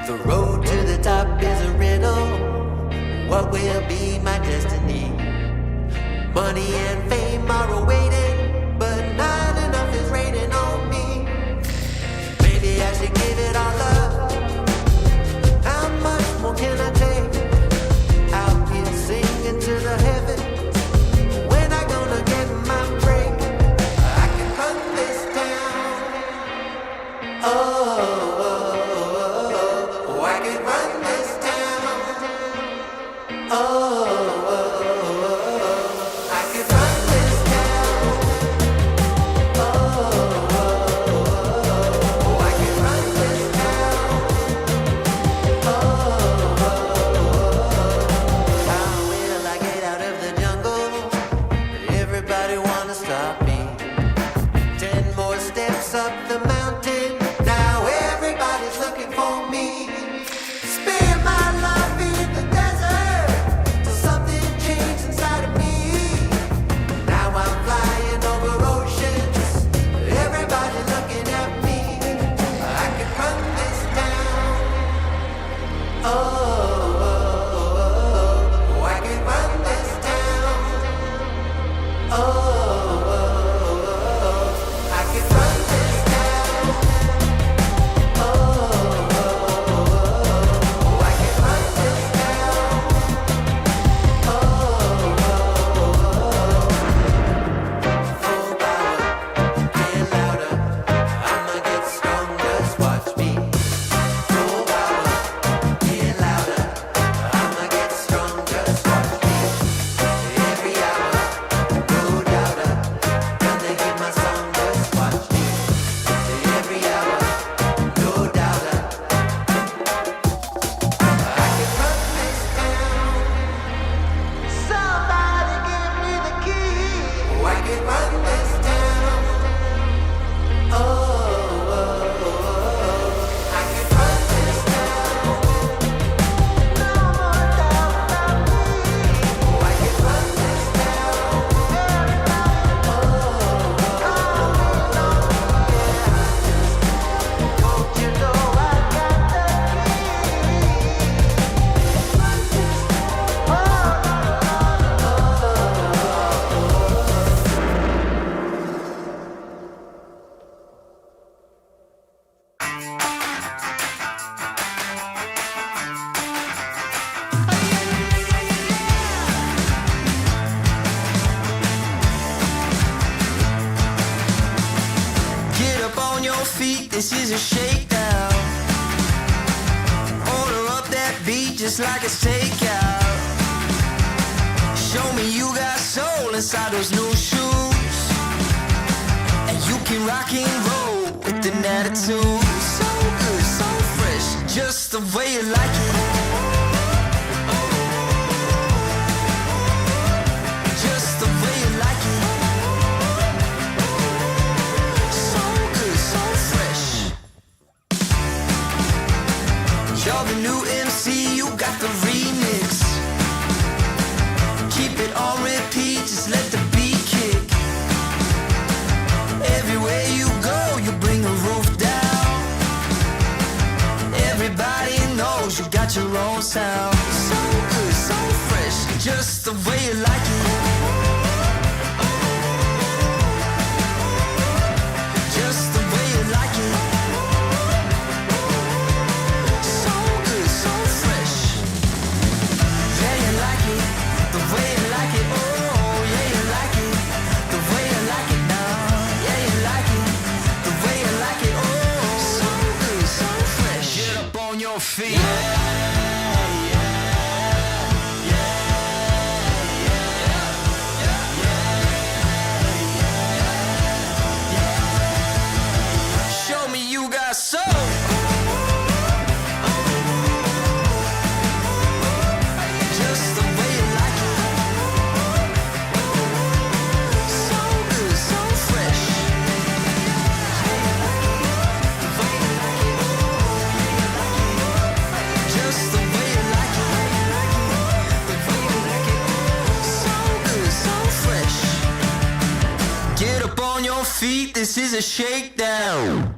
The road to the top is a riddle. What will be my destiny? Money and fame are awaiting, but not enough is raining on me. Maybe I should give it all up. How much more can I take? Out here singing to the heavens. When I gonna get my break? I can run this town. Oh, I can run this town. Oh, I can run this town. Oh, I can run this town. How will I get out of the jungle? Everybody wanna stop me. 10 more steps up the mountain. Now everybody's looking for me. Spend my life in the desert till something changed inside of me. Now I'm flying over oceans. Everybody looking at me. I can run this town. Oh, I can run this town. Oh, I can run this town. Oh, I can run this town. Full power, get louder. I'ma get stronger, just watch me. Full power, get louder. I'ma get stronger, just watch me. Every hour, no doubter. Gonna hear my song, just watch me. Every hour, no doubter. I can run this town. Somebody give me the key. Oh, I can run this town. Oh, I can run this town. No more doubt about me. Oh, I can run this town. Don't you know I got the Get up on your feet, this is a shakedown. Order up that beat just like it's takeout. Show me you got soul inside those new shoes. And you can rock and roll with an attitude. So good, so fresh, just the way you like it. Just the way you like it. So good, so fresh. You're the new MC, you got the remix. Keep it on repeat, just let the beat kick. Everywhere you go, you bring the roof down. Everybody knows you got your own sound. So good, so fresh, just the way you like it. Just the way you like it. So good, so fresh. Yeah, you like it, the way you like it. Oh, yeah, you like it, the way you like it now. Yeah, you like it, the way you like it. Oh, so good, so fresh. Get up on your feet. Show me you got soul. Just the way you like it. So good, so fresh. Just the way you like it. The way you like it. So good, so fresh. Get up on your feet, this is a shakedown.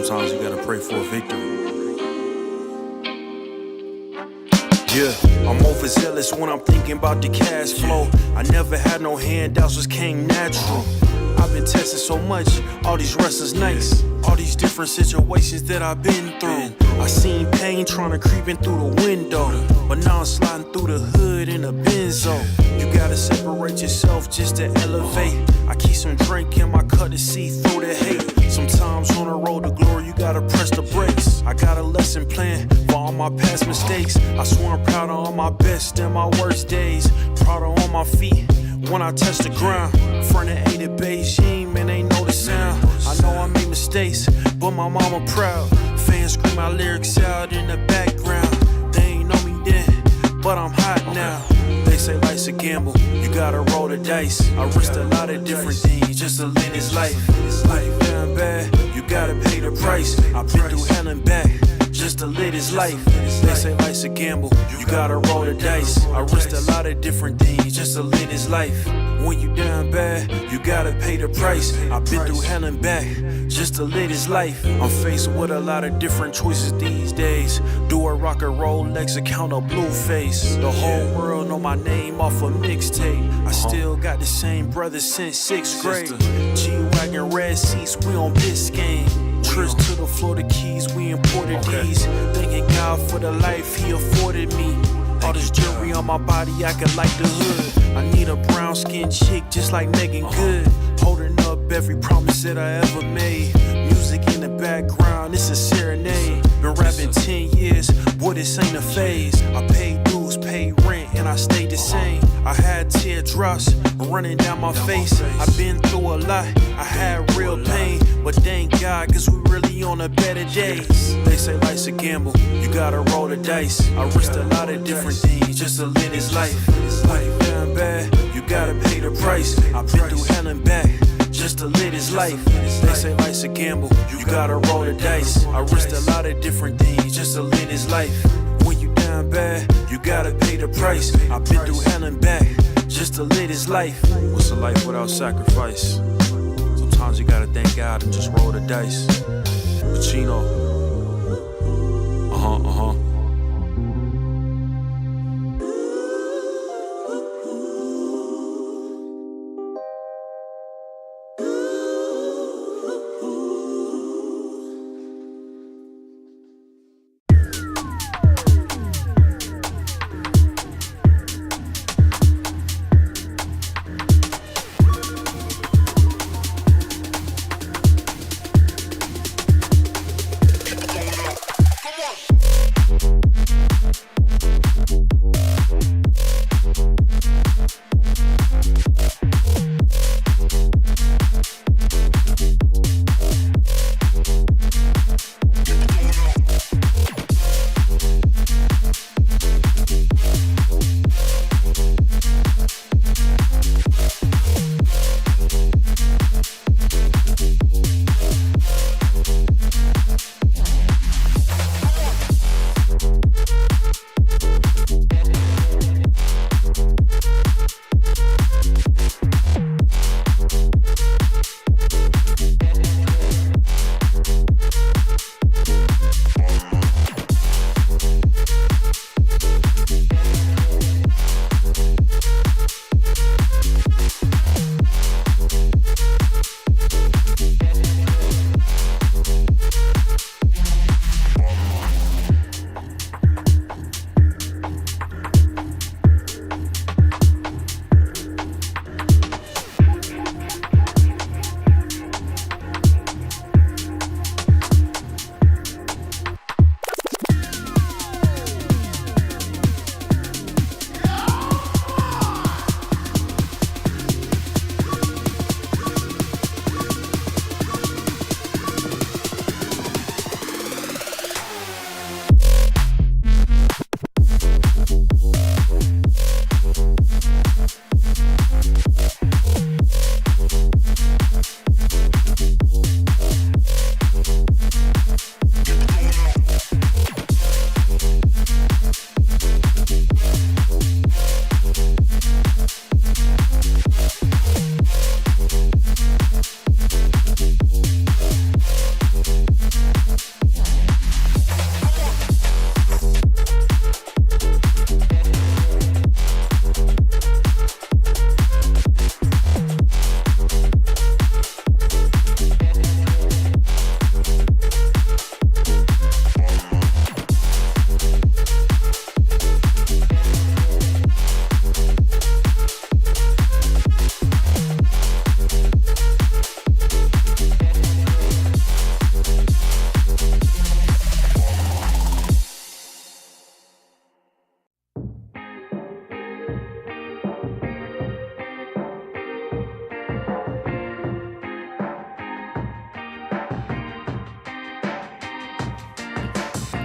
Sometimes you gotta pray for a victory. Yeah, I'm overzealous when I'm thinking about the cash flow. I never had no handouts, just came natural. I've been tested so much, all these restless nights, all these different situations that I've been through. I seen pain trying to creep in through the window, but now I'm sliding through the hood in a benzo. You gotta separate yourself just to elevate. I keep some drink in my cup to see through the hate. Sometimes on the road to glory, you gotta press the brakes. I got a lesson plan for all my past mistakes. I swear I'm proud of all my best and my worst days. Proud of all my feet when I touch the ground. Front of 8 at Beijing, man, they know the sound. I know I made mistakes, but my mama proud. Fans scream my lyrics out in the background. They ain't know me then, but I'm hot now. They say life's a gamble, you gotta roll the dice. I risked a lot of different things just to live this life. Life down bad, you gotta pay the price. I've been through hell and back just to live this life. They say life's a gamble, you gotta roll the dice. I risked a lot of different things just to live this life. When you down bad, you gotta pay the price. I've been through hell and back just to live this life. I'm faced with a lot of different choices these days. Do a rock and Rolex account or blue face. The whole world know my name off a mixtape. I still got the same brother since 6th grade. G-Wagon, red seats, we on Biscayne. Trips to the Florida Keys, we imported these. Thanking God for the life he afforded me. All this jewelry on my body, I could like the hood. I need a brown skinned chick just like Megan Good. Holding up every promise that I ever made. Music in the background, it's a serenade. Been rapping 10 years, boy, this ain't a phase. I paid dues, paid rent, and I stayed the same. I had teardrops running down my face. I've been through a lot, I had real pain. But thank God, cause we really on a better days. They say life's a gamble, you gotta roll the dice. I risked a lot of different things just to live this life. Life down bad, you gotta pay the price. I've been through hell and back just to live this life. They say life's a gamble, you gotta roll the dice. I risked a lot of different things just to live this life. When you down bad, you gotta pay the price. I've been through hell and back just to live this life. What's a life without sacrifice? Sometimes you gotta thank God and just roll the dice. Chino.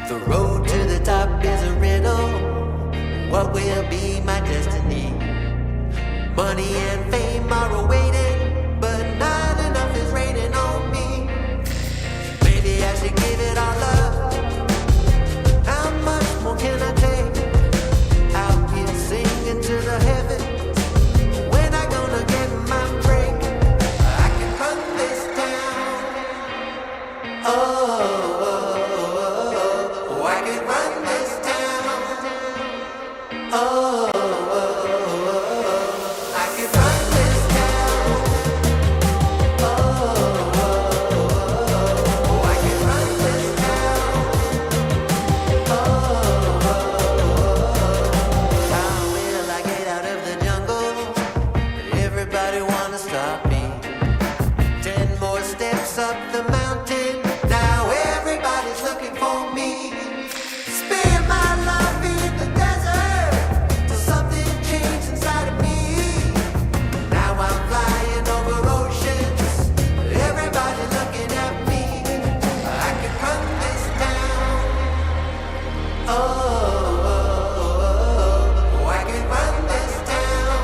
The road to the top is a riddle. What will be my destiny? Money and fame are awaiting, but not enough is raining on me. Maybe I should give it all up. How much more can I take? Out here singing to the heavens. When I gonna get my break? I can run this town. I can run this town. I can run this town. I can run this town. How will I get out of the jungle? Everybody wanna stop me. 10 more steps up the mountain. Now everybody's looking for me. Spend my life in the desert till something changed inside of me. Now I'm flying over oceans. Everybody looking at me. I can run this town. I can run this town.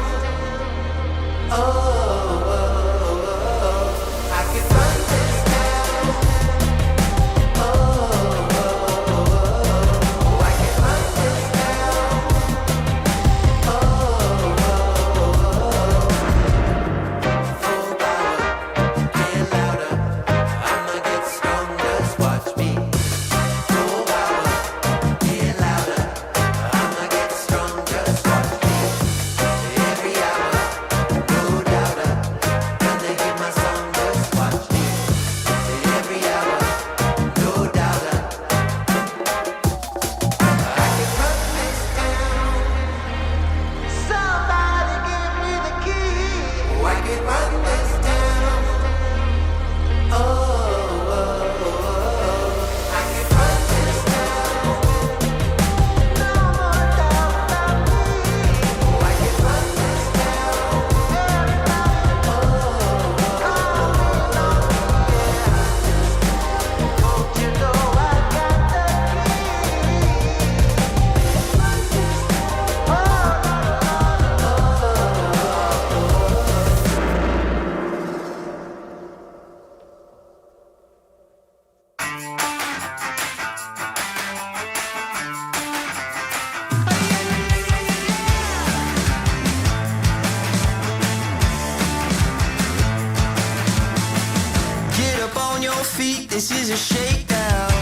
beat, this is a shakedown.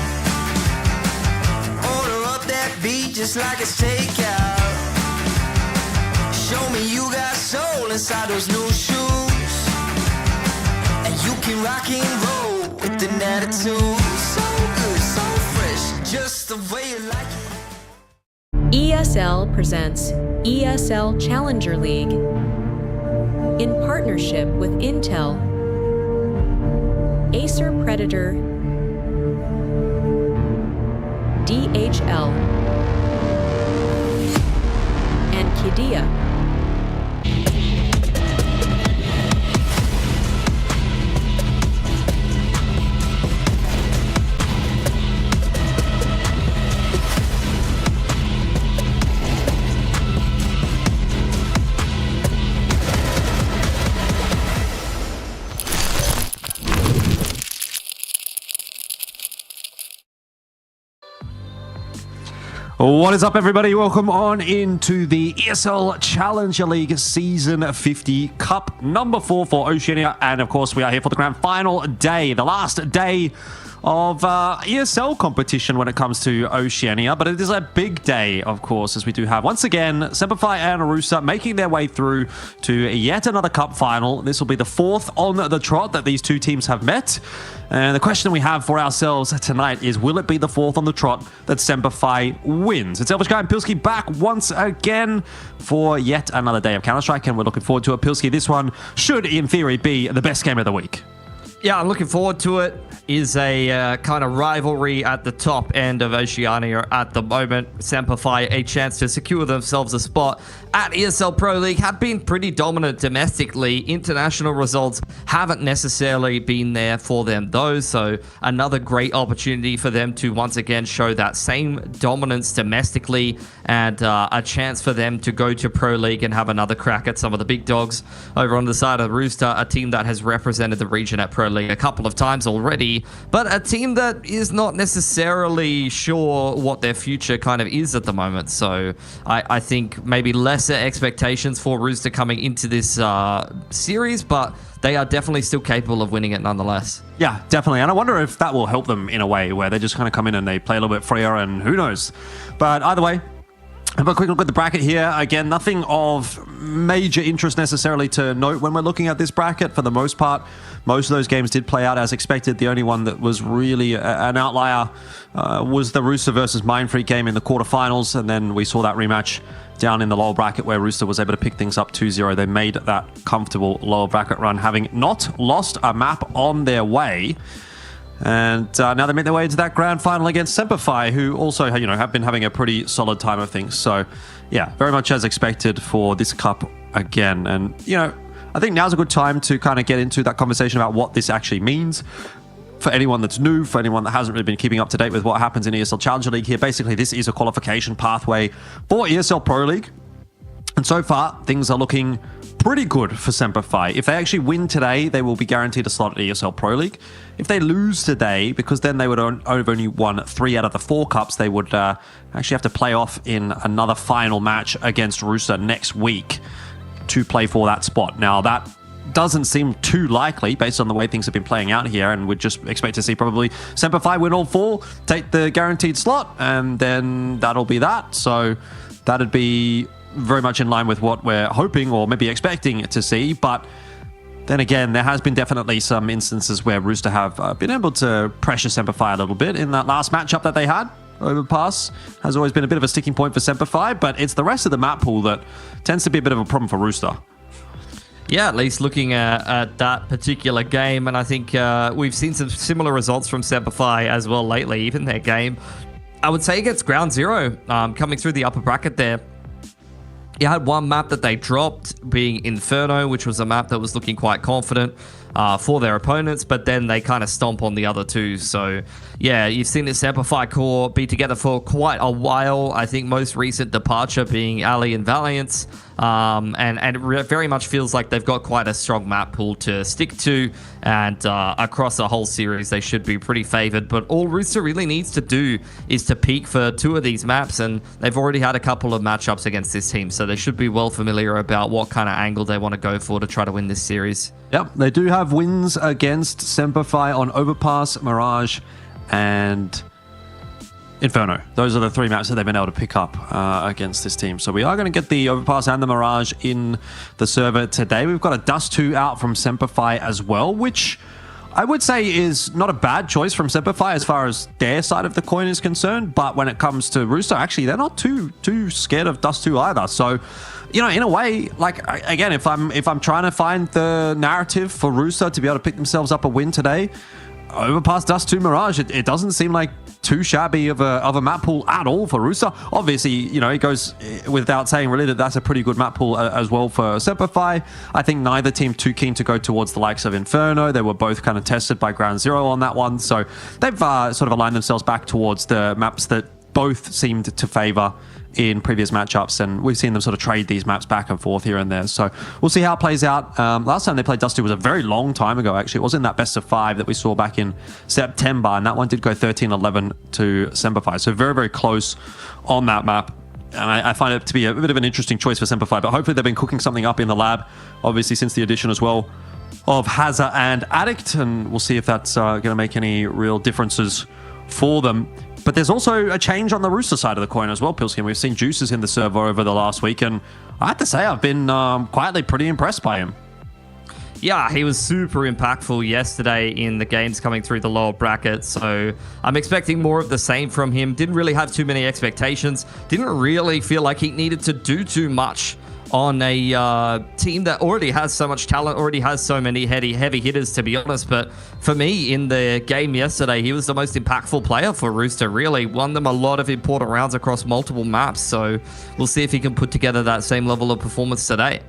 Order up that beat just like it's takeout. Show me you got soul inside those new shoes, and you can rock and roll with an attitude. So good, so fresh, just the way you like it. ESL presents ESL Challenger League in partnership with Intel, Acer Predator, DHL, and Kidia. What is up, everybody? Welcome on into the ESL Challenger League Season 50 Cup number 4 for Oceania. And of course, we are here for the grand final day, the last day of ESL competition when it comes to Oceania. But it is a big day, of course, as we do have, once again, SemperFi and Rooster making their way through to yet another cup final. This will be the 4th on the trot that these two teams have met. And the question we have for ourselves tonight is, will it be the 4th on the trot that SemperFi wins? It's Elvish Guy and Pilsky back once again for yet another day of Counter-Strike, and we're looking forward to it. Pilsky, this one should, in theory, be the best game of the week. Yeah, I'm looking forward to it. Is a kind of rivalry at the top end of Oceania at the moment. SemperFi a chance to secure themselves a spot at ESL Pro League. Have been pretty dominant domestically. International results haven't necessarily been there for them though, so another great opportunity for them to once again show that same dominance domestically, and a chance for them to go to Pro League and have another crack at some of the big dogs. Over on the side of Rooster, a team that has represented the region at Pro League a couple of times already, but a team that is not necessarily sure what their future kind of is at the moment. So I think maybe lesser expectations for Rooster coming into this series, but they are definitely still capable of winning it nonetheless. Yeah, definitely. And I wonder if that will help them in a way where they just kind of come in and they play a little bit freer, and who knows. But either way, have a quick look at the bracket here. Again, nothing of major interest necessarily to note when we're looking at this bracket. For the most part, most of those games did play out as expected. The only one that was really an outlier was the Rooster versus Mindfreak game in the quarterfinals, and then we saw that rematch down in the lower bracket where Rooster was able to pick things up 2-0. They made that comfortable lower bracket run, having not lost a map on their way. And now they make their way into that grand final against SemperFi, who also, have been having a pretty solid time of things. So, yeah, very much as expected for this cup again. And, I think now's a good time to kind of get into that conversation about what this actually means for anyone that's new, for anyone that hasn't really been keeping up to date with what happens in ESL Challenger League here. Basically, this is a qualification pathway for ESL Pro League. And so far, things are looking pretty good for SemperFi. If they actually win today, they will be guaranteed a slot at ESL Pro League. If they lose today, because then they would have only won 3 out of the 4 cups, they would actually have to play off in another final match against Rooster next week to play for that spot. Now, that doesn't seem too likely based on the way things have been playing out here, and we'd just expect to see probably SemperFi win all 4, take the guaranteed slot, and then that'll be that. So that'd be very much in line with what we're hoping or maybe expecting to see. But then again, there has been definitely some instances where Rooster have been able to pressure SemperFi a little bit. In that last matchup that they had, Overpass has always been a bit of a sticking point for SemperFi, but it's the rest of the map pool that tends to be a bit of a problem for Rooster. Yeah, at least looking at that particular game, and I think we've seen some similar results from SemperFi as well lately. Even their game, I would say, against Ground Zero, coming through the upper bracket there. You had one map that they dropped, being Inferno, which was a map that was looking quite confident for their opponents, but then they kind of stomp on the other two. So, yeah, you've seen the SemperFi core be together for quite a while. I think most recent departure being Ali and Valiance. And it very much feels like they've got quite a strong map pool to stick to, and across the whole series they should be pretty favored. But all Rooster really needs to do is to peak for 2 of these maps, and they've already had a couple of matchups against this team, so they should be well familiar about what kind of angle they want to go for to try to win this series. Yep, they do have wins against SemperFi on Overpass, Mirage, and Inferno. Those are the 3 maps that they've been able to pick up against this team. So we are going to get the Overpass and the Mirage in the server today. We've got a Dust 2 out from SemperFi as well, which I would say is not a bad choice from SemperFi as far as their side of the coin is concerned. But when it comes to Rooster, actually, they're not too scared of Dust 2 either. So, you know, in a way, like, again, if I'm trying to find the narrative for Rooster to be able to pick themselves up a win today, Overpass, Dust 2, Mirage, it doesn't seem like too shabby of a map pool at all for Rooster. Obviously, you know, it goes without saying really that that's a pretty good map pool as well for SemperFi. I think neither team too keen to go towards the likes of Inferno. They were both kind of tested by Ground Zero on that one. So they've sort of aligned themselves back towards the maps that both seemed to favor in previous matchups, and we've seen them sort of trade these maps back and forth here and there. So we'll see how it plays out. Last time they played Dusty was a very long time ago, actually. It wasn't that best of 5 that we saw back in September, and that one did go 13-11 to SemperFi. So very, very close on that map. And I find it to be a bit of an interesting choice for SemperFi, but hopefully they've been cooking something up in the lab, obviously since the addition as well of Hazza and Addict, and we'll see if that's going to make any real differences for them. But there's also a change on the Rooster side of the coin as well, Pilskin. We've seen Juices in the server over the last week, and I have to say I've been quietly pretty impressed by him. Yeah, he was super impactful yesterday in the games coming through the lower bracket, so I'm expecting more of the same from him. Didn't really have too many expectations. Didn't really feel like he needed to do too much on a team that already has so much talent, already has so many heavy hitters, to be honest. But for me, in the game yesterday, he was the most impactful player for Rooster, really. Won them a lot of important rounds across multiple maps, so we'll see if he can put together that same level of performance today.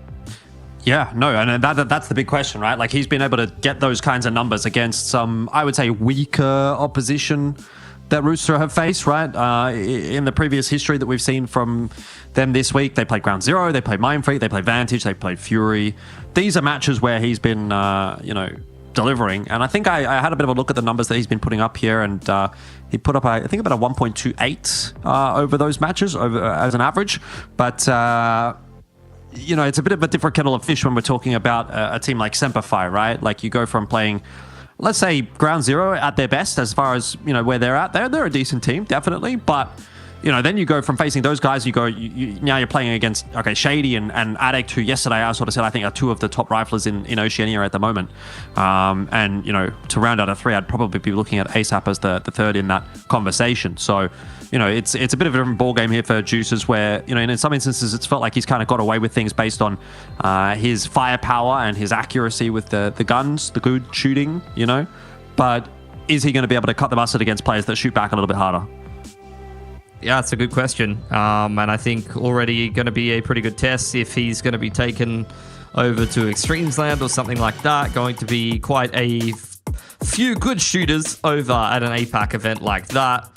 Yeah, no, and that's the big question, right? Like, he's been able to get those kinds of numbers against some, I would say, weaker opposition that Rooster have faced, right? In the previous history that we've seen from them this week, they played Ground Zero, they played Mindfreak, they played Vantage, they played Fury. These are matches where he's been, delivering. And I think I had a bit of a look at the numbers that he's been putting up here, and he put up, I think, about a 1.28 over those matches as an average. But it's a bit of a different kettle of fish when we're talking about a team like SemperFi, right? Like, you go from playing, let's say, Ground Zero at their best as far as, where they're at. They're a decent team, definitely. But, then you go from facing those guys, now you're playing against, Shady and Addict, who yesterday I sort of said I think are 2 of the top riflers in Oceania at the moment. And, to round out a 3, I'd probably be looking at ASAP as the 3rd in that conversation. So, it's a bit of a different ball game here for Juices, where, in some instances it's felt like he's kind of got away with things based on his firepower and his accuracy with the guns, the good shooting, But is he going to be able to cut the mustard against players that shoot back a little bit harder? Yeah, it's a good question. And I think already going to be a pretty good test if he's going to be taken over to Extremes Land or something like that. Going to be quite a few good shooters over at an APAC event like that.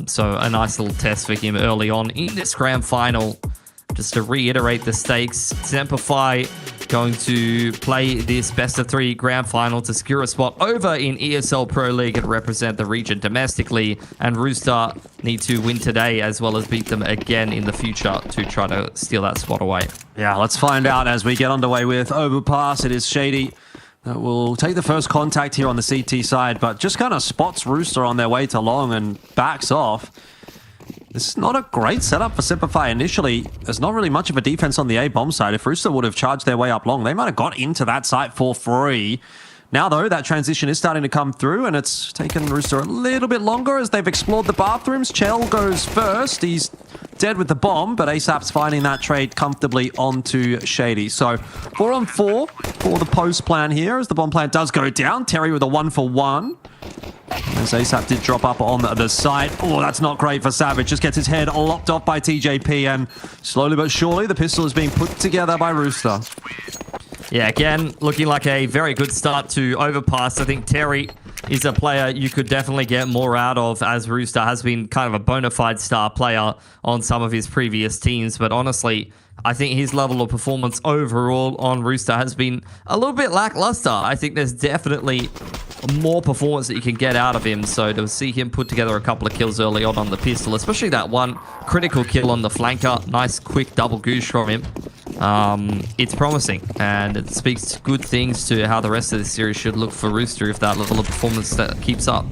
So a nice little test for him early on in this grand final. Just to reiterate the stakes, SemperFi going to play this best of 3 grand final to secure a spot over in ESL Pro League and represent the region domestically. And Rooster need to win today as well as beat them again in the future to try to steal that spot away. Yeah, let's find out as we get underway with Overpass. It is Shady that will take the first contact here on the CT side, but just kind of spots Rooster on their way to long and backs off. This is not a great setup for SemperFi initially. There's not really much of a defense on the A bomb side. If Rooster would have charged their way up long, they might have got into that site for free. Now, though, that transition is starting to come through, and it's taken Rooster a little bit longer as they've explored the bathrooms. Chell goes first. He's dead with the bomb, but ASAP's finding that trade comfortably onto Shady. So 4-on-4 for the post plan here as the bomb plan does go down. Terry with a 1-for-1. As ASAP did drop up on the site. Oh, that's not great for Savage. Just gets his head lopped off by TJP, and slowly but surely the pistol is being put together by Rooster. Yeah, again, looking like a very good start to Overpass. I think Terry is a player you could definitely get more out of, as Rooster has been kind of a bona fide star player on some of his previous teams. But honestly, I think his level of performance overall on Rooster has been a little bit lackluster. I think there's definitely more performance that you can get out of him. So to see him put together a couple of kills early on the pistol, especially that one critical kill on the flanker, nice quick double goosh from him. It's promising, and it speaks good things to how the rest of the series should look for Rooster if that level of performance that keeps up.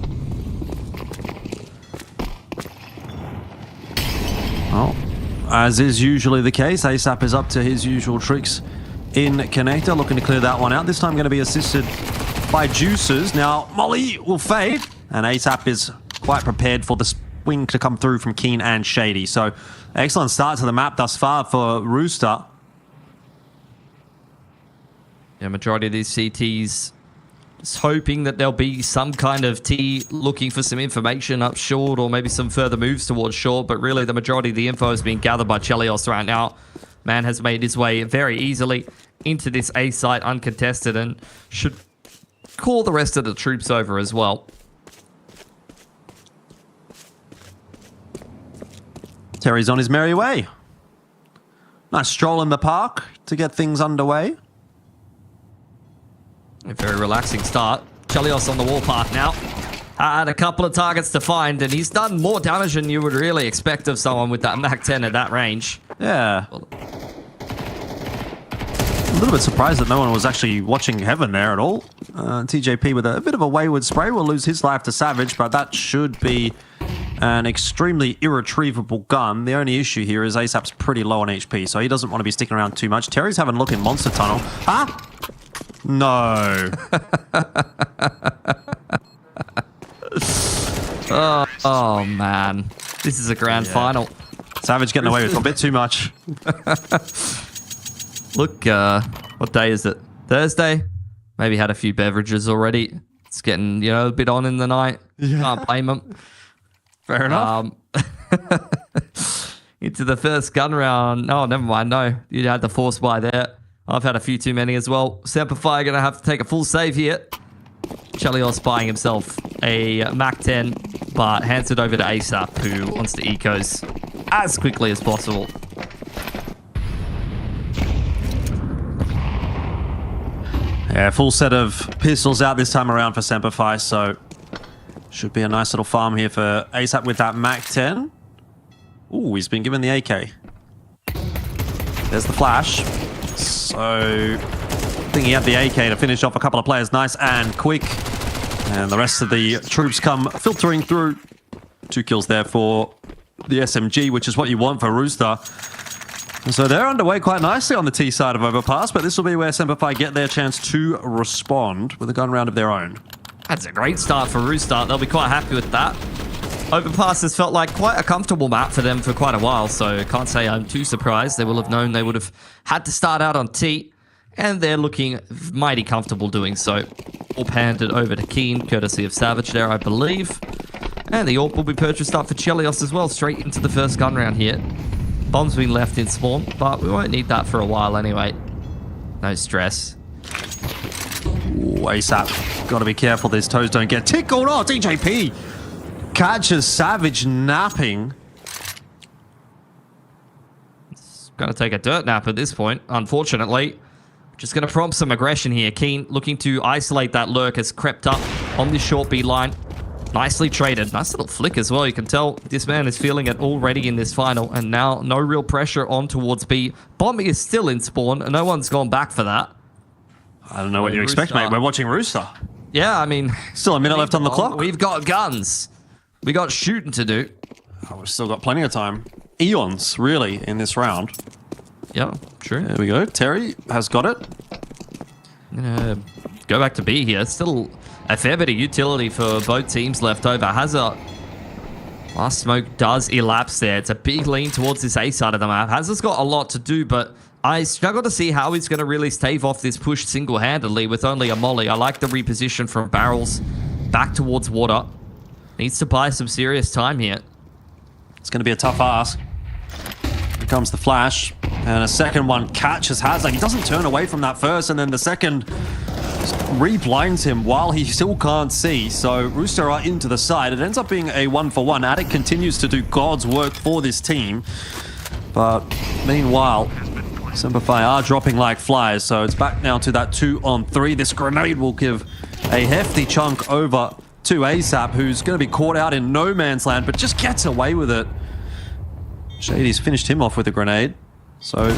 Oh, as is usually the case, ASAP is up to his usual tricks in connector, looking to clear that one out. This time going to be assisted by Juices. Now, Molly will fade, and ASAP is quite prepared for the swing to come through from Keen and Shady. So, excellent start to the map thus far for Rooster. Yeah, majority of these CTs just hoping that there'll be some kind of T looking for some information up short, or maybe some further moves towards short, but really the majority of the info is being gathered by Chelios right now. Man has made his way very easily into this A site uncontested and should call the rest of the troops over as well. Terry's on his merry way. Nice stroll in the park to get things underway. A very relaxing start. Chelios on the warpath now. Had a couple of targets to find, and he's done more damage than you would really expect of someone with that Mach 10 at that range. Yeah. A little bit surprised that no one was actually watching Heaven there at all. TJP with a bit of a wayward spray will lose his life to Savage, but that should be an extremely irretrievable gun. The only issue here is ASAP's pretty low on HP, so he doesn't want to be sticking around too much. Terry's having a look in Monster Tunnel. Ah! No. oh, man. This is a grand final. Savage getting away with a bit too much. Look, what day is it? Thursday? Maybe had a few beverages already. It's getting, a bit on in the night. Yeah. Can't blame him. Fair enough. Into the first gun round. Oh, never mind. No, you had the force buy there. I've had a few too many as well. SemperFi going to have to take a full save here. Chelios buying himself a Mach 10, but hands it over to ASAP, who wants to ecos as quickly as possible. Yeah, full set of pistols out this time around for SemperFi, so should be a nice little farm here for ASAP with that Mach 10. Ooh, he's been given the AK. There's the flash. So, I think he had the AK to finish off a couple of players nice and quick. And the rest of the troops come filtering through. 2 kills there for the SMG, which is what you want for Rooster. And so they're underway quite nicely on the T side of Overpass, but this will be where SemperFi get their chance to respond with a gun round of their own. That's a great start for Rooster. They'll be quite happy with that. Overpass has felt like quite a comfortable map for them for quite a while, so can't say I'm too surprised. They will have known they would have had to start out on T, and they're looking mighty comfortable doing so. Orb handed over to Keen, courtesy of Savage there, I believe. And the Orb will be purchased up for Chelios as well, straight into the first gun round here. Bomb's been left in spawn, but we won't need that for a while anyway. No stress. Ooh, ASAP. Got to be careful these toes don't get tickled. Oh, TJP catches Savage napping. It's going to take a dirt nap at this point, unfortunately. Just going to prompt some aggression here. Keen looking to isolate that lurk, has crept up on this short B line. Nicely traded. Nice little flick as well. You can tell this man is feeling it already in this final, and now no real pressure on towards B. Bombing is still in spawn, and no one's gone back for that. I don't know what you expect, mate. We're watching Rooster. Yeah, I mean... Still a minute left on the clock. We've got guns. We got shooting to do. Oh, we've still got plenty of time. Eons, really, in this round. Yeah, true. There we go. Terry has got it. I'm gonna go back to B here. Still a fair bit of utility for both teams left over. Hazard. Last smoke does elapse there. It's a big lean towards this A side of the map. Hazard's got a lot to do, but I struggle to see how he's going to really stave off this push single-handedly with only a molly. I like the reposition from barrels back towards water. Needs to buy some serious time here. It's going to be a tough ask. Here comes the flash. And a second one catches Hazard. He doesn't turn away from that first. And then the second Re-blinds him while he still can't see. So Rooster are into the side. It ends up being a 1-for-1. Attic continues to do God's work for this team. But meanwhile, SemperFi are dropping like flies. So it's back now to that 2-on-3. This grenade will give a hefty chunk over to ASAP, who's going to be caught out in no man's land, but just gets away with it. Shady's finished him off with a grenade. So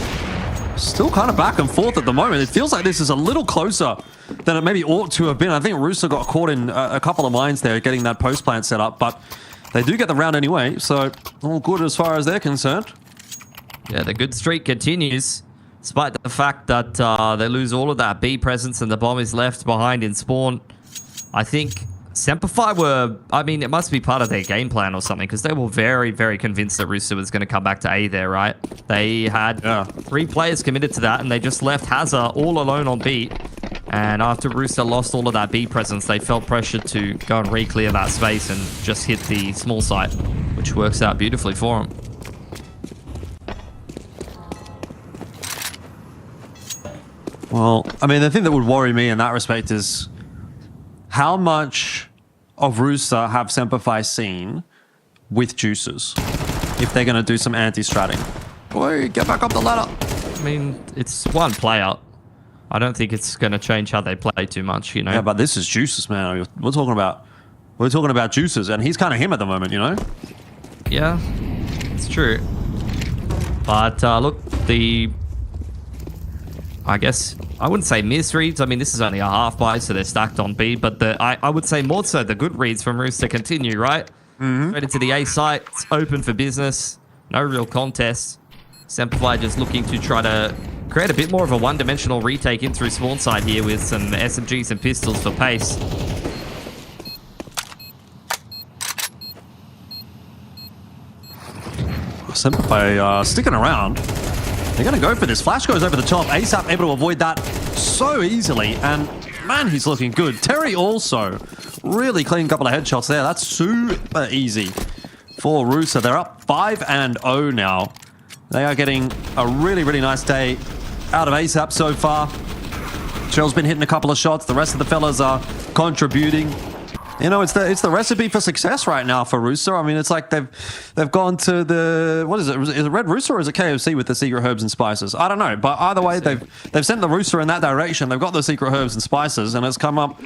still kind of back and forth at the moment. It feels like this is a little closer than it maybe ought to have been. I think Rooster got caught in a couple of mines there getting that post plant set up, but they do get the round anyway, so all good as far as they're concerned. Yeah, the good streak continues, despite the fact that they lose all of that B presence and the bomb is left behind in spawn. I think SemperFi were, I mean, it must be part of their game plan or something, because they were very, very convinced that Rooster was going to come back to A there, right? They had 3 players committed to that, and they just left Hazard all alone on B. And after Rooster lost all of that B presence, they felt pressured to go and re-clear that space and just hit the small site, which works out beautifully for them. Well, I mean, the thing that would worry me in that respect is how much of Rooster have SemperFi seen with juices if they're going to do some anti-stratting. Boy, get back up the ladder. I mean, it's one player. I don't think it's going to change how they play too much, you know? Yeah, but this is juices, man. We're talking about juices, and he's kind of him at the moment, you know? Yeah, it's true. But look, I guess I wouldn't say misreads. I mean, this is only a half buy, so they're stacked on B. But I would say more so the good reads from Rooster continue, right? Straight into the A site. It's open for business. No real contest. SemperFi just looking to try to create a bit more of a one-dimensional retake in through spawn side here with some SMGs and pistols for pace. SemperFi sticking around. They're going to go for this. Flash goes over the top. ASAP able to avoid that so easily. And man, he's looking good. Terry also really clean couple of headshots there. That's super easy for Rooster. They're up 5-0 now. They are getting a really, really nice day out of ASAP so far. Shell's been hitting a couple of shots. The rest of the fellas are contributing. You know, it's the recipe for success right now for Rooster. I mean, it's like they've gone to the, what is it? Is it Red Rooster or is it KFC with the secret herbs and spices? I don't know, but either way, they've sent the Rooster in that direction. They've got the secret herbs and spices, and it's come up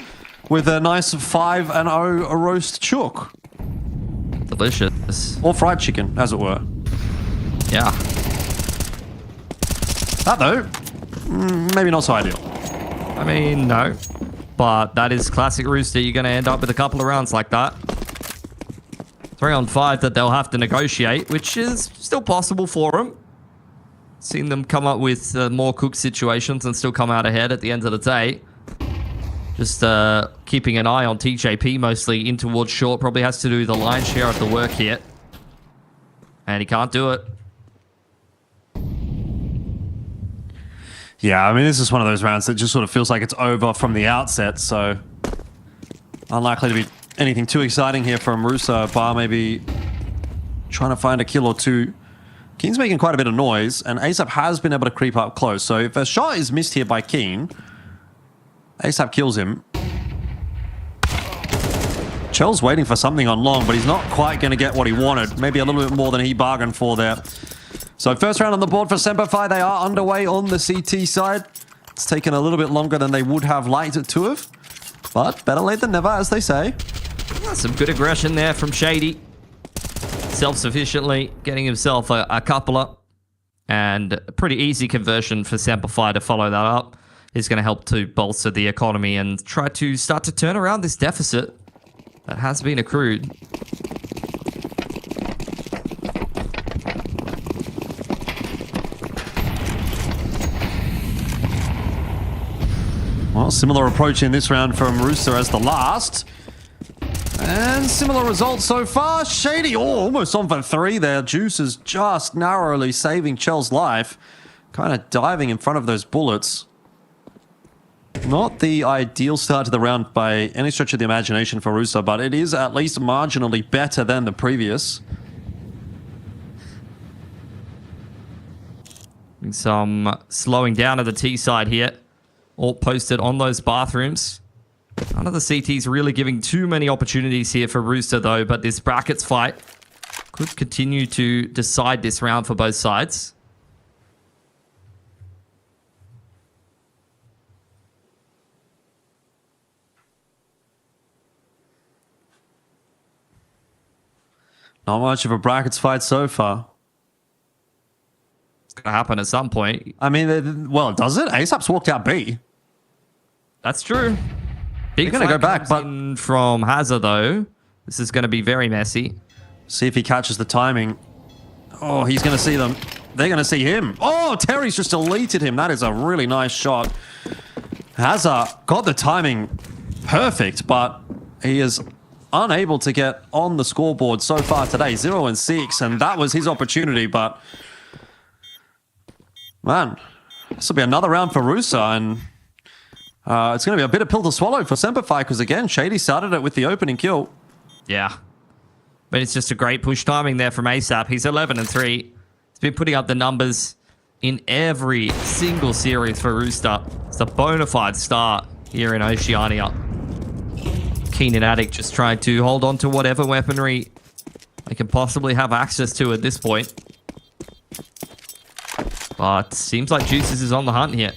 with a nice 5-0 roast chook. Delicious. Or fried chicken, as it were. Yeah. That though, maybe not so ideal. I mean, no. But that is classic Rooster. You're going to end up with a couple of rounds like that. 3-on-5 that they'll have to negotiate, which is still possible for them. Seen them come up with more cooked situations and still come out ahead at the end of the day. Just keeping an eye on TJP mostly in towards short. Probably has to do the lion's share of the work here. And he can't do it. Yeah, I mean, this is one of those rounds that just sort of feels like it's over from the outset, so unlikely to be anything too exciting here from Rooster, bar maybe trying to find a kill or two. Keen's making quite a bit of noise, and ASAP has been able to creep up close, so if a shot is missed here by Keen, ASAP kills him. Chell's waiting for something on long, but he's not quite going to get what he wanted. Maybe a little bit more than he bargained for there. So first round on the board for SemperFi. They are underway on the CT side. It's taken a little bit longer than they would have liked it to have. But better late than never, as they say. Some good aggression there from Shady. Self-sufficiently getting himself a coupler. And a pretty easy conversion for SemperFi to follow that up. Is going to help to bolster the economy and try to start to turn around this deficit that has been accrued. Well, similar approach in this round from Rooster as the last. And similar results so far. Shady, almost on for 3 there. Juice is just narrowly saving Chell's life. Kind of diving in front of those bullets. Not the ideal start to the round by any stretch of the imagination for Rooster, but it is at least marginally better than the previous. Some slowing down of the T side here. all posted on those bathrooms. None of the CTs really giving too many opportunities here for Rooster, though, but this brackets fight could continue to decide this round for both sides. Not much of a brackets fight so far. It's going to happen at some point. I mean, well, does it? ASAP's walked out B. That's true. Big They're going to go back, but from Hazard, though, this is going to be very messy. See if he catches the timing. Oh, he's going to see them. They're going to see him. Oh, Terry's just deleted him. That is a really nice shot. Hazard got the timing perfect, but he is unable to get on the scoreboard so far today. 0 and 6, and that was his opportunity, but man, this will be another round for Rooster, and it's going to be a bit of pill to swallow for SemperFi, because again, Shady started it with the opening kill. Yeah. But it's just a great push timing there from ASAP. He's 11 and 3. He's been putting up the numbers in every single series for Rooster. It's a bona fide start here in Oceania. Keen and Addict just trying to hold on to whatever weaponry they can possibly have access to at this point. But seems like Juices is on the hunt here.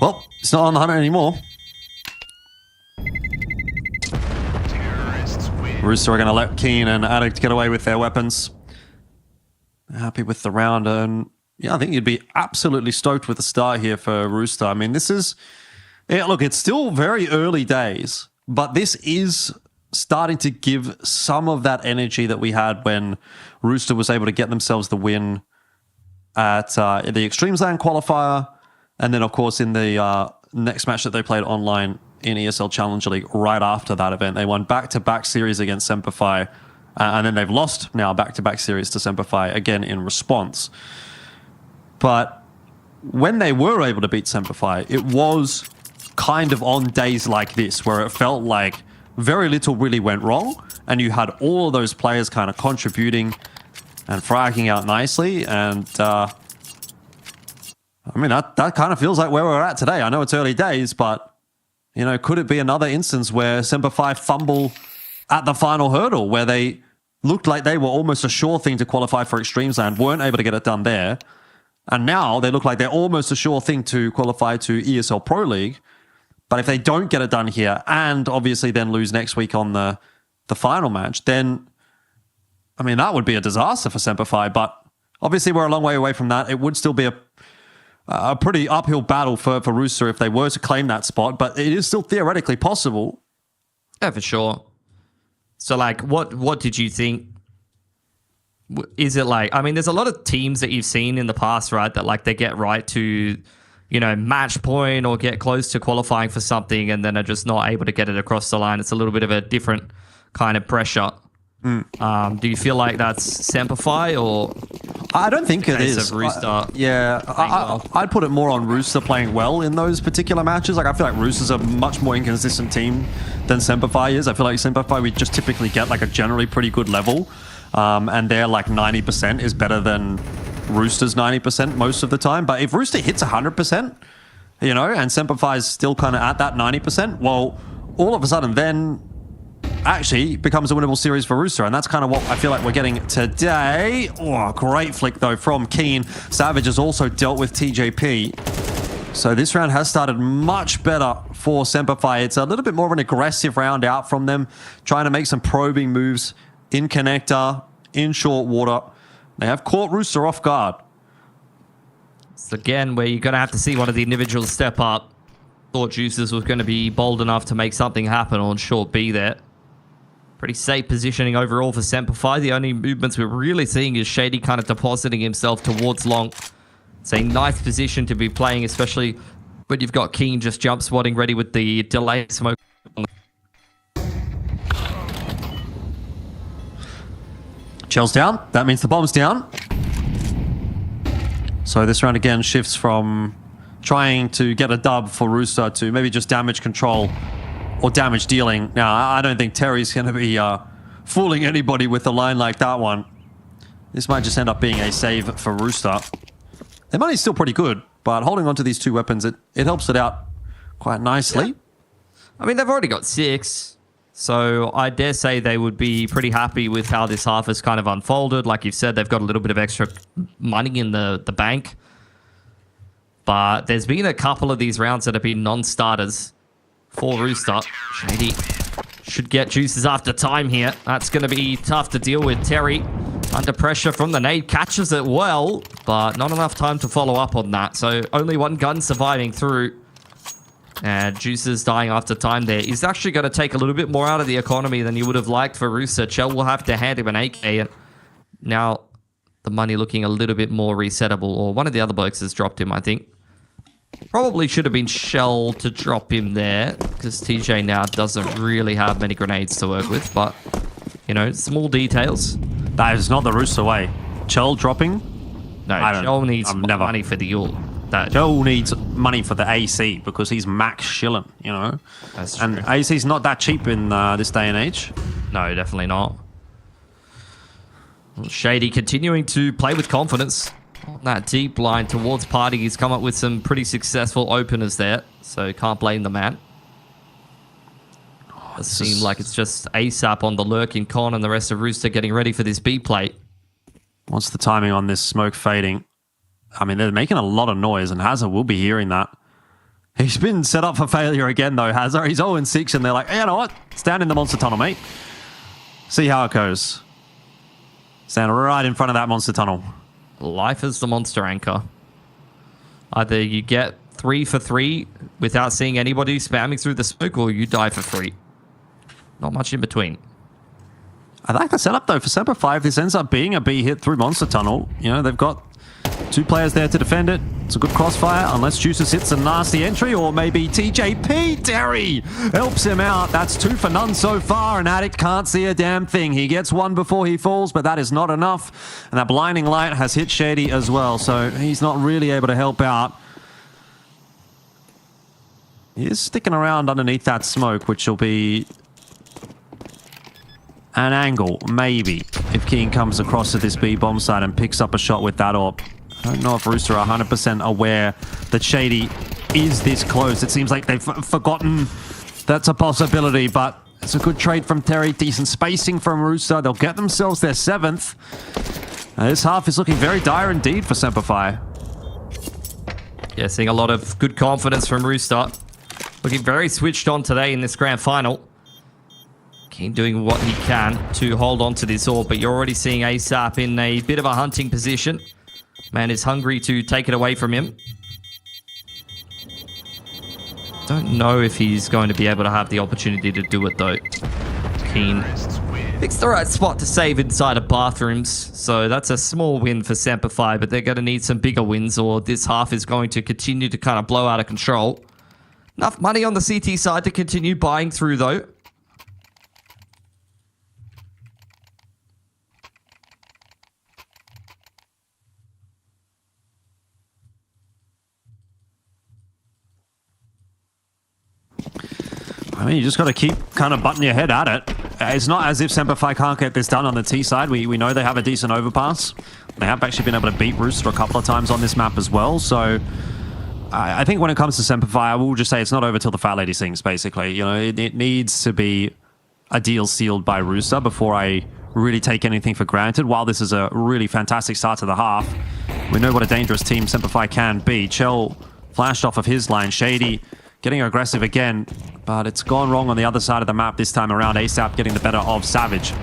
Well, it's not on the hunt anymore. Rooster are going to let Keen and Addict get away with their weapons. They're happy with the round, and yeah, I think you'd be absolutely stoked with the start here for Rooster. I mean, this is... Yeah, look, it's still very early days, but this is starting to give some of that energy that we had when Rooster was able to get themselves the win at the Extremes Land qualifier, and then, of course, in the next match that they played online in ESL Challenger League right after that event. They won back-to-back series against SemperFi, and then they've lost now back-to-back series to SemperFi, again in response. But when they were able to beat SemperFi, it was kind of on days like this, where it felt like very little really went wrong, and you had all of those players kind of contributing and fragging out nicely, and I mean, that kind of feels like where we're at today. I know it's early days, but, you know, could it be another instance where SemperFi fumble at the final hurdle, where they looked like they were almost a sure thing to qualify for Extremes Land, weren't able to get it done there, and now they look like they're almost a sure thing to qualify to ESL Pro League, but if they don't get it done here, and obviously then lose next week on the final match, then, I mean, that would be a disaster for SemperFi, but obviously we're a long way away from that. It would still be a pretty uphill battle for Rooster if they were to claim that spot, but it is still theoretically possible. Yeah, for sure. So, like, what did you think? Is it like, I mean, there's a lot of teams that you've seen in the past, right, that like they get right to, you know, match point or get close to qualifying for something and then are just not able to get it across the line. It's a little bit of a different kind of pressure. Do you feel like that's SemperFi, or I don't think it is. Rooster I'd put it more on Rooster playing well in those particular matches. Like, I feel like Rooster's a much more inconsistent team than SemperFi is. I feel like SemperFi, we just typically get like a generally pretty good level, and their like 90% is better than Rooster's 90% most of the time. But if Rooster hits 100%, you know, and SemperFi is still kind of at that 90%, well, all of a sudden then actually becomes a winnable series for Rooster, and that's kind of what I feel like we're getting today. Oh, great flick though from Keen. Savage has also dealt with TJP. So this round has started much better for SemperFi. It's a little bit more of an aggressive round out from them, trying to make some probing moves in connector, in short water. They have caught Rooster off guard. It's again where you're going to have to see one of the individuals step up. Thought Juices was going to be bold enough to make something happen on short B there. Pretty safe positioning overall for SemperFi. The only movements we're really seeing is Shady kind of depositing himself towards long. It's a nice position to be playing, especially when you've got Keen just jump swatting ready with the delay smoke. Chell's down. That means the bomb's down. So this round again shifts from trying to get a dub for Rooster to maybe just damage control or damage dealing. Now, I don't think Terry's going to be fooling anybody with a line like that one. This might just end up being a save for Rooster. Their money's still pretty good. but holding on to these two weapons, it helps it out quite nicely. Yeah. I mean, they've already got 6, so I dare say they would be pretty happy with how this half has kind of unfolded. Like you've said, they've got a little bit of extra money in the bank. But there's been a couple of these rounds that have been non-starters for Rooster. Shady should get juices after time here. That's going to be tough to deal with. Terry under pressure from the nade, catches it well, but not enough time to follow up on that. So only one gun surviving through. And Juices dying after time there. He's actually going to take a little bit more out of the economy than you would have liked for Rooster. Chell will have to hand him an 8K. And now the money looking a little bit more resettable. Or one of the other blokes has dropped him, I think. Probably should have been Shell to drop him there, because TJ now doesn't really have many grenades to work with. But, you know, small details. That is not the Rooster way. Chell dropping? No, Shell needs money for the ult. Chell needs money for the AC because he's max shilling, you know. That's true. And AC's not that cheap in this day and age. No, definitely not. Shady continuing to play with confidence. On that deep line towards Party, he's come up with some pretty successful openers there, so can't blame the man. It seems like it's just ASAP on the lurking Con and the rest of Rooster getting ready for this B plate. What's the timing on this smoke fading? I mean, they're making a lot of noise, and Hazard will be hearing that. He's been set up for failure again, though, Hazard. He's 0-6, and they're like, hey, you know what? Stand in the monster tunnel, mate. See how it goes. Stand right in front of that monster tunnel. Life is the monster anchor. Either you get 3 for 3 without seeing anybody spamming through the smoke, or you die for free. Not much in between. I like the setup, though, for SemperFi. If this ends up being a B hit through monster tunnel, you know, they've got 2 players there to defend it. It's a good crossfire, unless Juices hits a nasty entry, or maybe TJP Terry helps him out. That's 2 for none so far, and Addict can't see a damn thing. He gets 1 before he falls, but that is not enough. And that blinding light has hit Shady as well, so he's not really able to help out. He is sticking around underneath that smoke, which will be an angle, maybe, if Keen comes across to this B bomb site and picks up a shot with that AWP. I don't know if Rooster are 100% aware that Shady is this close. It seems like they've forgotten that's a possibility, but it's a good trade from Terry. Decent spacing from Rooster. They'll get themselves their 7th. This half is looking very dire indeed for SemperFi. Yeah, seeing a lot of good confidence from Rooster. Looking very switched on today in this grand final. Keen doing what he can to hold on to this AWP, but you're already seeing ASAP in a bit of a hunting position. Man is hungry to take it away from him. Don't know if he's going to be able to have the opportunity to do it, though. Keen picks the right spot to save inside of bathrooms, so that's a small win for SemperFi, but they're going to need some bigger wins, or this half is going to continue to kind of blow out of control. Enough money on the CT side to continue buying through, though. I mean, you just got to keep kind of butting your head at it. It's not as if SemperFi can't get this done on the T side. We know they have a decent overpass. They have actually been able to beat Rooster a couple of times on this map as well. So I think when it comes to SemperFi, I will just say it's not over till the fat lady sings, basically. You know, it needs to be a deal sealed by Rooster before I really take anything for granted. While this is a really fantastic start to the half, we know what a dangerous team SemperFi can be. Chell flashed off of his line. Shady getting aggressive again, but it's gone wrong on the other side of the map this time around. ASAP getting the better of Savage.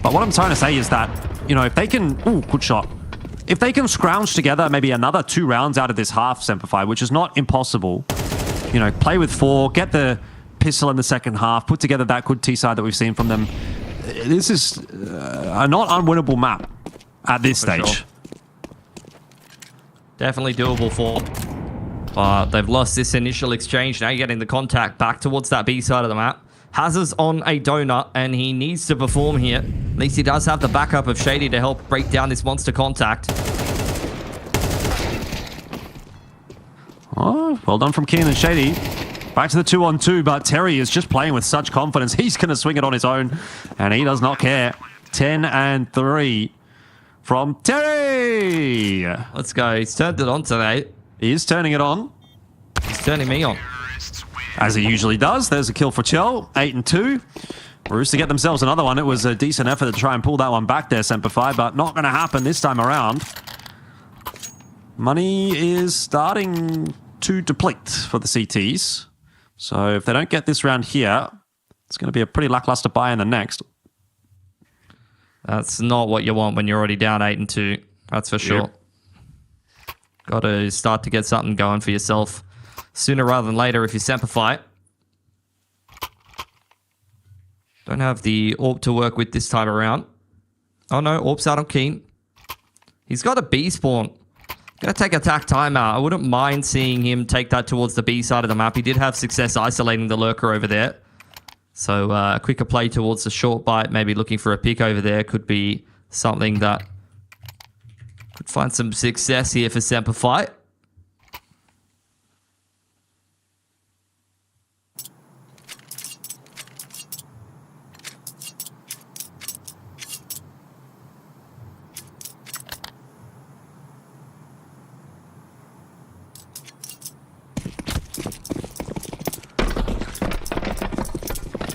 But what I'm trying to say is that, you know, if they can... Ooh, good shot. If they can scrounge together maybe another 2 rounds out of this half, SemperFi, which is not impossible, you know, play with 4, get the pistol in the second half, put together that good T-side that we've seen from them. This is a not unwinnable map at this stage. Sure. Definitely doable for... they've lost this initial exchange. Now you're getting the contact back towards that B side of the map. Hazard's on a donut, and he needs to perform here. At least he does have the backup of Shady to help break down this monster contact. Oh, well done from Keen and Shady. Back to the 2-on-2, but Terry is just playing with such confidence. He's going to swing it on his own, and he does not care. 10-3 from Terry. Let's go. He's turned it on today. He is turning it on. He's turning me on. As he usually does. There's a kill for Chell. 8-2. Rooster get themselves another one. It was a decent effort to try and pull that one back there, SemperFi, but not going to happen this time around. Money is starting to deplete for the CTs. So if they don't get this round here, it's going to be a pretty lackluster buy in the next. That's not what you want when you're already down 8-2. That's for sure. Got to start to get something going for yourself sooner rather than later if you SemperFi. Don't have the AWP to work with this time around. Oh no, AWP's out on Keen. He's got a B spawn. Gonna take attack timeout. I wouldn't mind seeing him take that towards the B side of the map. He did have success isolating the lurker over there. So a quicker play towards the short bite, maybe looking for a pick over there could be something that could find some success here for SemperFi.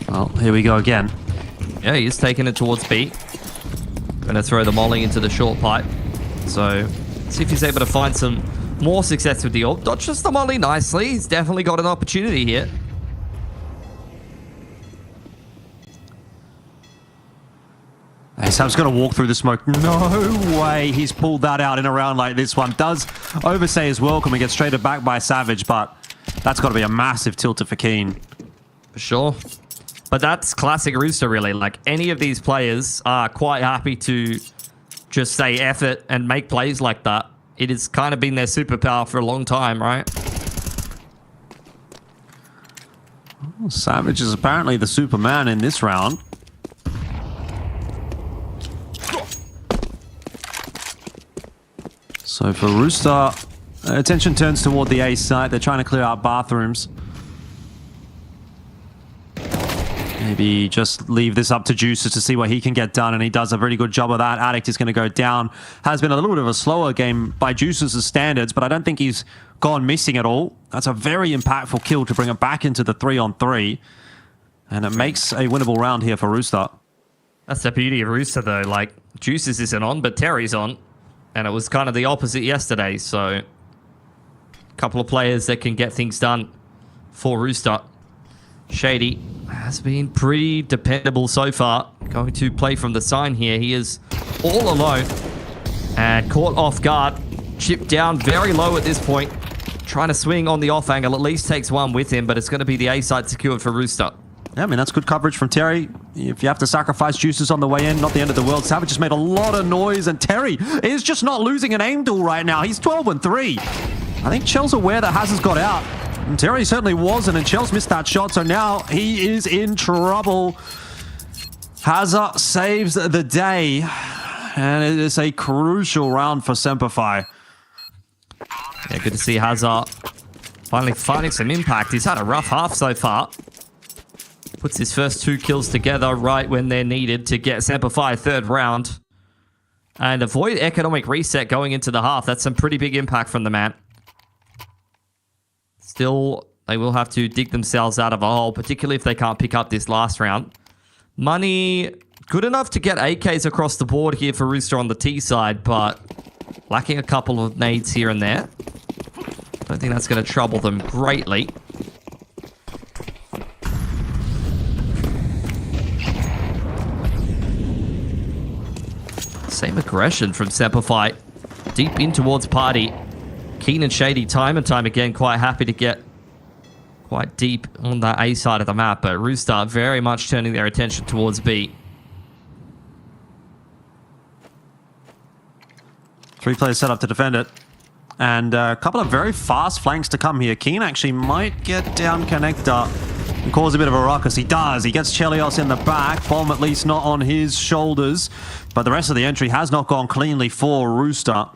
Well, here we go again. Yeah, he's taking it towards B. Gonna throw the molly into the short pipe. So, see if he's able to find some more success with the AWP. Dodges the molly nicely. He's definitely got an opportunity here. Sam's going to walk through the smoke. No way he's pulled that out in a round like this one. Does oversay his welcome and gets traded back by Savage, but that's got to be a massive tilter for Keen. For sure. But that's classic Rooster, really. Like, any of these players are quite happy to just say F it and make plays like that. It has kind of been their superpower for a long time, right? Savage is apparently the Superman in this round. So for Rooster, attention turns toward the A site. They're trying to clear out bathrooms. Maybe just leave this up to Juicer to see what he can get done, and he does a very good job of that. Addict is going to go down. Has been a little bit of a slower game by Juicer's standards, but I don't think he's gone missing at all. That's a very impactful kill to bring it back into the 3-on-3, and it makes a winnable round here for Rooster. That's the beauty of Rooster, though. Like, Juices isn't on, but Terry's on. And it was kind of the opposite yesterday, so a couple of players that can get things done for Rooster. Shady has been pretty dependable so far. Going to play from the sign here. He is all alone and caught off guard. Chipped down very low at this point. Trying to swing on the off angle. At least takes one with him, but it's going to be the A side secured for Rooster. Yeah, I mean, that's good coverage from Terry. If you have to sacrifice Juices on the way in, not the end of the world. Savage just made a lot of noise, and Terry is just not losing an aim duel right now. He's 12-3. I think Chell's aware that Haz has got out. And Terry certainly wasn't, and Chell's missed that shot, so now he is in trouble. Hazza saves the day, and it is a crucial round for SemperFi. Yeah, good to see Hazza finally finding some impact. He's had a rough half so far. Puts his first 2 kills together right when they're needed to get SemperFi third round. And avoid economic reset going into the half. That's some pretty big impact from the man. Still, they will have to dig themselves out of a hole, particularly if they can't pick up this last round. Money, good enough to get AKs across the board here for Rooster on the T side, but lacking a couple of nades here and there. Don't think that's going to trouble them greatly. Same aggression from SemperFi. Deep in towards party. Keen and Shady time and time again quite happy to get quite deep on that A side of the map, but Rooster very much turning their attention towards B. 3 players set up to defend it. And a couple of very fast flanks to come here. Keen actually might get down connector and cause a bit of a ruckus. He does. He gets Chelios in the back. Bomb at least not on his shoulders. But the rest of the entry has not gone cleanly for Rooster.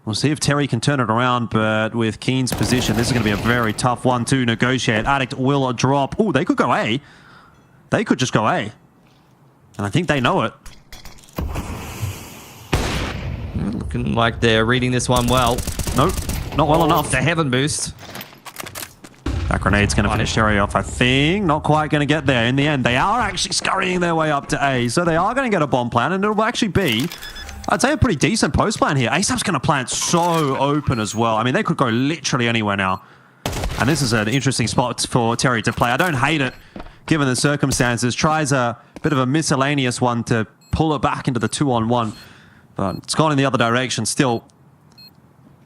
We'll see if Terry can turn it around, but with Keen's position, this is going to be a very tough one to negotiate. Addict will drop. Oh, they could go A. They could just go A. And I think they know it. Looking like they're reading this one well. Nope. Not well enough. The heaven boost. That grenade's going to finish Terry off, I think. Not quite going to get there. In the end, they are actually scurrying their way up to A. So they are going to get a bomb plan, and it'll actually be, I'd say, a pretty decent post plan here. ASAP's going to plant so open as well. I mean, they could go literally anywhere now. And this is an interesting spot for Terry to play. I don't hate it, given the circumstances. Tries a bit of a miscellaneous one to pull it back into the 2-on-1. But it's gone in the other direction. Still,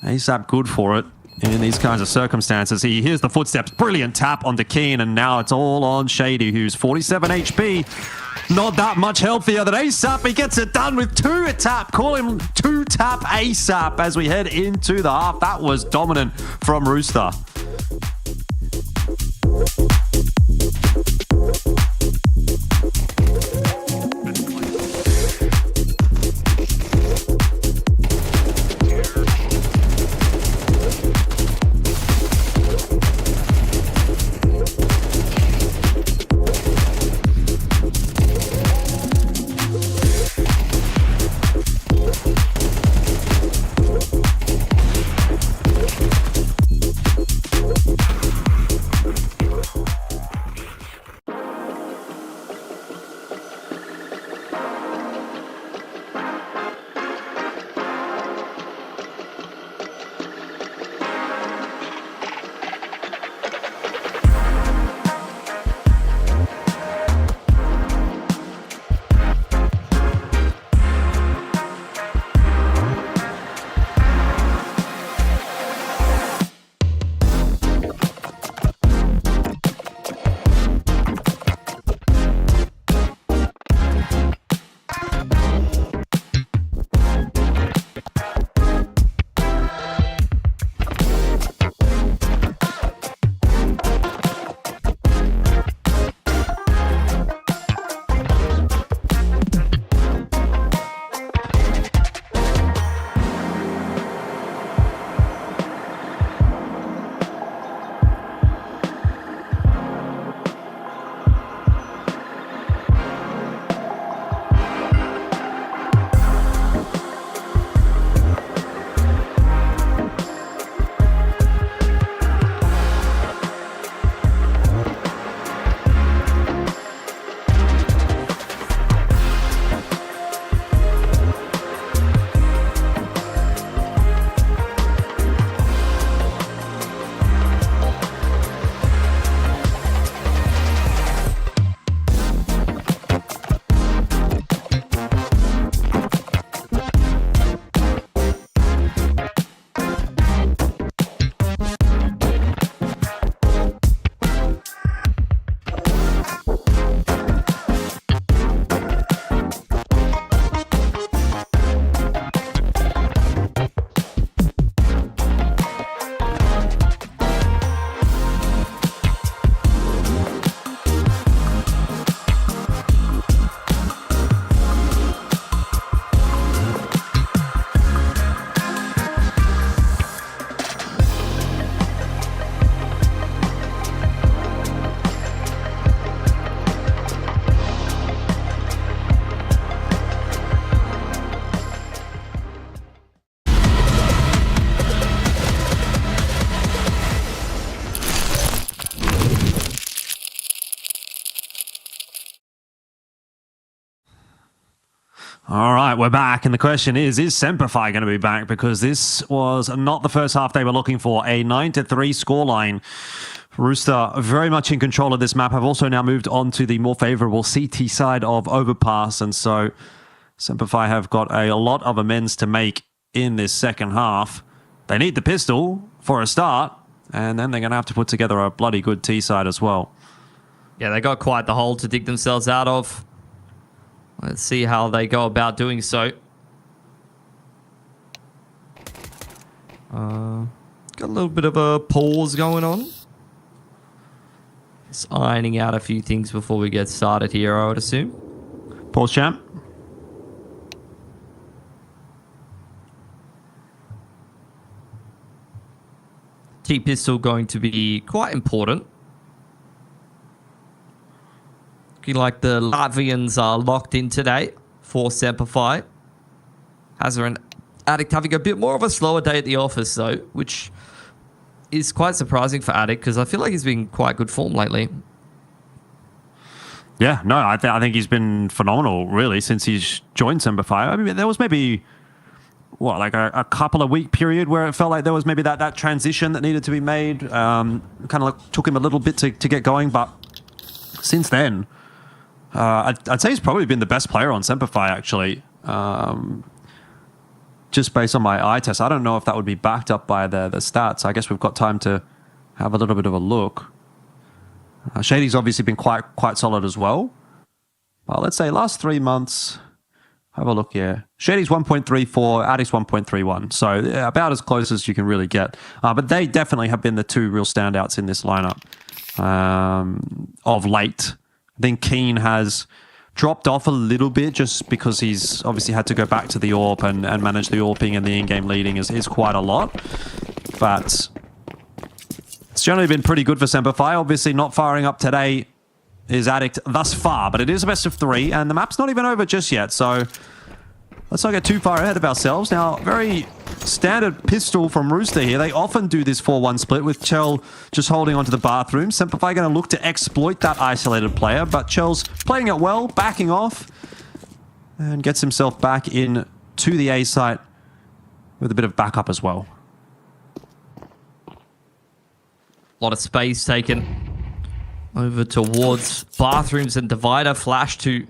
ASAP good for it. In these kinds of circumstances, he hears the footsteps. Brilliant tap onto Keen, and now it's all on Shady, who's 47 HP. Not that much healthier than ASAP. He gets it done with 2 tap. Call him 2 tap ASAP as we head into the half. That was dominant from Rooster. All right, we're back, and the question is SemperFi going to be back? Because this was not the first half they were looking for. A 9-3 scoreline. Rooster very much in control of this map. Have also now moved on to the more favorable CT side of Overpass, and so SemperFi have got a lot of amends to make in this second half. They need the pistol for a start, and then they're going to have to put together a bloody good T side as well. Yeah, they got quite the hole to dig themselves out of. Let's see how they go about doing so. Got a little bit of a pause going on. Just ironing out a few things before we get started here, I would assume. Pause, champ. T-pistol going to be quite important. Looking like the Latvians are locked in today for SemperFi. Hazard Addict having a bit more of a slower day at the office, though, which is quite surprising for Addict because I feel like he's been quite good form lately. Yeah, no, I think he's been phenomenal, really, since he's joined SemperFi. I mean, there was maybe, like a couple of week period where it felt like there was maybe that transition that needed to be made. Kind of like took him a little bit to get going, but since then, I'd say he's probably been the best player on SemperFi, actually. Just based on my eye test. I don't know if that would be backed up by the stats. I guess we've got time to have a little bit of a look. Shady's obviously been quite solid as well. Well, let's say last 3 months. Have a look here. Shady's 1.34, Addict's 1.31. So about as close as you can really get. But they definitely have been the two real standouts in this lineup of late. I think Keen has dropped off a little bit just because he's obviously had to go back to the AWP and manage the AWPing and the in-game leading is quite a lot. But it's generally been pretty good for SemperFi. Obviously not firing up today is Addict thus far, but it is a best of 3 and the map's not even over just yet. So let's not get too far ahead of ourselves. Now, very standard pistol from Rooster here. They often do this 4-1 split with Chell just holding onto the bathroom. SemperFi going to look to exploit that isolated player, but Chell's playing it well, backing off, and gets himself back in to the A site with a bit of backup as well. A lot of space taken over towards bathrooms and divider. Flash to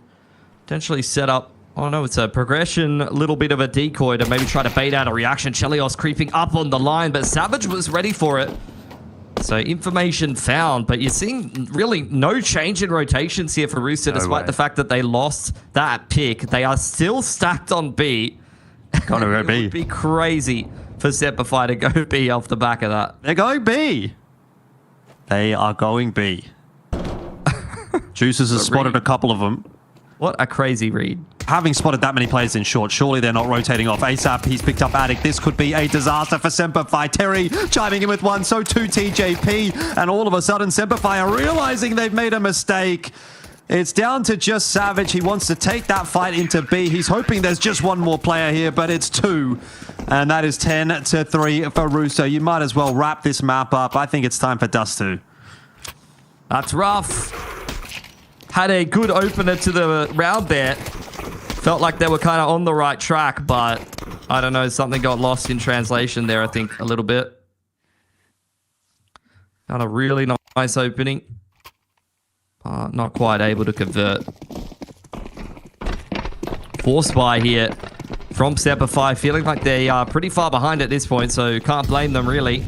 potentially set up, oh no, it's a progression, a little bit of a decoy to maybe try to bait out a reaction. Chelios creeping up on the line, but Savage was ready for it. So information found, but you're seeing really no change in rotations here for Rooster, despite the fact that they lost that pick. They are still stacked on B. Gotta go B. It would be crazy for SemperFi to go B off the back of that. They're going B. They are going B. Juices has spotted a couple of them. What a crazy read. Having spotted that many players in short, surely they're not rotating off. ASAP, he's picked up Addict. This could be a disaster for SemperFi. Terry chiming in with one, so too TJP. And all of a sudden, SemperFi are realizing they've made a mistake. It's down to just Savage. He wants to take that fight into B. He's hoping there's just one more player here, but it's 2. And that is 10-3 for Rooster. You might as well wrap this map up. I think it's time for Dust 2. That's rough. Had a good opener to the round there. Felt like they were kind of on the right track, but I don't know, something got lost in translation there, I think, a little bit. Got a really nice opening. Not quite able to convert. Force buy here from SemperFi, feeling like they are pretty far behind at this point, so can't blame them, really.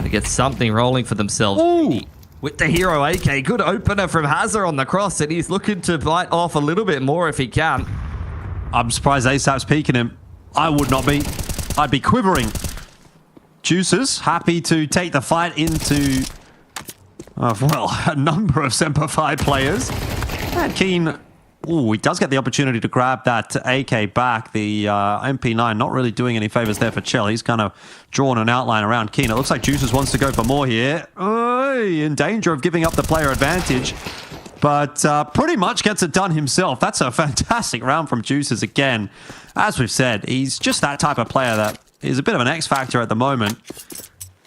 To get something rolling for themselves. Ooh. With the hero AK. Good opener from Hazard on the cross, and he's looking to bite off a little bit more if he can. I'm surprised ASAP's peeking him. I would not be. I'd be quivering. Juices happy to take the fight into, well, a number of SemperFi players. And Keen, ooh, he does get the opportunity to grab that AK back. The MP9 not really doing any favors there for Chell. He's kind of drawn an outline around Keen. It looks like Juices wants to go for more here. In danger of giving up the player advantage, but pretty much gets it done himself. That's a fantastic round from Juices again. As we've said, he's just that type of player that is a bit of an X factor at the moment.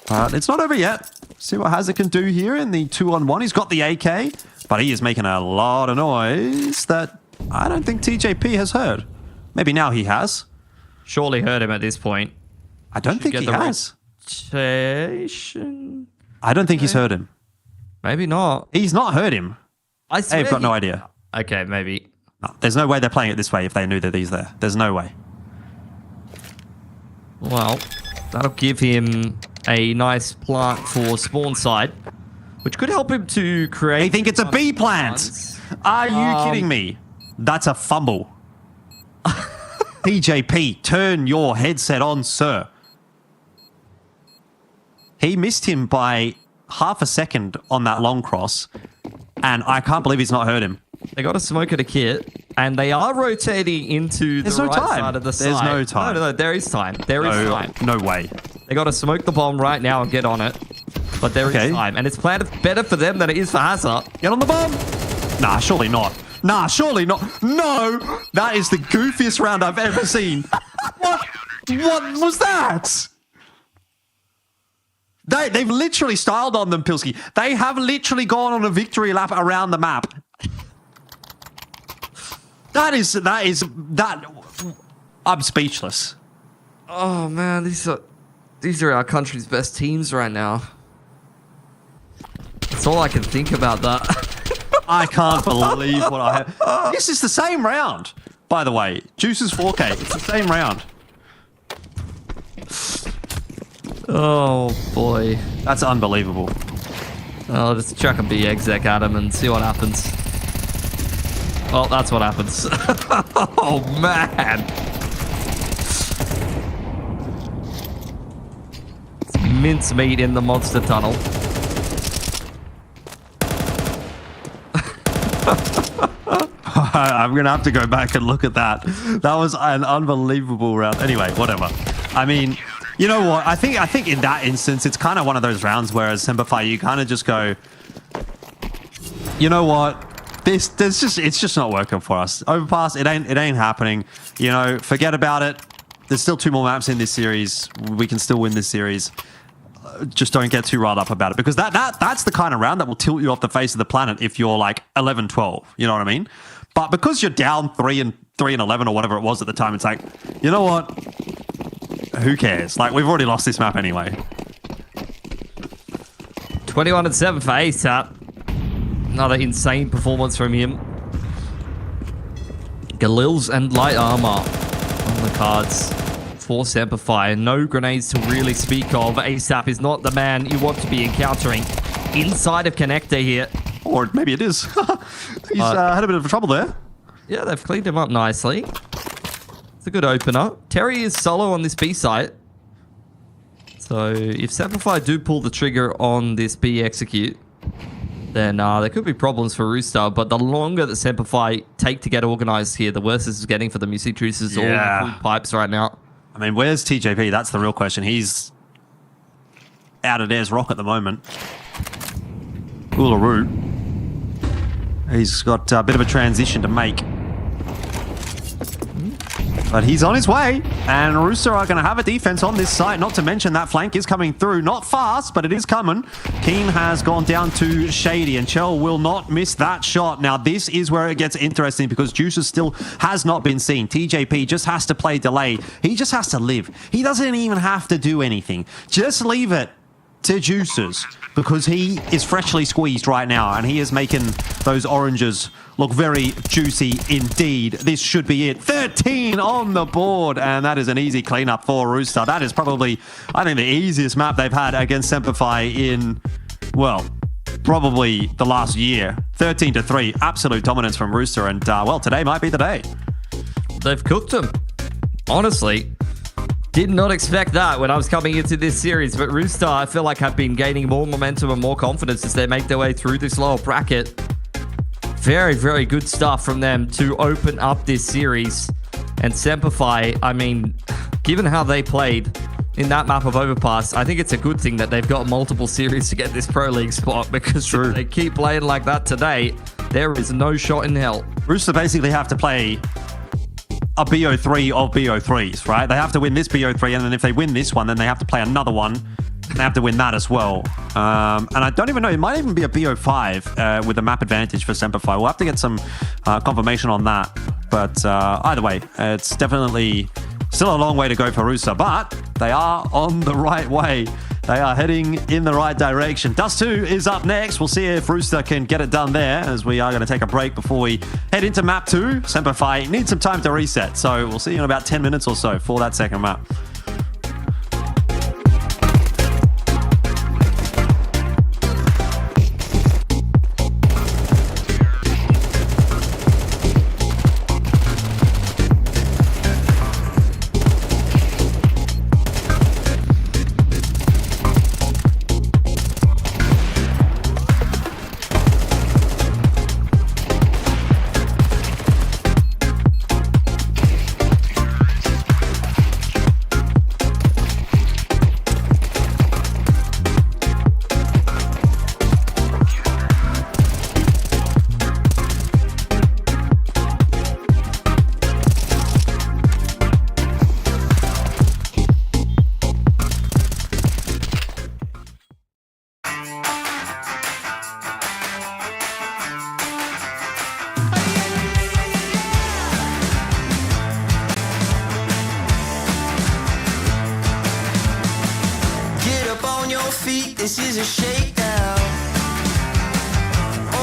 But it's not over yet. See what Hazard can do here in the 2-on-1. He's got the AK, but he is making a lot of noise that I don't think TJP has heard. Maybe now he has. Surely heard him at this point. I don't think he has. Rotation. I don't think he's heard him. Maybe not. He's not heard him. I've got no idea. Okay, maybe. No, there's no way they're playing it this way if they knew that he's there. There's no way. Well, that'll give him a nice plant for spawn side, which could help him to create... They think it's a B plant. Are you kidding me? That's a fumble. TJP, turn your headset on, sir. He missed him by half a second on that long cross, and I can't believe he's not heard him. They got a smoke at a kit, and they are rotating into the right side of the site. There's no time. No, there is time. There is time. No way. They got to smoke the bomb right now and get on it, but there is time, and it's planned better for them than it is for Hazard. Get on the bomb. Nah, surely not. Nah, surely not. No! That is the goofiest round I've ever seen. What? What was that? They've literally styled on them, Pilsky. They have literally gone on a victory lap around the map. That I'm speechless. Oh man, these are our country's best teams right now. That's all I can think about that. I can't believe what I have. This is the same round, by the way. Juice's 4K. It's the same round. Oh boy. That's unbelievable. I'll just chuck a big exec at him and see what happens. Well, that's what happens. Oh man. It's mincemeat in the monster tunnel. I'm going to have to go back and look at that. That was an unbelievable round. Anyway, whatever. I mean, you know what? I think in that instance, it's kind of one of those rounds where as SemperFi, you kind of just go, you know what? It's just not working for us. Overpass, it ain't happening. You know, forget about it. There's still 2 more maps in this series. We can still win this series. Just don't get too riled up about it, because that's the kind of round that will tilt you off the face of the planet if you're like 11-12. You know what I mean? But because you're down 3 and 11 or whatever it was at the time, it's like, you know what? Who cares? Like, we've already lost this map anyway. 21-7 for ASAP. Another insane performance from him. Galils and light armor on the cards for SemperFi. No grenades to really speak of. ASAP is not the man you want to be encountering inside of Connector here. Or maybe it is. He's had a bit of trouble there. Yeah, they've cleaned him up nicely. It's a good opener. Terry is solo on this B site. So if SemperFi do pull the trigger on this B execute, then there could be problems for Rooster. But the longer that SemperFi take to get organized here, the worse this is getting for them. You see Juice's all the full pipes right now. I mean, where's TJP? That's the real question. He's out of Dare's rock at the moment. Uluru. He's got a bit of a transition to make. But he's on his way, and Rooster are going to have a defense on this site, not to mention that flank is coming through. Not fast, but it is coming. Keen has gone down to Shady, and Chell will not miss that shot. Now, this is where it gets interesting, because Juicer still has not been seen. TJP just has to play delay. He just has to live. He doesn't even have to do anything. Just leave it to Juicers, because he is freshly squeezed right now, and he is making those oranges look very juicy indeed. This should be it. 13 on the board, and that is an easy cleanup for Rooster. That is probably, I think, the easiest map they've had against SemperFi in, well, probably the last year. 13-3, absolute dominance from Rooster, and well, today might be the day. They've cooked him. Honestly, did not expect that when I was coming into this series, but Rooster, I feel like, have been gaining more momentum and more confidence as they make their way through this lower bracket. Very, very good stuff from them to open up this series. And SemperFi, I mean, given how they played in that map of Overpass, I think it's a good thing that they've got multiple series to get this Pro League spot, because if they keep playing like that today, there is no shot in hell. Rooster basically have to play a BO3 of BO3s, right? They have to win this BO3, and then if they win this one, then they have to play another one. They have to win that as well. And I don't even know, it might even be a BO5 with a map advantage for SemperFi. We'll have to get some confirmation on that. But either way, it's definitely still a long way to go for Rooster, but they are on the right way. They are heading in the right direction. Dust 2 is up next. We'll see if Rooster can get it done there, as we are going to take a break before we head into map 2. SemperFi needs some time to reset, so we'll see you in about 10 minutes or so for that second map. this is a shakedown.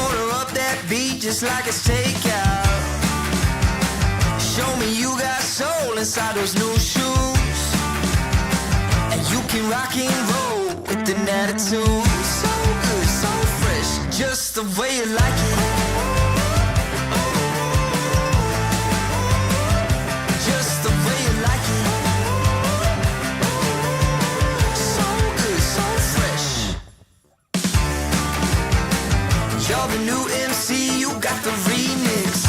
Order up that beat just like a takeout. Show me you got soul inside those new shoes, and you can rock and roll with an attitude. So good, so fresh, just the way you like it. Just the way you like it. So good, so fresh. You're the new MC, you got the remix.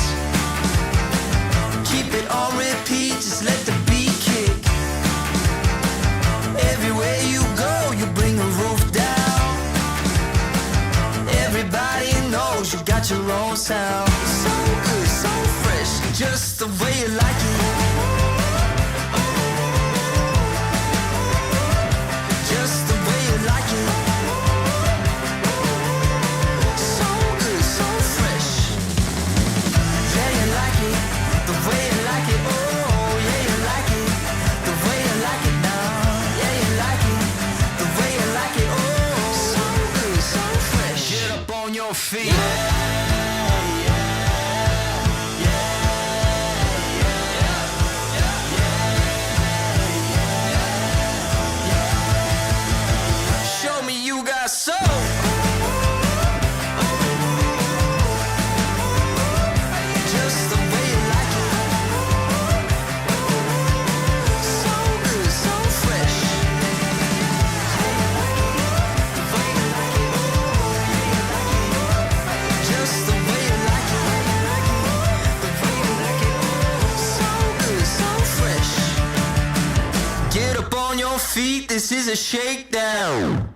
Keep it on repeat, just let the beat kick. Everywhere you go, you bring the roof down. Everybody knows you got your own sound. So good, so fresh, just the way you like it. Just the way you like it. So good, so fresh. Yeah, you like it, the way you like it. Oh, yeah, you like it, the way you like it now. Yeah, you like it, the way you like it. Oh, so good, so fresh. Get up on your feet. Show me you got soul. Just the way you like it. So good, so fresh. Just the way you like it. The way you like it. So good, so fresh. Get up on your feet, this is a shakedown.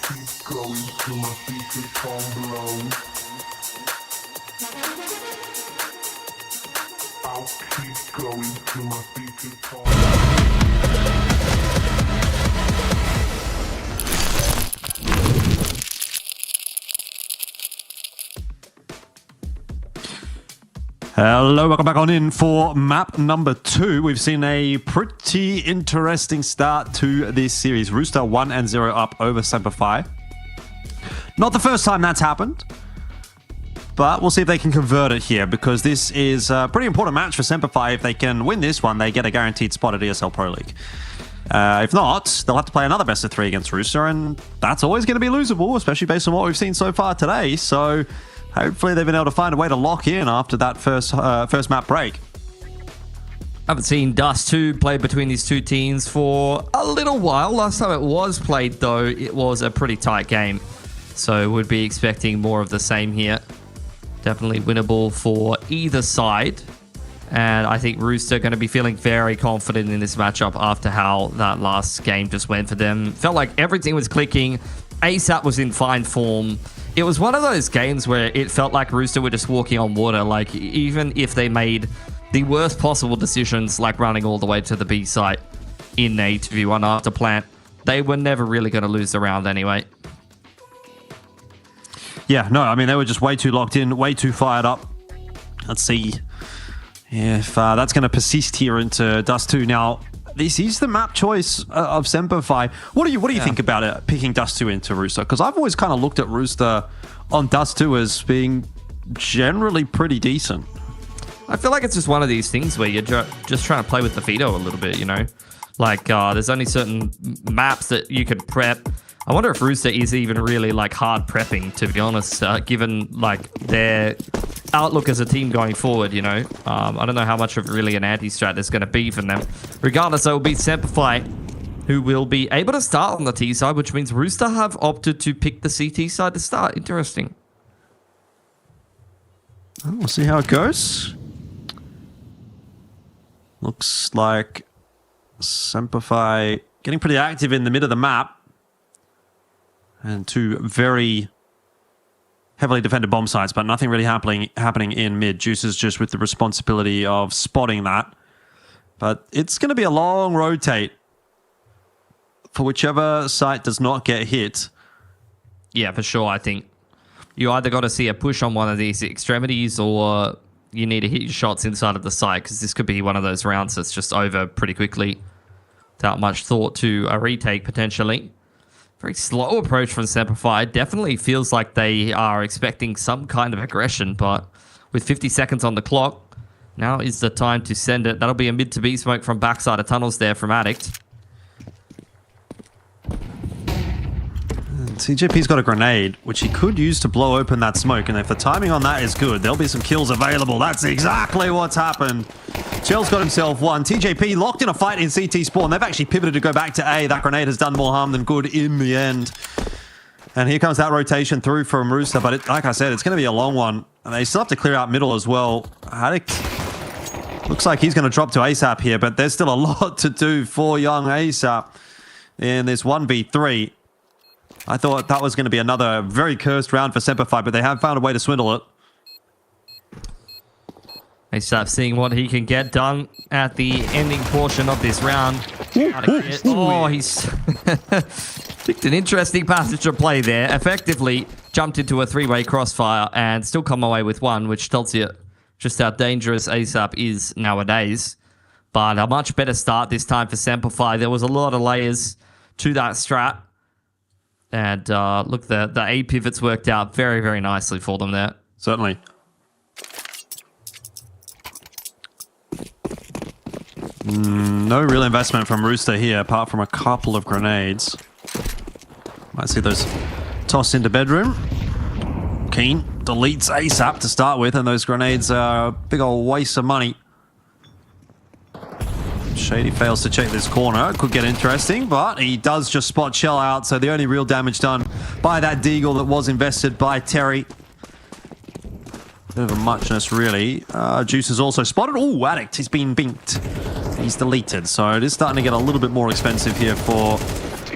keep going till my feet become blown. I'll keep going till my feet become Hello, welcome back on in for map number 2. We've seen a pretty interesting start to this series. Rooster 1-0 up over SemperFi. Not the first time that's happened, but we'll see if they can convert it here, because this is a pretty important match for SemperFi. If they can win this one, they get a guaranteed spot at ESL Pro League. If not, they'll have to play another best of 3 against Rooster, and that's always going to be losable, especially based on what we've seen so far today. So hopefully they've been able to find a way to lock in after that first map break. Haven't seen Dust 2 play between these two teams for a little while. Last time it was played, though, it was a pretty tight game. So would be expecting more of the same here. Definitely winnable for either side. And I think Rooster going to be feeling very confident in this matchup after how that last game just went for them. Felt like everything was clicking. ASAP was in fine form. It was one of those games where it felt like Rooster were just walking on water. Like, even if they made the worst possible decisions, like running all the way to the B site in a 2v1 after plant, they were never really going to lose the round anyway. Yeah, no, I mean, they were just way too locked in, way too fired up. Let's see if that's going to persist here into Dust 2. Now, this is the map choice of SemperFi. What do you think about it, picking Dust 2 into Rooster? Because I've always kind of looked at Rooster on Dust 2 as being generally pretty decent. I feel like it's just one of these things where you're just trying to play with the veto a little bit, you know? Like, there's only certain maps that you can prep. I wonder if Rooster is even really, like, hard prepping, to be honest, given, like, their outlook as a team going forward, you know? I don't know how much of really an anti-strat there's going to be from them. Regardless, it will be SemperFi, who will be able to start on the T side, which means Rooster have opted to pick the CT side to start. Interesting. We'll see how it goes. Looks like SemperFi getting pretty active in the mid of the map. And 2 very heavily defended bomb sites, but nothing really happening in mid. Juice is just with the responsibility of spotting that. But it's going to be a long rotate for whichever site does not get hit. Yeah, for sure. I think you either got to see a push on one of these extremities, or you need to hit your shots inside of the site, because this could be one of those rounds that's just over pretty quickly without much thought to a retake potentially. Very slow approach from SemperFi. Definitely feels like they are expecting some kind of aggression, but with 50 seconds on the clock, now is the time to send it. That'll be a mid to B smoke from backside of tunnels there from Addict. TJP's got a grenade, which he could use to blow open that smoke, and if the timing on that is good, there'll be some kills available. That's exactly what's happened. Chell's got himself one. TJP locked in a fight in CT spawn. They've actually pivoted to go back to A. That grenade has done more harm than good in the end. And here comes that rotation through from Rooster, but like I said, it's going to be a long one. And they still have to clear out middle as well. Addict looks like he's going to drop to ASAP here, but there's still a lot to do for young ASAP in this 1v3. I thought that was going to be another very cursed round for SemperFi, but they have found a way to swindle it. ASAP seeing what he can get done at the ending portion of this round. Oh, he's picked an interesting passage to play there. Effectively jumped into a 3-way crossfire and still come away with one, which tells you just how dangerous ASAP is nowadays. But a much better start this time for SemperFi. There was a lot of layers to that strat. And look, the A pivots worked out very, very nicely for them there. Certainly. No real investment from Rooster here, apart from a couple of grenades. Might see those tossed into bedroom. Keen deletes ASAP to start with, and those grenades are a big old waste of money. Shady fails to check this corner. Could get interesting, but he does just spot Shell out, so the only real damage done by that Deagle that was invested by Terry. Bit of a muchness, really. Juice is also spotted. Oh, Addict, he's been binked. He's deleted, so it is starting to get a little bit more expensive here for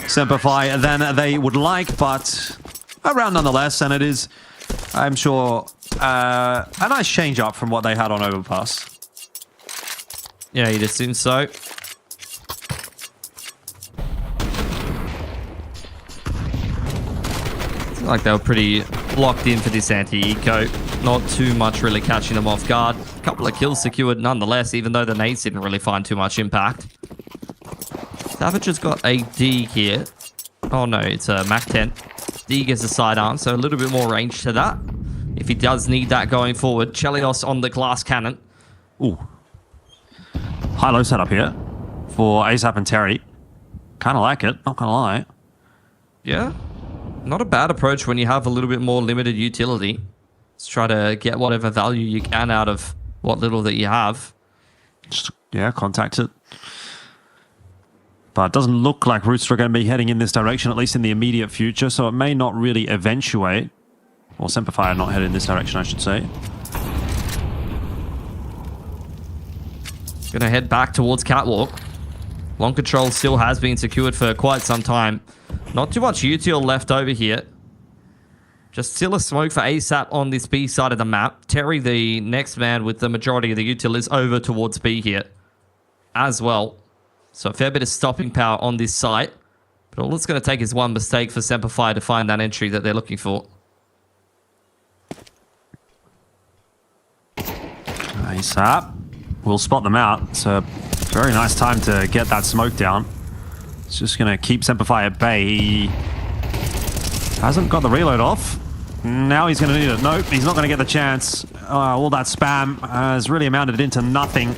SemperFi than they would like, but a round nonetheless, and it is, I'm sure, a nice change up from what they had on Overpass. Yeah, you'd assume so. Seemed like they were pretty locked in for this anti-eco. Not too much really catching them off guard. A couple of kills secured nonetheless, even though the nades didn't really find too much impact. Savage has got a D here. Oh no, it's a Mac 10. D gets a sidearm, so a little bit more range to that. If he does need that going forward. Chelios on the glass cannon. Ooh. High-low setup here for ASAP and Terry. Kind of like it, not gonna lie. Yeah, not a bad approach when you have a little bit more limited utility. Let's try to get whatever value you can out of what little that you have. Just, yeah, contact it. But it doesn't look like Rooster are going to be heading in this direction, at least in the immediate future, so it may not really eventuate. Or SemperFi are not headed in this direction, I should say. Gonna head back towards Catwalk. Long control still has been secured for quite some time. Not too much util left over here. Just still a smoke for ASAP on this B side of the map. Terry, the next man with the majority of the util, is over towards B here as well. So a fair bit of stopping power on this site. But all it's going to take is one mistake for SemperFi to find that entry that they're looking for. ASAP. We'll spot them out. It's a very nice time to get that smoke down. It's just going to keep SemperFi at bay. He hasn't got the reload off. Now he's going to need it. Nope, he's not going to get the chance. All that spam has really amounted into nothing.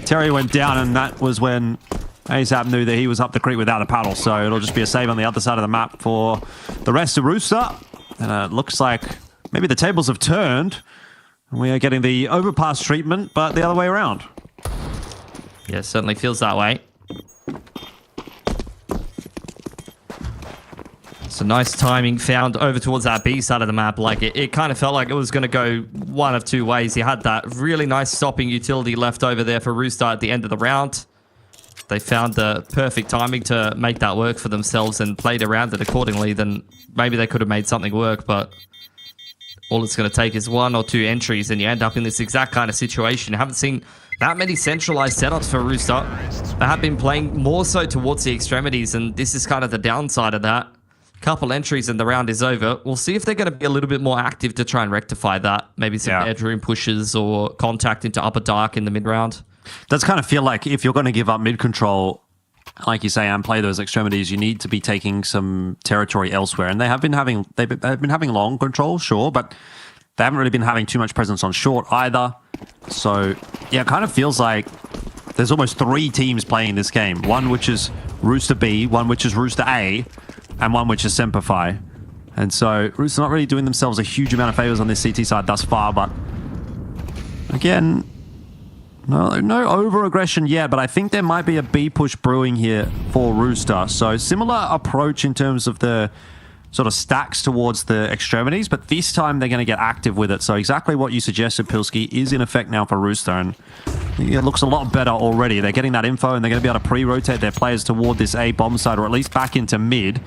Terry went down, and that was when ASAP knew that he was up the creek without a paddle. So it'll just be a save on the other side of the map for the rest of Rooster. And it looks like maybe the tables have turned. We are getting the overpass treatment, but the other way around. Yeah, it certainly feels that way. So nice timing found over towards that B side of the map. Like it kind of felt like it was going to go one of two ways. You had that really nice stopping utility left over there for Rooster at the end of the round. They found the perfect timing to make that work for themselves and played around it accordingly. Then maybe they could have made something work, but all it's going to take is one or two entries and you end up in this exact kind of situation. I haven't seen that many centralized setups for Rooster. They have been playing more so towards the extremities, and this is kind of the downside of that. Couple entries and the round is over. We'll see if they're going to be a little bit more active to try and rectify that. Maybe some bedroom pushes or contact into upper dark in the mid round. Does kind of feel like if you're going to give up mid control, like you say, and play those extremities, you need to be taking some territory elsewhere. And they've been having long control, sure, but they haven't really been having too much presence on short either. So yeah, it kind of feels like there's almost three teams playing this game. One which is Rooster B, one which is Rooster A, and one which is SemperFi. And so Rooster not really doing themselves a huge amount of favors on this CT side thus far, but again, no over-aggression yet, but I think there might be a B push brewing here for Rooster. So similar approach in terms of the sort of stacks towards the extremities, but this time they're going to get active with it. So exactly what you suggested, Pilski, is in effect now for Rooster, and it looks a lot better already. They're getting that info, and they're going to be able to pre-rotate their players toward this A bomb side, or at least back into mid.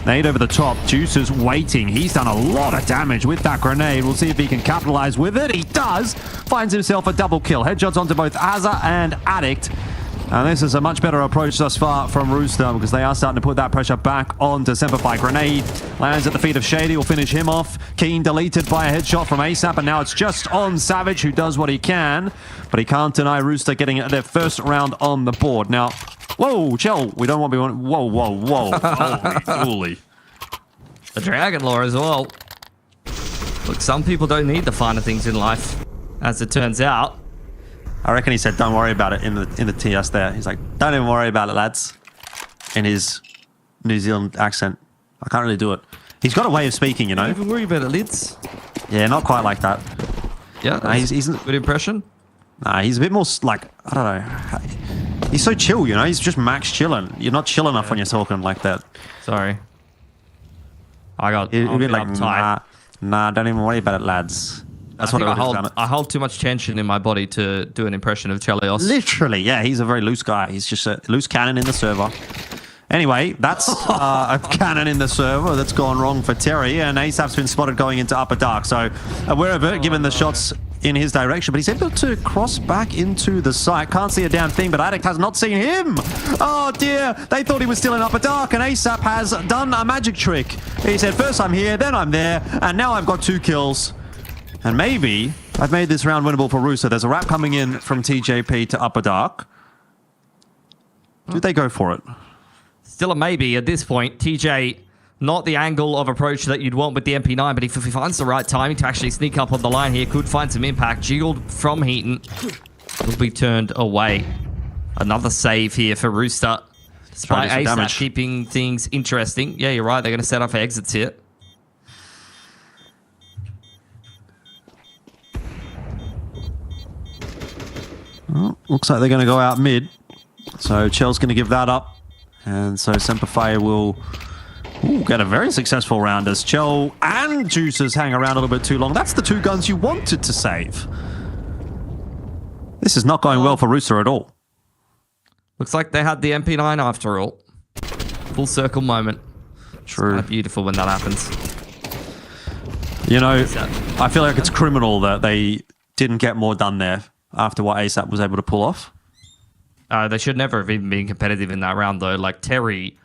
Nade over the top. Juicer's waiting. He's done a lot of damage with that grenade. We'll see if he can capitalize with it. He does. Finds himself a double kill. Headshots onto both Azza and Addict. And this is a much better approach thus far from Rooster, because they are starting to put that pressure back onto SemperFi. Grenade lands at the feet of Shady, will finish him off. Keen deleted by a headshot from ASAP, and now it's just on Savage, who does what he can, but he can't deny Rooster getting their first round on the board. Now, whoa, chill. We don't want to be... Whoa. Holy. The Dragon Lore as well. Look, some people don't need the finer things in life, as it turns out. I reckon he said, "Don't worry about it" in the TS there. He's like, "Don't even worry about it, lads," in his New Zealand accent. I can't really do it. He's got a way of speaking, you know. Don't even worry about it, lids. Yeah, not quite like that. Yeah, nah, he's good impression. Nah, he's a bit more like, I don't know. He's so chill, you know. He's just max chilling. You're not chill enough when you're talking like that. Sorry, I got. He'd be like, uptight. nah, don't even worry about it, lads. That's what I hold too much tension in my body to do an impression of Chelios. Literally, yeah. He's a very loose guy. He's just a loose cannon in the server. Anyway, that's a cannon in the server that's gone wrong for Terry, and ASAP's been spotted going into Upper Dark. So aware of it, given the shots in his direction, but he's able to cross back into the site. Can't see a damn thing, but Addict has not seen him. Oh dear, they thought he was still in Upper Dark, and ASAP has done a magic trick. He said, first I'm here, then I'm there, and now I've got 2 kills. And maybe I've made this round winnable for Rooster. There's a wrap coming in from TJP to Upper Dark. Did they go for it? Still a maybe at this point. TJ, not the angle of approach that you'd want with the MP9, but if he finds the right timing to actually sneak up on the line here, could find some impact. Jiggled from Heaton. Will be turned away. Another save here for Rooster. Despite ASAP keeping things interesting. Yeah, you're right. They're going to set up for exits here. Well, looks like they're going to go out mid. So Chell's going to give that up. And so SemperFi will get a very successful round as Chell and Juices hang around a little bit too long. That's the 2 guns you wanted to save. This is not going well for Rooster at all. Looks like they had the MP9 after all. Full circle moment. True. It's beautiful when that happens. You know, I feel like it's criminal that they didn't get more done there after what ASAP was able to pull off. They should never have even been competitive in that round, though. Like, Terry,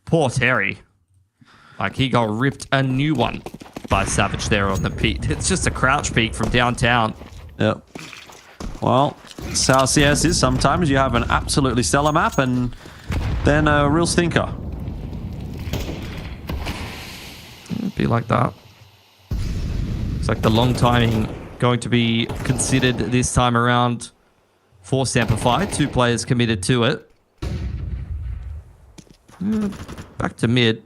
poor Terry. Like, he got ripped a new one by Savage there on the peak. It's just a crouch peak from downtown. Yep. Well, South CS is sometimes you have an absolutely stellar map and then a real stinker. It'd be like that. It's like the long timing going to be considered this time around for SemperFi. 2 players committed to it. Back to mid.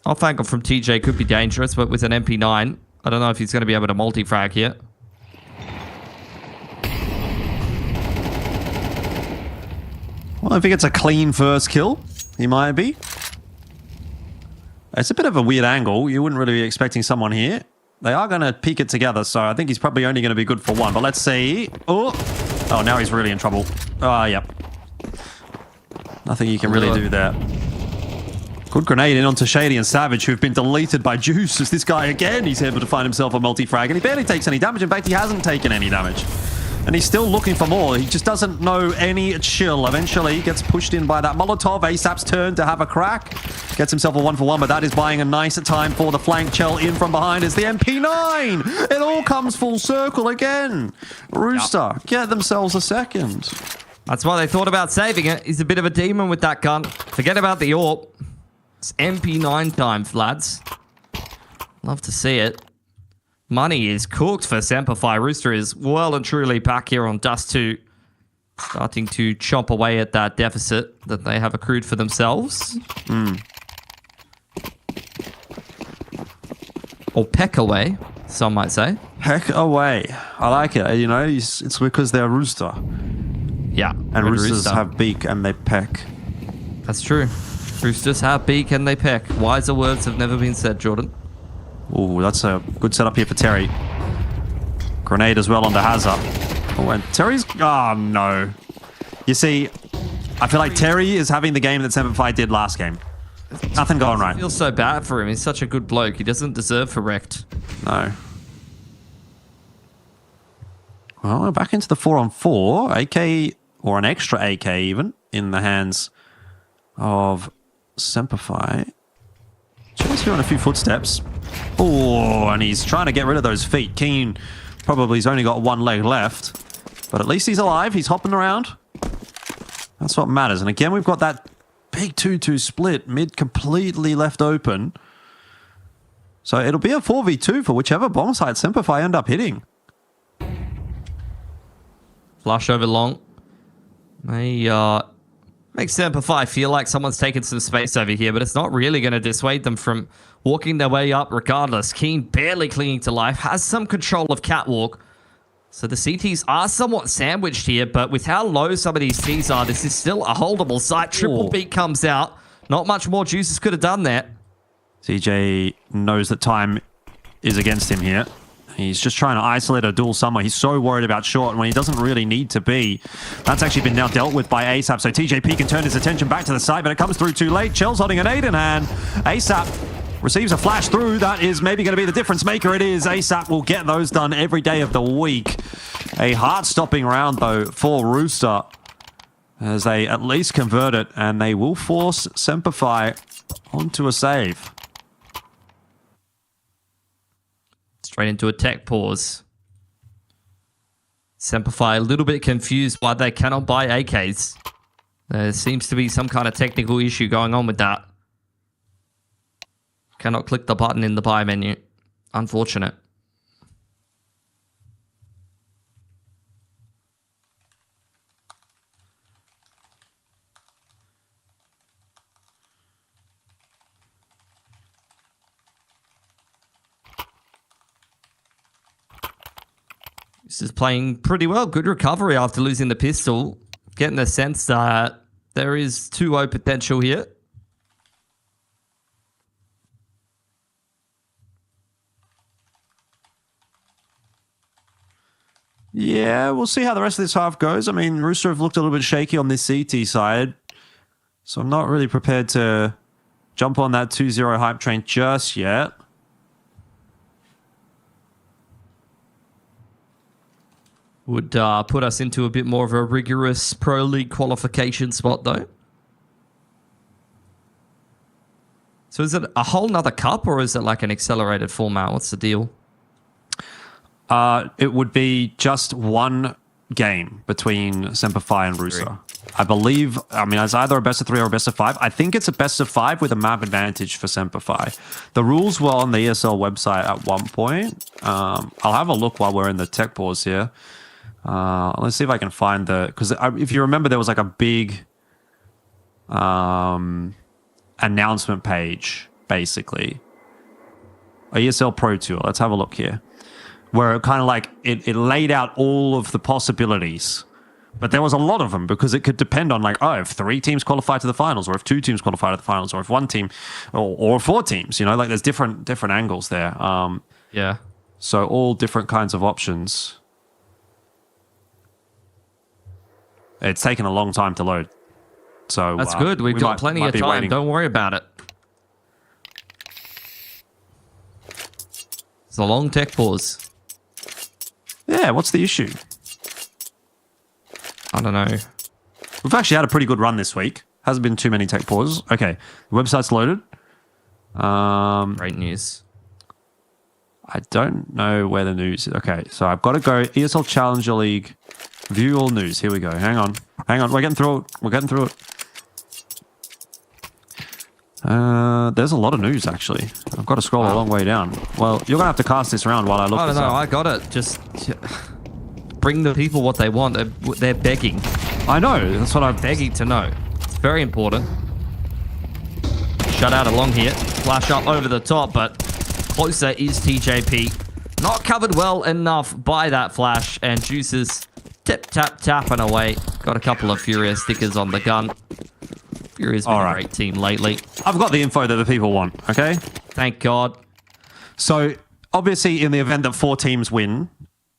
Off angle from TJ could be dangerous, but with an MP9, I don't know if he's going to be able to multi-frag here. Well, if he gets a clean first kill, he might be. It's a bit of a weird angle. You wouldn't really be expecting someone here. They are going to peek it together, so I think he's probably only going to be good for 1. But let's see. Oh, now he's really in trouble. Yep. Nothing you can really do there. Good grenade in onto Shady and Savage, who've been deleted by Juice. As this guy, again, he's able to find himself a multi-frag, and he barely takes any damage. In fact, he hasn't taken any damage. And he's still looking for more. He just doesn't know any chill. Eventually, he gets pushed in by that Molotov. ASAP's turn to have a crack. Gets himself a 1-for-1, but that is buying a nice time for the flank. Chell in from behind is the MP9. It all comes full circle again. Rooster get themselves a second. That's why they thought about saving it. He's a bit of a demon with that gun. Forget about the AWP. It's MP9 time, lads. Love to see it. Money is cooked for SemperFi. Rooster is well and truly back here on Dust 2. Starting to chomp away at that deficit that they have accrued for themselves. Or peck away, some might say. Peck away. I like it. You know, it's because they're Rooster. Yeah. And Roosters have beak and they peck. That's true. Roosters have beak and they peck. Wiser words have never been said, Jordan. Oh, that's a good setup here for Terry. Grenade as well onto Hazard. Oh, and Terry's... Oh, no. You see, I feel like Terry is having the game that SemperFi did last game. Nothing going right. I feel so bad for him. He's such a good bloke. He doesn't deserve for wrecked. No. Well, we're back into the 4-on-4. AK, or an extra AK even, in the hands of SemperFi. Just hearing a few footsteps. Oh, and he's trying to get rid of those feet. Keen probably has only got 1 leg left. But at least he's alive. He's hopping around. That's what matters. And again, we've got that big 2-2 split. Mid completely left open. So it'll be a 4v2 for whichever bomb site SemperFi end up hitting. Flush over long. May make SemperFi feel like someone's taken some space over here, but it's not really going to dissuade them from walking their way up regardless. Keen barely clinging to life, has some control of Catwalk. So the CTs are somewhat sandwiched here, but with how low some of these Ts are, this is still a holdable site. Triple beat comes out. Not much more Juices could have done there. CJ knows that time is against him here. He's just trying to isolate a dual somewhere. He's so worried about short when he doesn't really need to be. That's actually been now dealt with by ASAP, so TJP can turn his attention back to the side, but it comes through too late. Chell's holding an 8 in hand. ASAP receives a flash through. That is maybe going to be the difference maker. It is. ASAP will get those done every day of the week. A heart-stopping round, though, for Rooster, as they at least convert it, and they will force SemperFi onto a save. Straight into a tech pause. SemperFi a little bit confused why they cannot buy AKs. There seems to be some kind of technical issue going on with that. Cannot click the button in the buy menu. Unfortunate. This is playing pretty well. Good recovery after losing the pistol. Getting the sense that there is 2-0 potential here. Yeah, we'll see how the rest of this half goes. I mean, Rooster have looked a little bit shaky on this CT side, so I'm not really prepared to jump on that 2-0 hype train just yet. Would put us into a bit more of a rigorous Pro League qualification spot, though. So is it a whole nother cup, or is it like an accelerated format? What's the deal? It would be just one game between SemperFi and Rooster. I believe, I mean, it's either a best of 3 or a best of 5. I think it's a best of 5 with a map advantage for SemperFi. The rules were on the ESL website at one point. I'll have a look while we're in the tech pause here. Let's see if I can find the, because if you remember, there was like a big announcement page, basically. A ESL Pro Tour. Let's have a look here. Where it kind of like, it laid out all of the possibilities. But there was a lot of them because it could depend on like, oh, if 3 teams qualify to the finals, or if 2 teams qualify to the finals, or if 1 team, or 4 teams, you know, like there's different angles there. Yeah. So all different kinds of options. It's taken a long time to load. So That's good. We've got plenty of time. Waiting. Don't worry about it. It's a long tech pause. Yeah, what's the issue? I don't know. We've actually had a pretty good run this week. Hasn't been too many tech pauses. Okay, the website's loaded. Great news. I don't know where the news is. Okay, so I've got to go ESL Challenger League. View all news. Here we go. Hang on. We're getting through it. There's a lot of news, actually. I've got to scroll a long way down. Well, you're going to have to cast this round while I look I don't this know. up. I got it. Just bring the people what they want. They're begging. I know. That's what I'm Begging to know. It's very important. Shut out along here. Flash up over the top, but closer is TJP. Not covered well enough by that flash, and Juices tapping away. Got a couple of Furious stickers on the gun. Furious been a great team lately. I've got the info that the people want, okay? Thank God. So, obviously, in the event that 4 teams win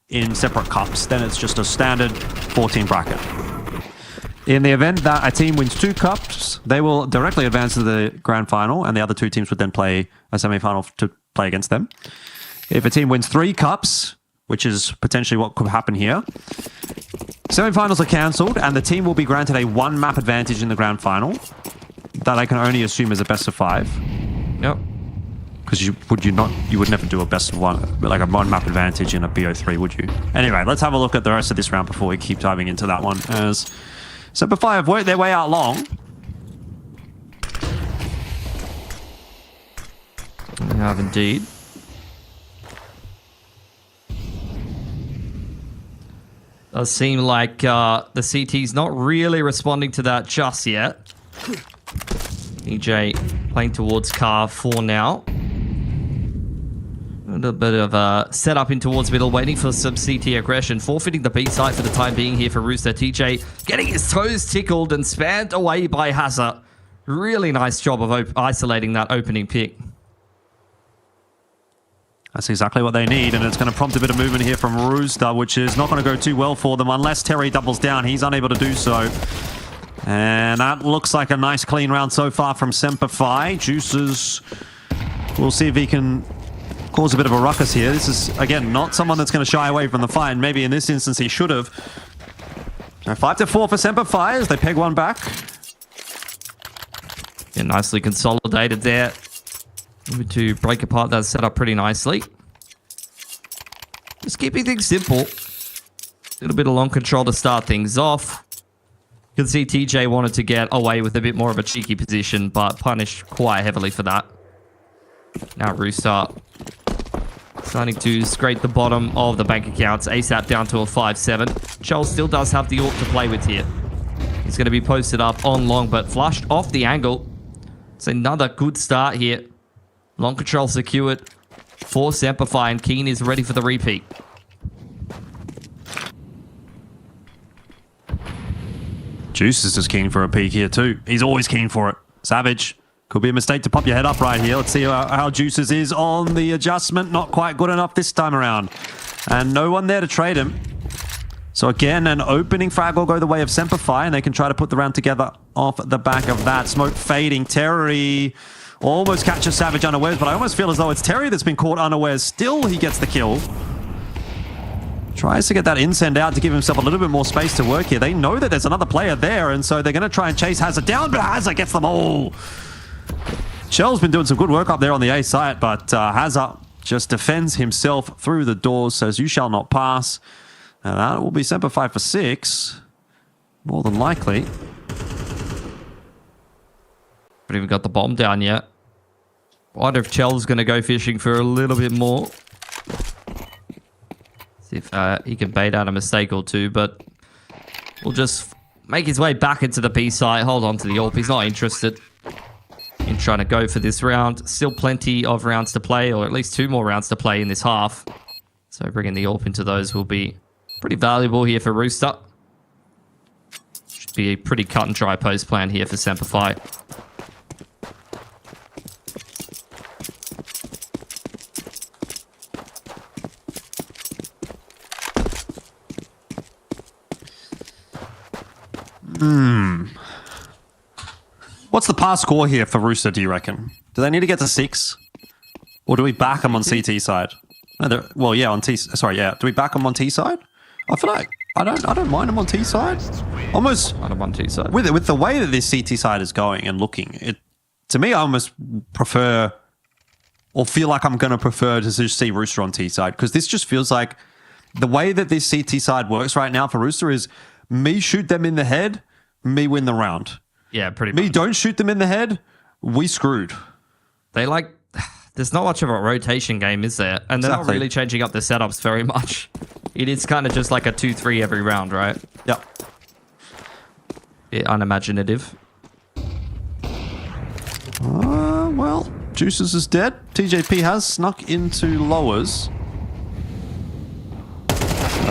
in separate cups, then it's just a standard 4-team bracket. In the event that a team wins 2 cups, they will directly advance to the grand final, and the other 2 teams would then play a semi-final to play against them. If a team wins 3 cups, which is potentially what could happen here, semi-finals are cancelled, and the team will be granted a 1-map advantage in the grand final that I can only assume is a best of 5. Yep. Because you would never do a best of 1, like a 1-map advantage in a BO3, would you? Anyway, let's have a look at the rest of this round before we keep diving into that one. As SemperFi have worked their way out long. They have indeed. Does seem like the CT's not really responding to that just yet. EJ playing towards car 4 now. A little bit of a setup in towards middle, waiting for some CT aggression. Forfeiting the B site for the time being here for Rooster. TJ getting his toes tickled and spammed away by Hazard. Really nice job of isolating that opening pick. That's exactly what they need, and it's going to prompt a bit of movement here from Rooster, which is not going to go too well for them unless Terry doubles down. He's unable to do so. And that looks like a nice clean round so far from SemperFi. Juices, we'll see if he can cause a bit of a ruckus here. This is, again, not someone that's going to shy away from the fight, and maybe in this instance he should have. Now 5-4 for SemperFi as they peg one back. Yeah, nicely consolidated there. Moving to break apart that setup pretty nicely. Just keeping things simple. A little bit of long control to start things off. You can see TJ wanted to get away with a bit more of a cheeky position, but punished quite heavily for that. Now Rooster starting to scrape the bottom of the bank accounts. ASAP down to a 5-7. Chell still does have the AWP to play with here. He's going to be posted up on long, but flushed off the angle. It's another good start here. Long control secured for SemperFi, and Keen is ready for the repeat. Juice is just keen for a peek here too. He's always keen for it. Savage. Could be a mistake to pop your head up right here. Let's see how Juices is on the adjustment. Not quite good enough this time around. And no one there to trade him. So again, an opening frag will go the way of SemperFi, and they can try to put the round together off the back of that. Smoke fading. Terry almost catches Savage unawares, but I almost feel as though it's Terry that's been caught unawares. Still, he gets the kill. Tries to get that in-send out to give himself a little bit more space to work here. They know that there's another player there, and so they're going to try and chase Hazard down, but Hazard gets them all. Shell's been doing some good work up there on the A site, but Hazard just defends himself through the doors, says, "You shall not pass." And that will be SemperFi for 6. More than likely. Haven't even got the bomb down yet. Wonder if Chell's going to go fishing for a little bit more. See if he can bait out a mistake or two, but we'll just make his way back into the B site. Hold on to the AWP. He's not interested in trying to go for this round. Still plenty of rounds to play, or at least 2 more rounds to play in this half. So bringing the AWP into those will be pretty valuable here for Rooster. Should be a pretty cut and dry post plan here for SemperFi. What's the pass score here for Rooster, do you reckon? Do they need to get to 6? Or do we back them on CT side? No, well, yeah, on T... Sorry, yeah. Do we back them on T side? I feel like I don't mind them on T side. Almost... On a 1-2 side. With the way that this CT side is going and looking, to me, I almost prefer... Or feel like I'm going to prefer to just see Rooster on T side. Because this just feels like... The way that this CT side works right now for Rooster is... Me shoot them in the head, me win the round. Yeah, pretty Me much. don't shoot them in the head, we screwed. They like... There's not much of a rotation game, is there? And they're not really changing up the setups very much. It is kind of just like a 2-3 every round, right? Yep. Bit unimaginative. Well, Juices is dead. TJP has snuck into lowers.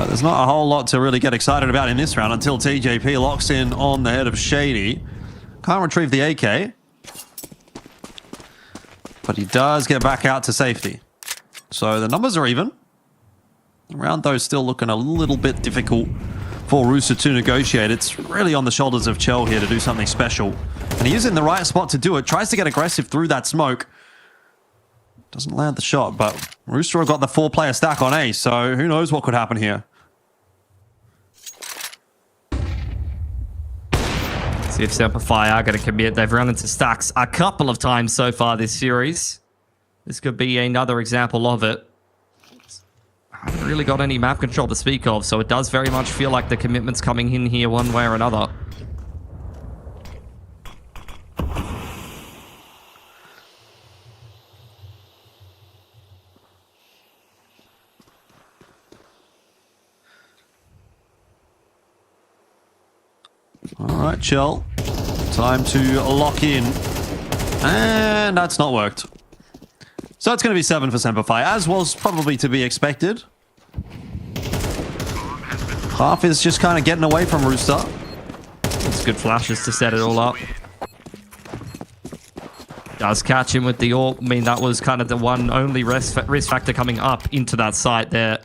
There's not a whole lot to really get excited about in this round until TJP locks in on the head of Shady. Can't retrieve the AK. But he does get back out to safety. So the numbers are even. The round, though, still looking a little bit difficult for Rooster to negotiate. It's really on the shoulders of Chell here to do something special. And he is in the right spot to do it. Tries to get aggressive through that smoke. Doesn't land the shot, but Rooster have got the 4-player stack on A, so who knows what could happen here. See if SemperFi are going to commit. They've run into stacks a couple of times so far this series. This could be another example of it. I haven't really got any map control to speak of, so it does very much feel like the commitment's coming in here one way or another. All right, Chell. Time to lock in. And that's not worked. So it's going to be 7 for SemperFi, as was probably to be expected. Half is just kind of getting away from Rooster. It's good flashes to set it all up. Does catch him with the ult. I mean, that was kind of the only risk factor coming up into that site there.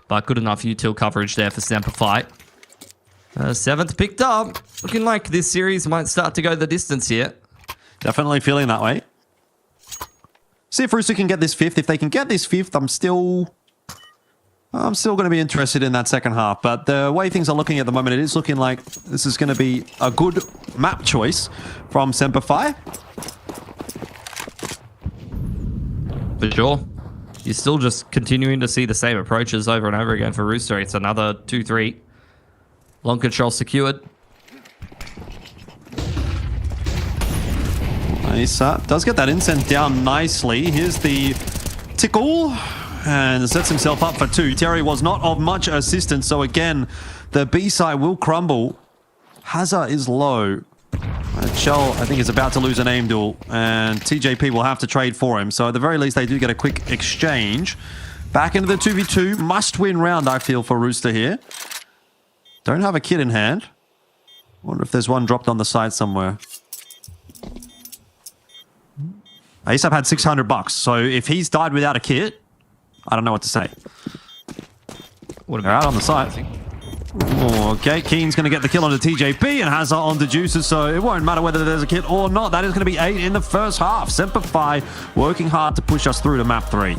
But good enough util coverage there for SemperFi. 7th picked up. Looking like this series might start to go the distance here. Definitely feeling that way. See if Rooster can get this 5th. If they can get this 5th, I'm still going to be interested in that second half. But the way things are looking at the moment, it is looking like this is going to be a good map choice from SemperFi. For sure. You're still just continuing to see the same approaches over and over again for Rooster. It's another 2-3. Long control secured. Nice. Does get that incense down nicely. Here's the tickle. And sets himself up for 2. Terry was not of much assistance. So again, the B side will crumble. Hazard is low. Shell, I think, is about to lose an aim duel. And TJP will have to trade for him. So at the very least, they do get a quick exchange. Back into the 2v2. Must-win round, I feel, for Rooster here. Don't have a kit in hand. Wonder if there's one dropped on the side somewhere. ASAP had $600. So if he's died without a kit, I don't know what to say. They're out on the side. Oh, okay, Keen's going to get the kill onto TJP and Hazard onto Juices, so it won't matter whether there's a kit or not. That is going to be 8 in the first half. SemperFi working hard to push us through to map 3.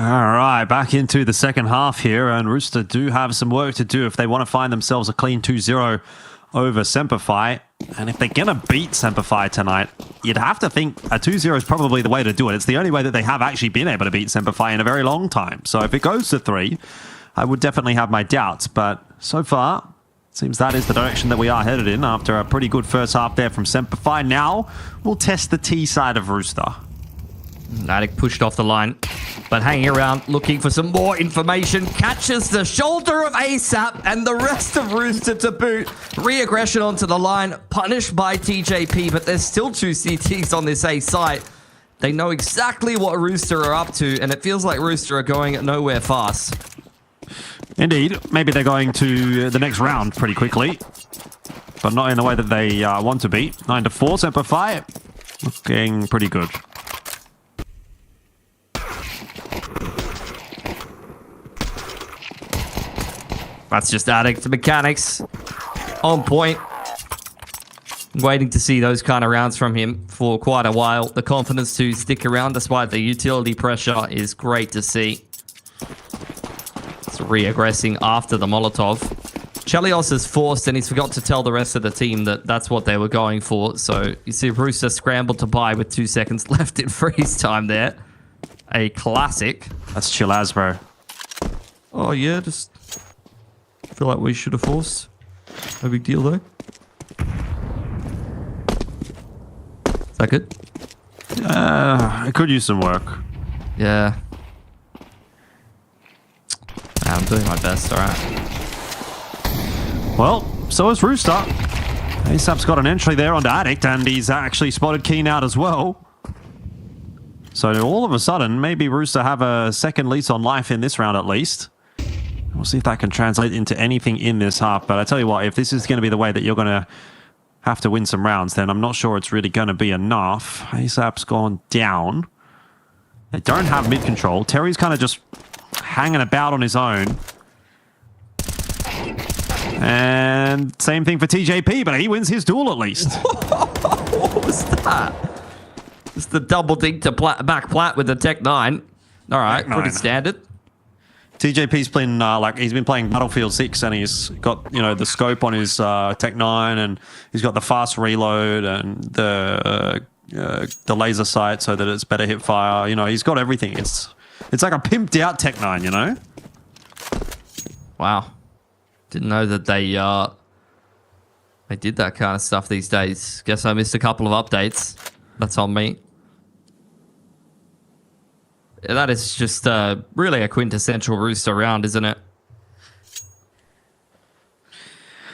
All right, back into the second half here, and Rooster do have some work to do if they want to find themselves a clean 2-0 over SemperFi. And if they're going to beat SemperFi tonight, you'd have to think a 2-0 is probably the way to do it. It's the only way that they have actually been able to beat SemperFi in a very long time. So if it goes to 3, I would definitely have my doubts. But so far, Seems that is the direction that we are headed in after a pretty good first half there from SemperFi. Now we'll test the T side of Rooster. Attic pushed off the line, but hanging around looking for some more information. Catches the shoulder of ASAP and the rest of Rooster to boot. Re-aggression onto the line, punished by TJP, but there's still 2 CTs on this A site. They know exactly what Rooster are up to, and it feels like Rooster are going nowhere fast. Indeed. Maybe they're going to the next round pretty quickly, but not in the way that they want to be. 9-4, SemperFi. Looking pretty good. That's just Attic to mechanics. On point. Waiting to see those kind of rounds from him for quite a while. The confidence to stick around despite the utility pressure is great to see. It's re-aggressing after the Molotov. Chelios is forced and he's forgot to tell the rest of the team that that's what they were going for. So you see Rooster scrambled to buy with 2 seconds left in freeze time there. A classic. That's chill as, bro. Oh yeah, just feel like we should have forced. No big deal though. Is that good? It could use some work. Yeah. I'm doing my best, alright. Well, so is Rooster. ASAP's got an entry there onto Addict, and he's actually spotted Keen out as well. So all of a sudden, maybe Rooster have a second lease on life in this round at least. We'll see if that can translate into anything in this half. But I tell you what, if this is going to be the way that you're going to have to win some rounds, then I'm not sure it's really going to be enough. ASAP's gone down. They don't have mid control. Terry's kind of just hanging about on his own. And same thing for TJP, but he wins his duel at least. What was that? Just the double dink to back plat with the Tech 9. All right, Tech 9. pretty standard. TJP's been he's been playing Battlefield 6, and he's got the scope on his Tech 9, and he's got the fast reload and the laser sight so that it's better hip fire. He's got everything. It's like a pimped out Tech 9. Wow, didn't know that they did that kind of stuff these days. Guess I missed a couple of updates. That's on me. That is just really a quintessential Rooster round, isn't it?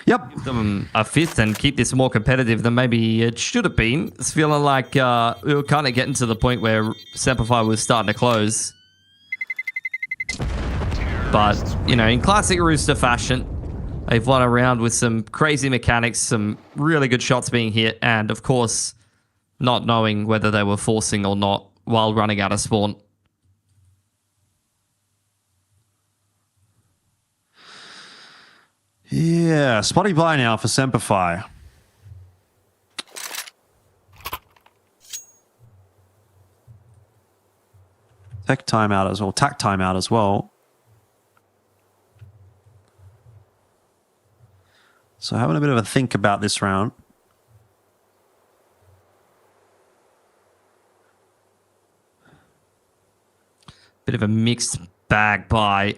Yep. Give them a fifth and keep this more competitive than maybe it should have been. It's feeling like we were kind of getting to the point where SemperFi was starting to close. But, in classic Rooster fashion, they've won a round with some crazy mechanics, some really good shots being hit, and, of course, not knowing whether they were forcing or not while running out of spawn. Yeah, spotty buy now for SemperFi. Tech timeout as well. Tac timeout as well. So having a bit of a think about this round. Bit of a mixed bag buy.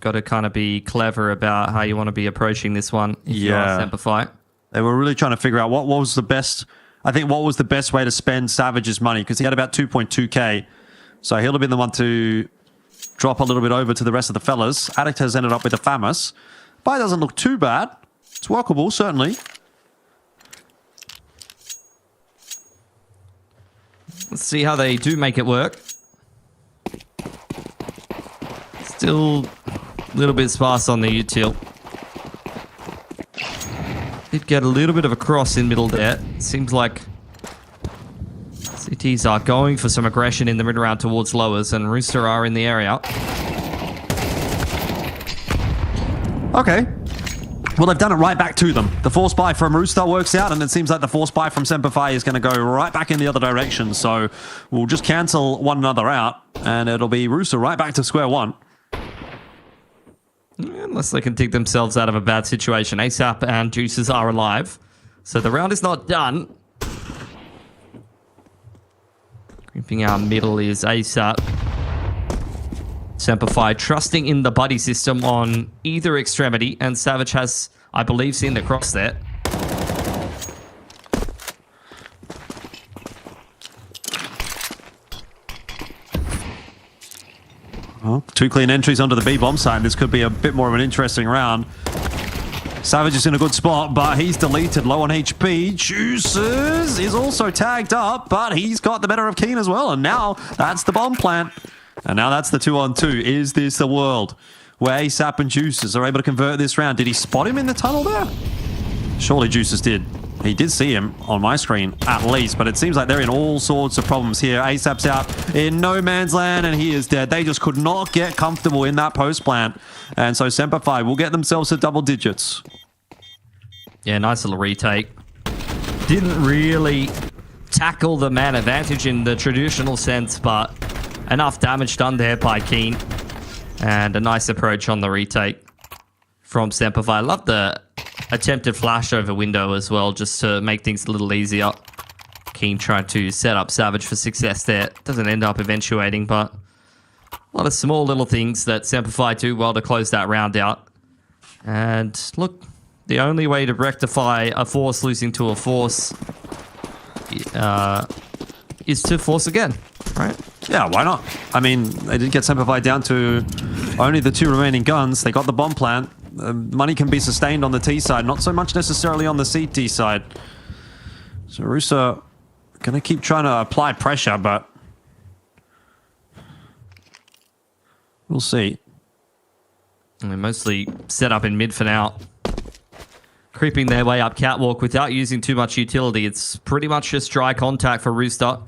Got to kind of be clever about how you want to be approaching this one if you are SemperFi. They were really trying to figure out what was the best way to spend Savage's money, because he had about 2.2k. So he'll have been the one to drop a little bit over to the rest of the fellas. Addict has ended up with a Famous. Buy doesn't look too bad. It's workable, certainly. Let's see how they do make it work. Still a little bit sparse on the util. Did get a little bit of a cross in middle there. Seems like CTs are going for some aggression in the mid round towards lowers, and Rooster are in the area. Okay. Well, they've done it right back to them. The force buy from Rooster works out, and it seems like the force buy from SemperFi is going to go right back in the other direction. So we'll just cancel one another out, and it'll be Rooster right back to square one. Unless they can dig themselves out of a bad situation. ASAP and Juices are alive. So the round is not done. Creeping out middle is ASAP. SemperFi trusting in the buddy system on either extremity, and Savage has I believe, seeing the cross there. Well, 2 clean entries onto the B-bomb side. This could be a bit more of an interesting round. Savage is in a good spot, but he's deleted, low on HP. Juices is also tagged up, but he's got the better of Keen as well. And now that's the bomb plant. And now that's the 2-on-2. Is this the world where ASAP and Juices are able to convert this round? Did he spot him in the tunnel there? Surely Juices did. He did see him on my screen, at least, but it seems like they're in all sorts of problems here. ASAP's out in no man's land, and he is dead. They just could not get comfortable in that post plant. And so SemperFi will get themselves to double digits. Yeah, nice little retake. Didn't really tackle the man advantage in the traditional sense, but enough damage done there by Keen. And a nice approach on the retake from SemperFi. Love the attempted flash over window as well, just to make things a little easier. Keen trying to set up Savage for success there. Doesn't end up eventuating, but a lot of small little things that SemperFi do well to close that round out. And look, the only way to rectify a force losing to a force is to force again, right? Yeah, why not? I mean, they did get SemperFi down to only the 2 remaining guns. They got the bomb plant. Money can be sustained on the T side, not so much necessarily on the CT side. So Rooster going to keep trying to apply pressure, but we'll see. They're mostly set up in mid for now. Creeping their way up catwalk without using too much utility. It's pretty much just dry contact for Rooster,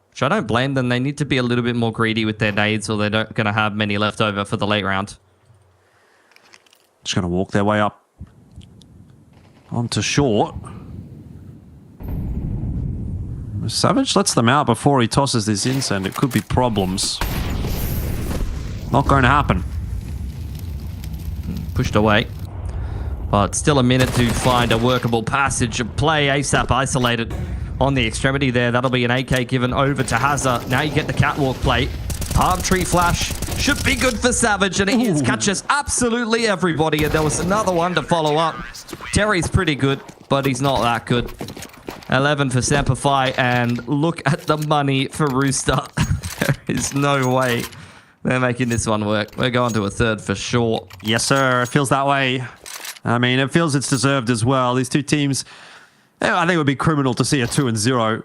which I don't blame them. They need to be a little bit more greedy with their nades, or they're not going to have many left over for the late round. Just going to walk their way up onto short. Savage lets them out before he tosses this incend. It could be problems. Not going to happen. Pushed away. But still a minute to find a workable passage of play. ASAP isolated on the extremity there. That'll be an AK given over to Hazza. Now you get the catwalk play. Palm tree flash should be good for Savage, and he catches absolutely everybody. And there was another one to follow up. Terry's pretty good, but he's not that good. 11 for SemperFi, and look at the money for Rooster. There is no way they're making this one work. We're going to a third for sure. Yes, sir. It feels that way. I mean, it feels it's deserved as well. These two teams, I think it would be criminal to see a 2-0.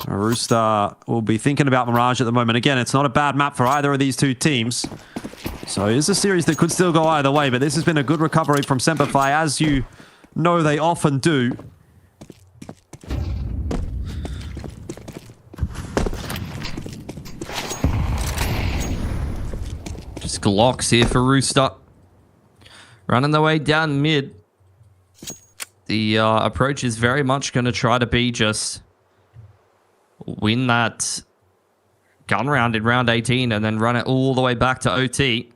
Rooster will be thinking about Mirage at the moment. Again, it's not a bad map for either of these two teams. So it's a series that could still go either way, but this has been a good recovery from SemperFi, as you know they often do. Just Glocks here for Rooster. Running the way down mid. The approach is very much going to try to be just win that gun round in round 18 and then run it all the way back to OT.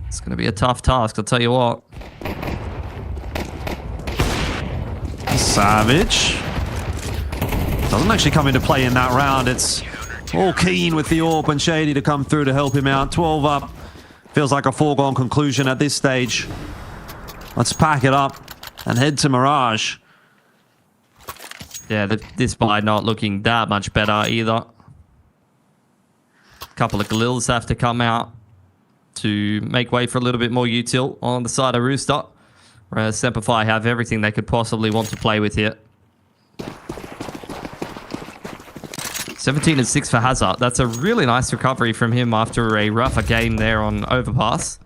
It's going to be a tough task, I'll tell you what. Savage doesn't actually come into play in that round. It's all Keen with the AWP and Shady to come through to help him out. 12 up. Feels like a foregone conclusion at this stage. Let's pack it up and head to Mirage. Yeah, this buy not looking that much better either. A couple of Galils have to come out to make way for a little bit more util on the side of Rooster. Whereas SemperFi have everything they could possibly want to play with here. 17 and 6 for Hazard. That's a really nice recovery from him after a rougher game there on Overpass.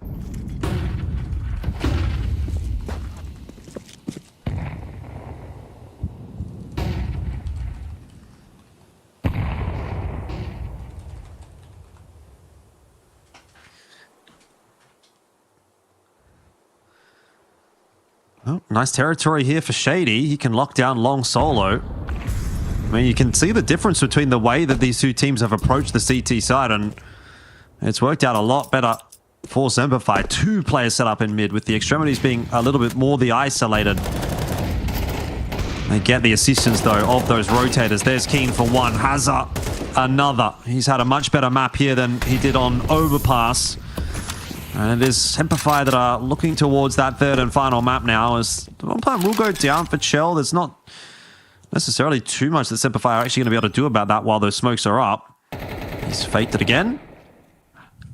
Oh, nice territory here for Shady. He can lock down long solo. I mean, you can see the difference between the way that these two teams have approached the CT side, and it's worked out a lot better for SemperFi. 2 players set up in mid, with the extremities being a little bit more the isolated. They get the assistance, though, of those rotators. There's Keen for one. Hazard, another. He's had a much better map here than he did on Overpass. And it is SemperFi that are looking towards that third and final map now, as the one plan will go down for Chell. There's not necessarily too much that SemperFi are actually going to be able to do about that while those smokes are up. He's faked it again.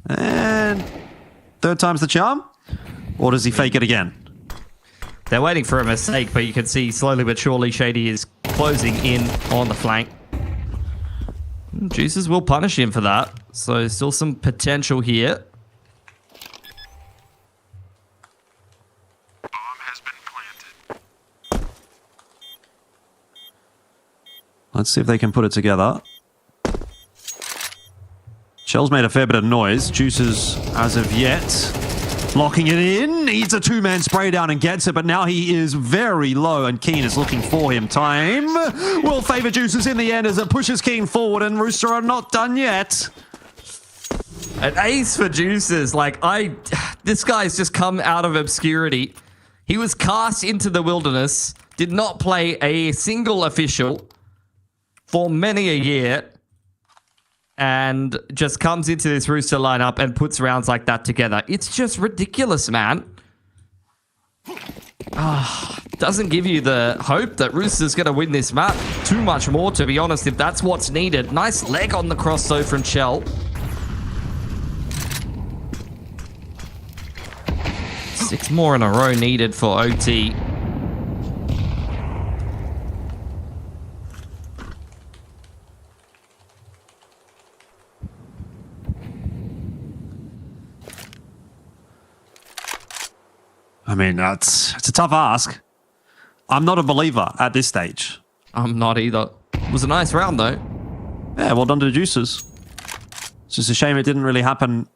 And third time's the charm? Or does he fake it again? They're waiting for a mistake, but you can see slowly but surely Shady is closing in on the flank. Juices will punish him for that. So still some potential here. Let's see if they can put it together. Shell's made a fair bit of noise. Juices, as of yet, locking it in. Needs a two-man spray down and gets it, but now he is very low, and Keen is looking for him. Time will favor Juices in the end as it pushes Keen forward, and Rooster are not done yet. An ace for Juices. This guy's just come out of obscurity. He was cast into the wilderness, did not play a single official for many a year, and just comes into this Rooster lineup and puts rounds like that together. It's just ridiculous, man. Doesn't give you the hope that Rooster's going to win this map too much more, to be honest, if that's what's needed. Nice leg on the cross, though, from Shell. 6 more in a row needed for OT. I mean, it's a tough ask. I'm not a believer at this stage. I'm not either. It was a nice round, though. Yeah, well done to the Juices. It's just a shame it didn't really happen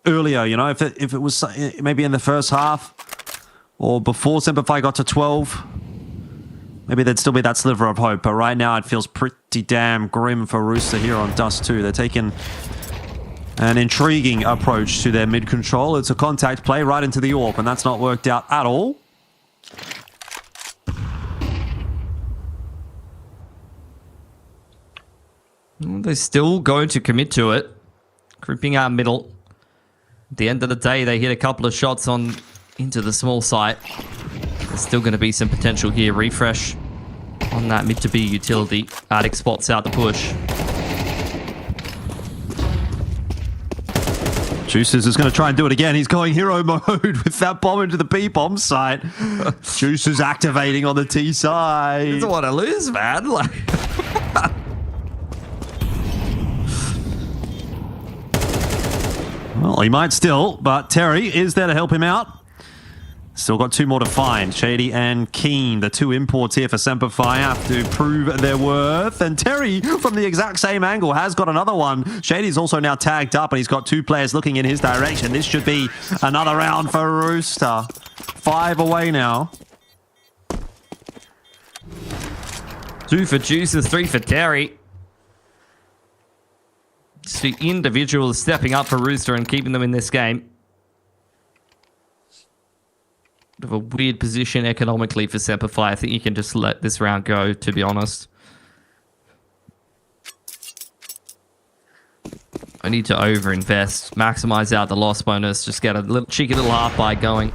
earlier, you know? If it was maybe in the first half or before SemperFi got to 12, maybe there'd still be that sliver of hope. But right now, it feels pretty damn grim for Rooster here on Dust 2. They're taking an intriguing approach to their mid-control. It's a contact play right into the AWP, and that's not worked out at all. They're still going to commit to it. Creeping out middle. At the end of the day, they hit a couple of shots into the small site. There's still going to be some potential here. Refresh on that mid to B utility. Attic spots out the push. Juices is going to try and do it again. He's going hero mode with that bomb into the B bomb site. Juices activating on the T side. He doesn't want to lose, man. Well, he might still, but Terry is there to help him out. Still got 2 more to find. Shady and Keen, the 2 imports here for SemperFi, have to prove their worth. And Terry, from the exact same angle, has got another one. Shady's also now tagged up, and he's got 2 players looking in his direction. This should be another round for Rooster. 5 away now. 2 for Juices, 3 for Terry. Just the individuals stepping up for Rooster and keeping them in this game. Bit of a weird position economically for SemperFi. I think you can just let this round go, to be honest. I need to overinvest, maximize out the loss bonus, just get a little cheeky little half buy going.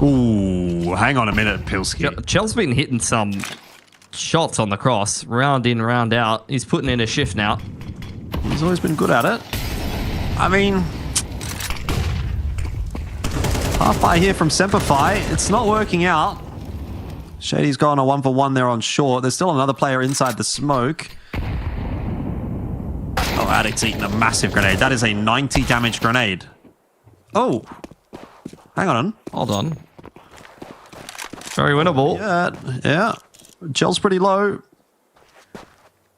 Ooh, hang on a minute, Pilski. Chell's been hitting some shots on the cross, round in, round out. He's putting in a shift now. He's always been good at it. I mean, half buy here from SemperFi. It's not working out. Shady's gone a 1-for-1 there on short. There's still another player inside the smoke. Oh, Addict's eating a massive grenade. That is a 90 damage grenade. Oh. Hang on. Hold on. Very winnable. Yeah. Chell's pretty low.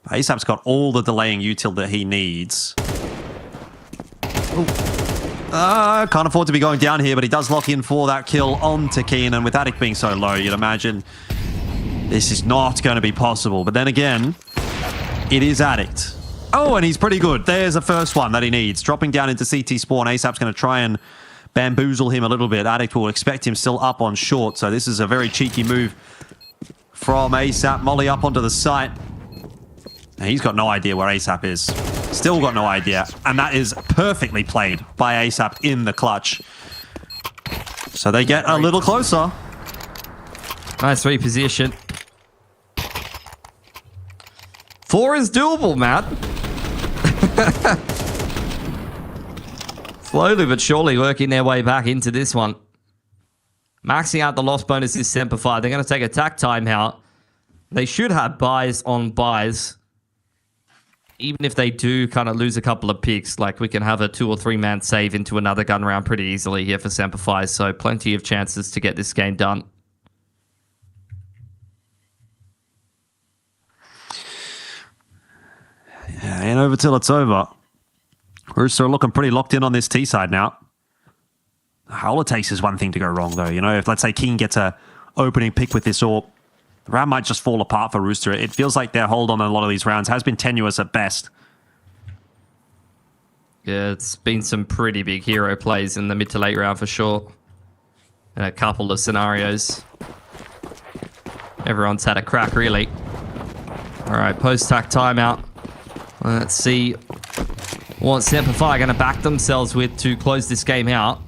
ASAP's got all the delaying util that he needs. Can't afford to be going down here, but he does lock in for that kill onto Keen, and with Attic being so low, you'd imagine this is not going to be possible. But then again, it is Addict. Oh, and he's pretty good. There's the first one that he needs. Dropping down into CT spawn, ASAP's going to try and bamboozle him a little bit. Addict will expect him still up on short, so this is a very cheeky move from ASAP. Molly up onto the site. And he's got no idea where ASAP is. Still got no idea. And that is perfectly played by ASAP in the clutch. So they get a little closer. Nice reposition. 4 is doable, Matt. Slowly but surely working their way back into this one. Maxing out the loss bonus is SemperFi. They're going to take attack timeout. They should have buys on buys. Even if they do kind of lose a couple of picks, like we can have a 2 or 3 man save into another gun round pretty easily here for SemperFi. So plenty of chances to get this game done. Yeah, ain't over till it's over. Rooster are looking pretty locked in on this T side now. All it takes is one thing to go wrong, though. You know, if let's say King gets a opening pick with this AWP, the round might just fall apart for Rooster. It feels like their hold on a lot of these rounds has been tenuous at best. Yeah, it's been some pretty big hero plays in the mid to late round for sure. In a couple of scenarios. Everyone's had a crack, really. All right, post-tack timeout. Let's see what SemperFi are going to back themselves with to close this game out.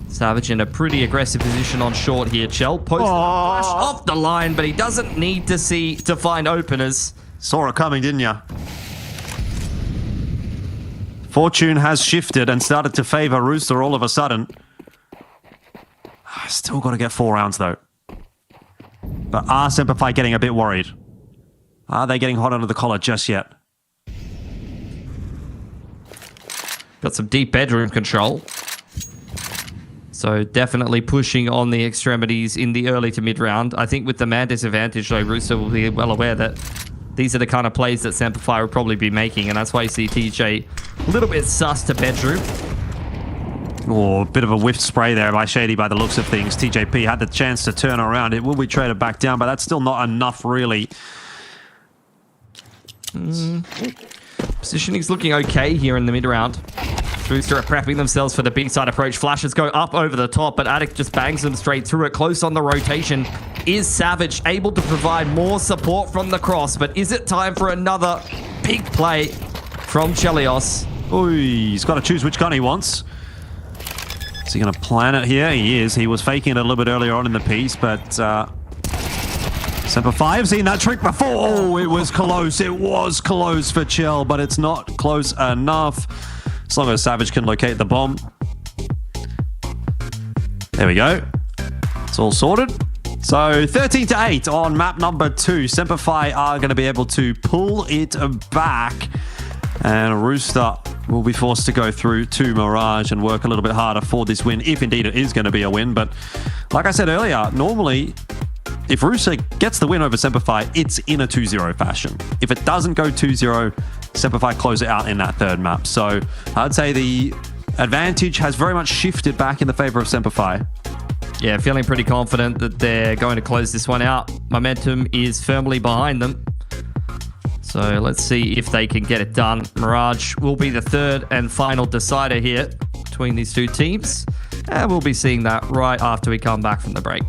Savage in a pretty aggressive position on short here. Chell posted a flash off the line, but he doesn't need to find openers. Saw it coming, didn't ya? Fortune has shifted and started to favor Rooster all of a sudden. Still got to get 4 rounds, though. But are SemperFi getting a bit worried? Are they getting hot under the collar just yet? Got some deep bedroom control. So definitely pushing on the extremities in the early to mid round. I think with the man disadvantage, though, Rooster will be well aware that these are the kind of plays that SemperFi will probably be making, and that's why you see TJ a little bit sus to bedroom. Oh, a bit of a whiff spray there by Shady by the looks of things. TJP had the chance to turn around. It will be traded back down, but that's still not enough, really. Positioning's looking okay here in the mid round. Rooster are prepping themselves for the big side approach. Flashes go up over the top, but Attic just bangs them straight through it. Close on the rotation is Savage, able to provide more support from the cross. But is it time for another big play from Chelios? Ooh, he's got to choose which gun he wants. Is he going to plan it here? He is. He was faking it a little bit earlier on in the piece, but SemperFi have seen that trick before. Oh, it was close. It was close for Chell, but it's not close enough. As long as Savage can locate the bomb. There we go. It's all sorted. So 13-8 on map number 2. SemperFi are going to be able to pull it back. And Rooster will be forced to go through to Mirage and work a little bit harder for this win, if indeed it is going to be a win. But like I said earlier, normally if Rooster gets the win over SemperFi, it's in a 2-0 fashion. If it doesn't go 2-0, SemperFi close it out in that third map. So I'd say the advantage has very much shifted back in the favor of SemperFi. Yeah, feeling pretty confident that they're going to close this one out. Momentum is firmly behind them. So let's see if they can get it done. Mirage will be the third and final decider here between these two teams. And we'll be seeing that right after we come back from the break.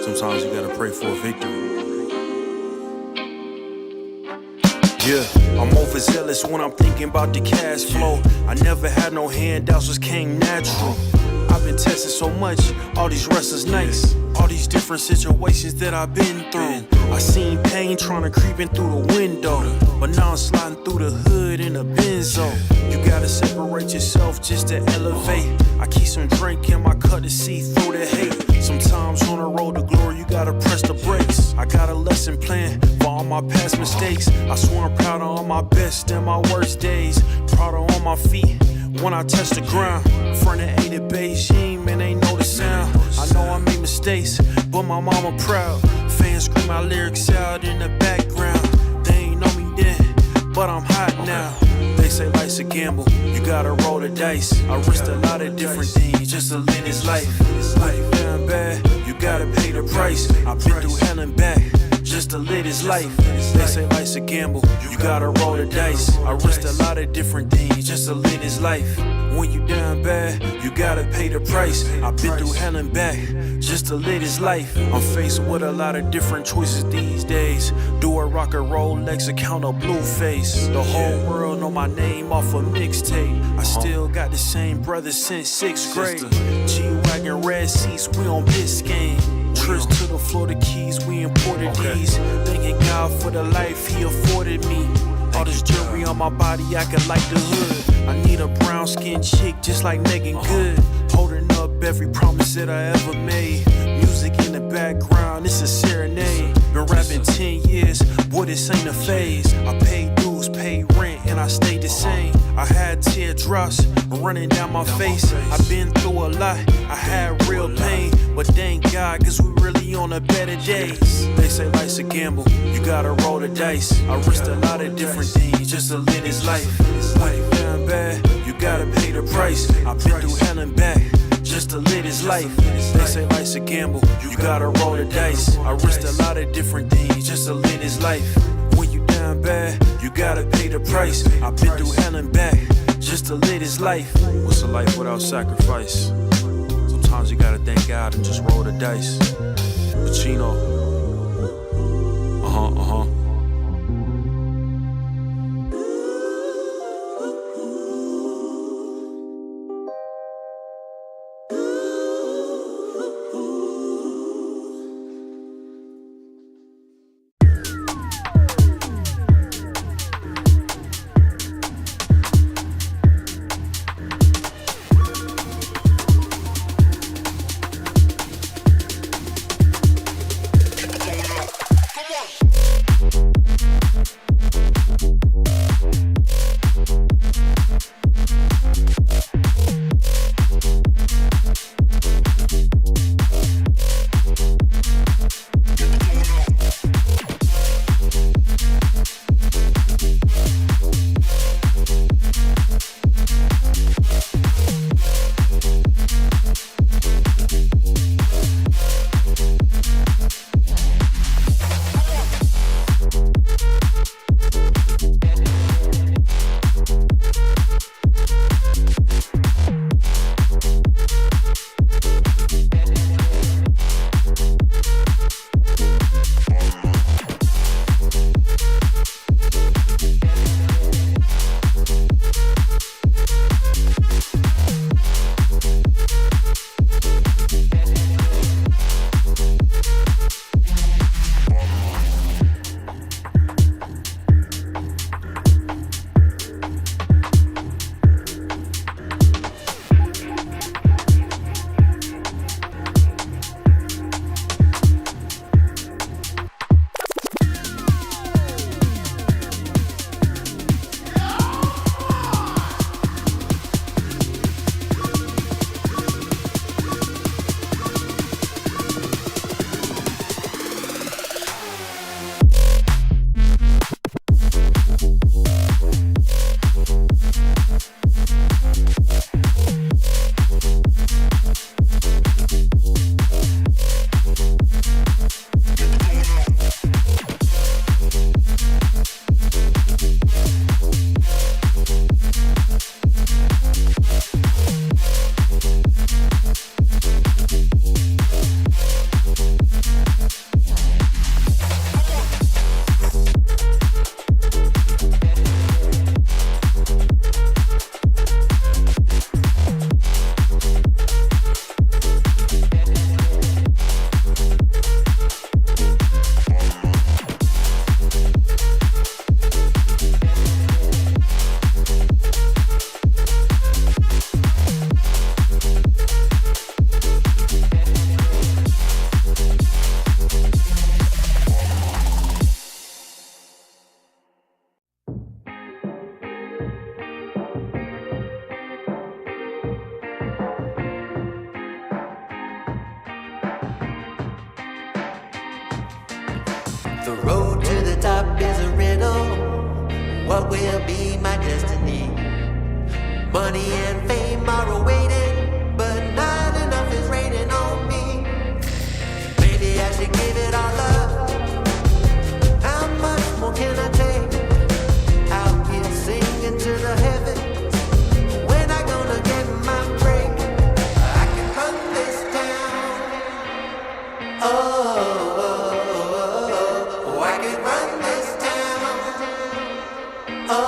Sometimes you gotta pray for a victory. Yeah, I'm overzealous when I'm thinking about the cash flow. I never had no handouts, just came natural. I've been tested so much, all these restless nights, all these different situations that I've been through. I seen pain trying to creep in through the window, but now I'm sliding through the hood in a benzo. You gotta separate yourself just to elevate. I keep some drink in my cup to see through the hate. Sometimes on the road to glory, you gotta press the brakes. I got a lesson plan for all my past mistakes. I swear I'm proud of all my best and my worst days. Proud of all my feet when I touch the ground. Front of A to Beijing, man, they know the sound. I know I made mistakes, but my mama proud. Fans scream my lyrics out in the background. They ain't know me then, but I'm hot now. They say life's a gamble, you gotta roll the dice. I risked a lot of different things just to live this life. Life down bad, you gotta pay the price. I've been through hell and back just to live this life. They say life's a gamble, you gotta roll the dice. I risked a lot of different things just to live this life. When you down bad, you gotta pay the price. I've been through hell and back just to live this life. I'm faced with a lot of different choices these days. Do a rock and roll Lex account or blue face. The whole world know my name off a mixtape. I still got the same brothers since 6th grade. G-Wagon red seats, we on Biscayne. Trips to the Florida Keys, we imported these. Thanking God for the life he afforded me. All this jewelry on my body, I could like the hood. I need a brown skinned chick just like Megan Good. Holding up every promise that I ever made. Music in the background, it's a serenade. Been rapping 10 years, boy, this ain't a phase. I paid dues, paid rent, and I stayed the same. I had teardrops running down my face. I've been through a lot, I had real pain. But thank God, cause we really on a better days. They say life's a gamble, you gotta roll the dice. I risked a lot of different things just to live this life. When you down bad, you gotta pay the price. I've been through hell and back just to live this life. They say life's a gamble, you gotta roll the dice. I risked a lot of different things just to live this life. When you down bad, you gotta pay the price. I've been through hell and back just to live this life. What's a life without sacrifice? Sometimes you gotta thank God and just roll the dice. Pacino. The road to the top is a riddle. What will be my destiny? Money and fame are awaiting, but not enough is raining on me. Maybe I should give it all up. How much more can I take? Out here singing to the heavens. When I gonna get my break? I can run this town. Oh, I can run this town. Oh,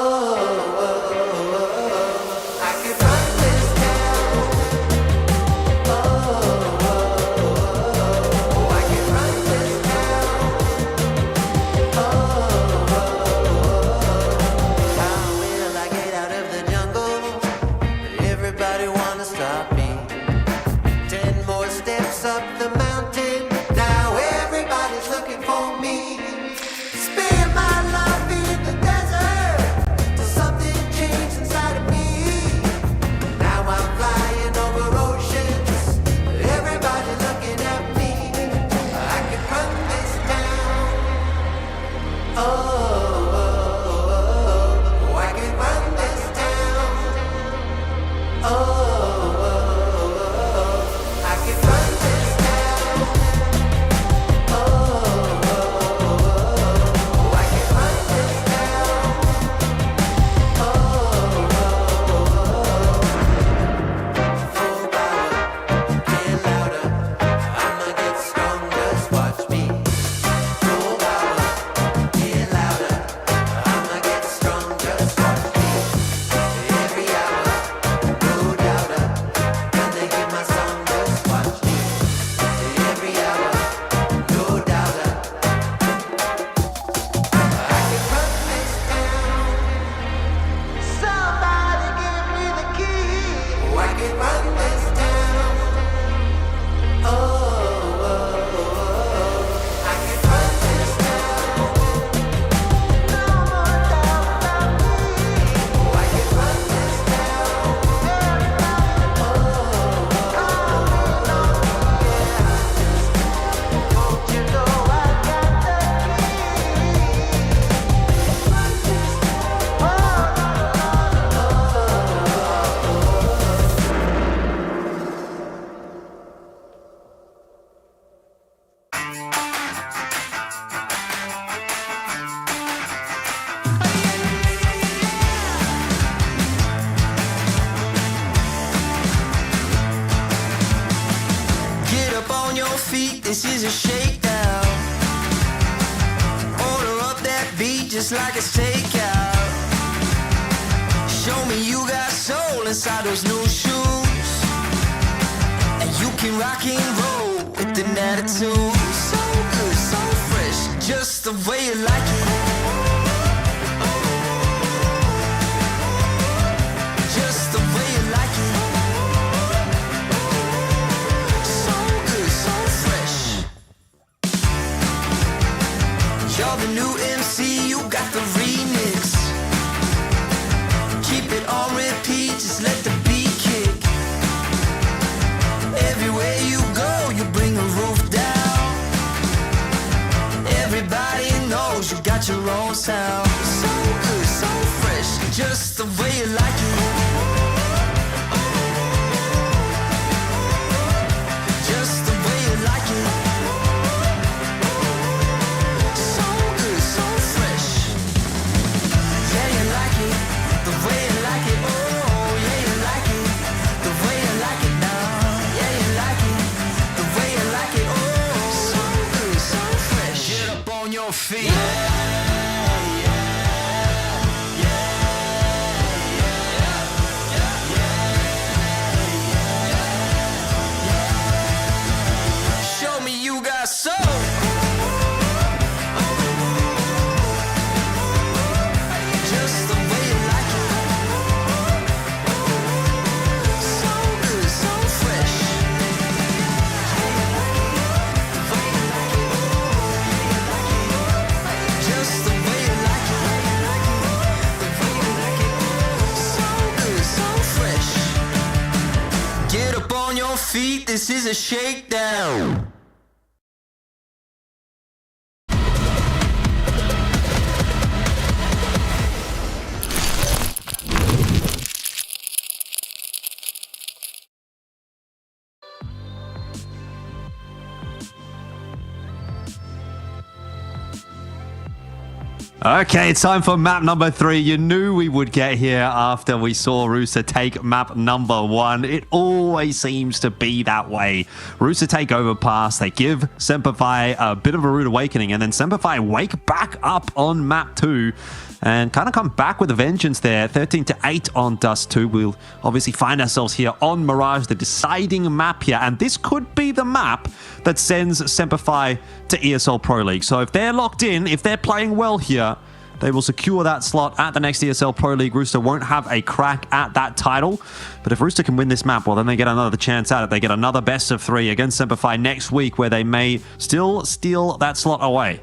I can run this town. Oh, I can run this town. How will I get out of the jungle? Everybody wanna stop me. 10 more steps up the mountain. Now everybody's looking for me. Spend my life in the desert till something changed inside of me. Now I'm flying over oceans. Everybody looking at me. I can run this town. Oh, I can run this town. Oh, I can run this town. Oh, I can run this town. Full power, get louder. I'ma get stronger, just watch me. Full power, get louder. I'ma get stronger, just watch me. Every hour, no doubter. When they hear my song, just watch me. Every hour, no doubter. I can run this town. Somebody give me the key. Oh, I can run this town. Oh, I can run this town. No more doubt about me. Oh, I can run this town. Don't you know I got the Get up on your feet, this is a shakedown. Order up that beat just like it's takeout. Show me you got soul inside those new shoes. And you can rock and roll with an attitude. So good, so fresh, just the way you like it. Just the way you like it. So good, so fresh. You're the new MC, you got the remix. Keep it on repeat, just let the beat kick. Everywhere you go, you bring a roof down. Everybody knows you got your own sound. So good, so fresh, just the way you like it. Just the way you like it. So good, so fresh. Yeah, you like it, the way you like it. Oh, yeah, you like it, the way you like it now. Yeah, you like it, the way you like it. Oh, so good, so fresh. Get up on your feet. Show me you got soul. Just the way you like it. So good, so fresh. Just the way you like it. The way you like it. So good, so fresh. Get up on your feet, this is a shakedown. Okay, it's time for map number 3. You knew we would get here after we saw Rooster take map number 1. It always seems to be that way. Rooster take Overpass. They give SemperFi a bit of a rude awakening, and then SemperFi wake back up on map 2 and kind of come back with a vengeance there. 13-8 on Dust 2. We'll obviously find ourselves here on Mirage, the deciding map here, and this could be the map that sends SemperFi to ESL Pro League. So if they're locked in, if they're playing well here, they will secure that slot at the next ESL Pro League. Rooster won't have a crack at that title. But if Rooster can win this map, well, then they get another chance at it. They get another best of 3 against SemperFi next week, where they may still steal that slot away.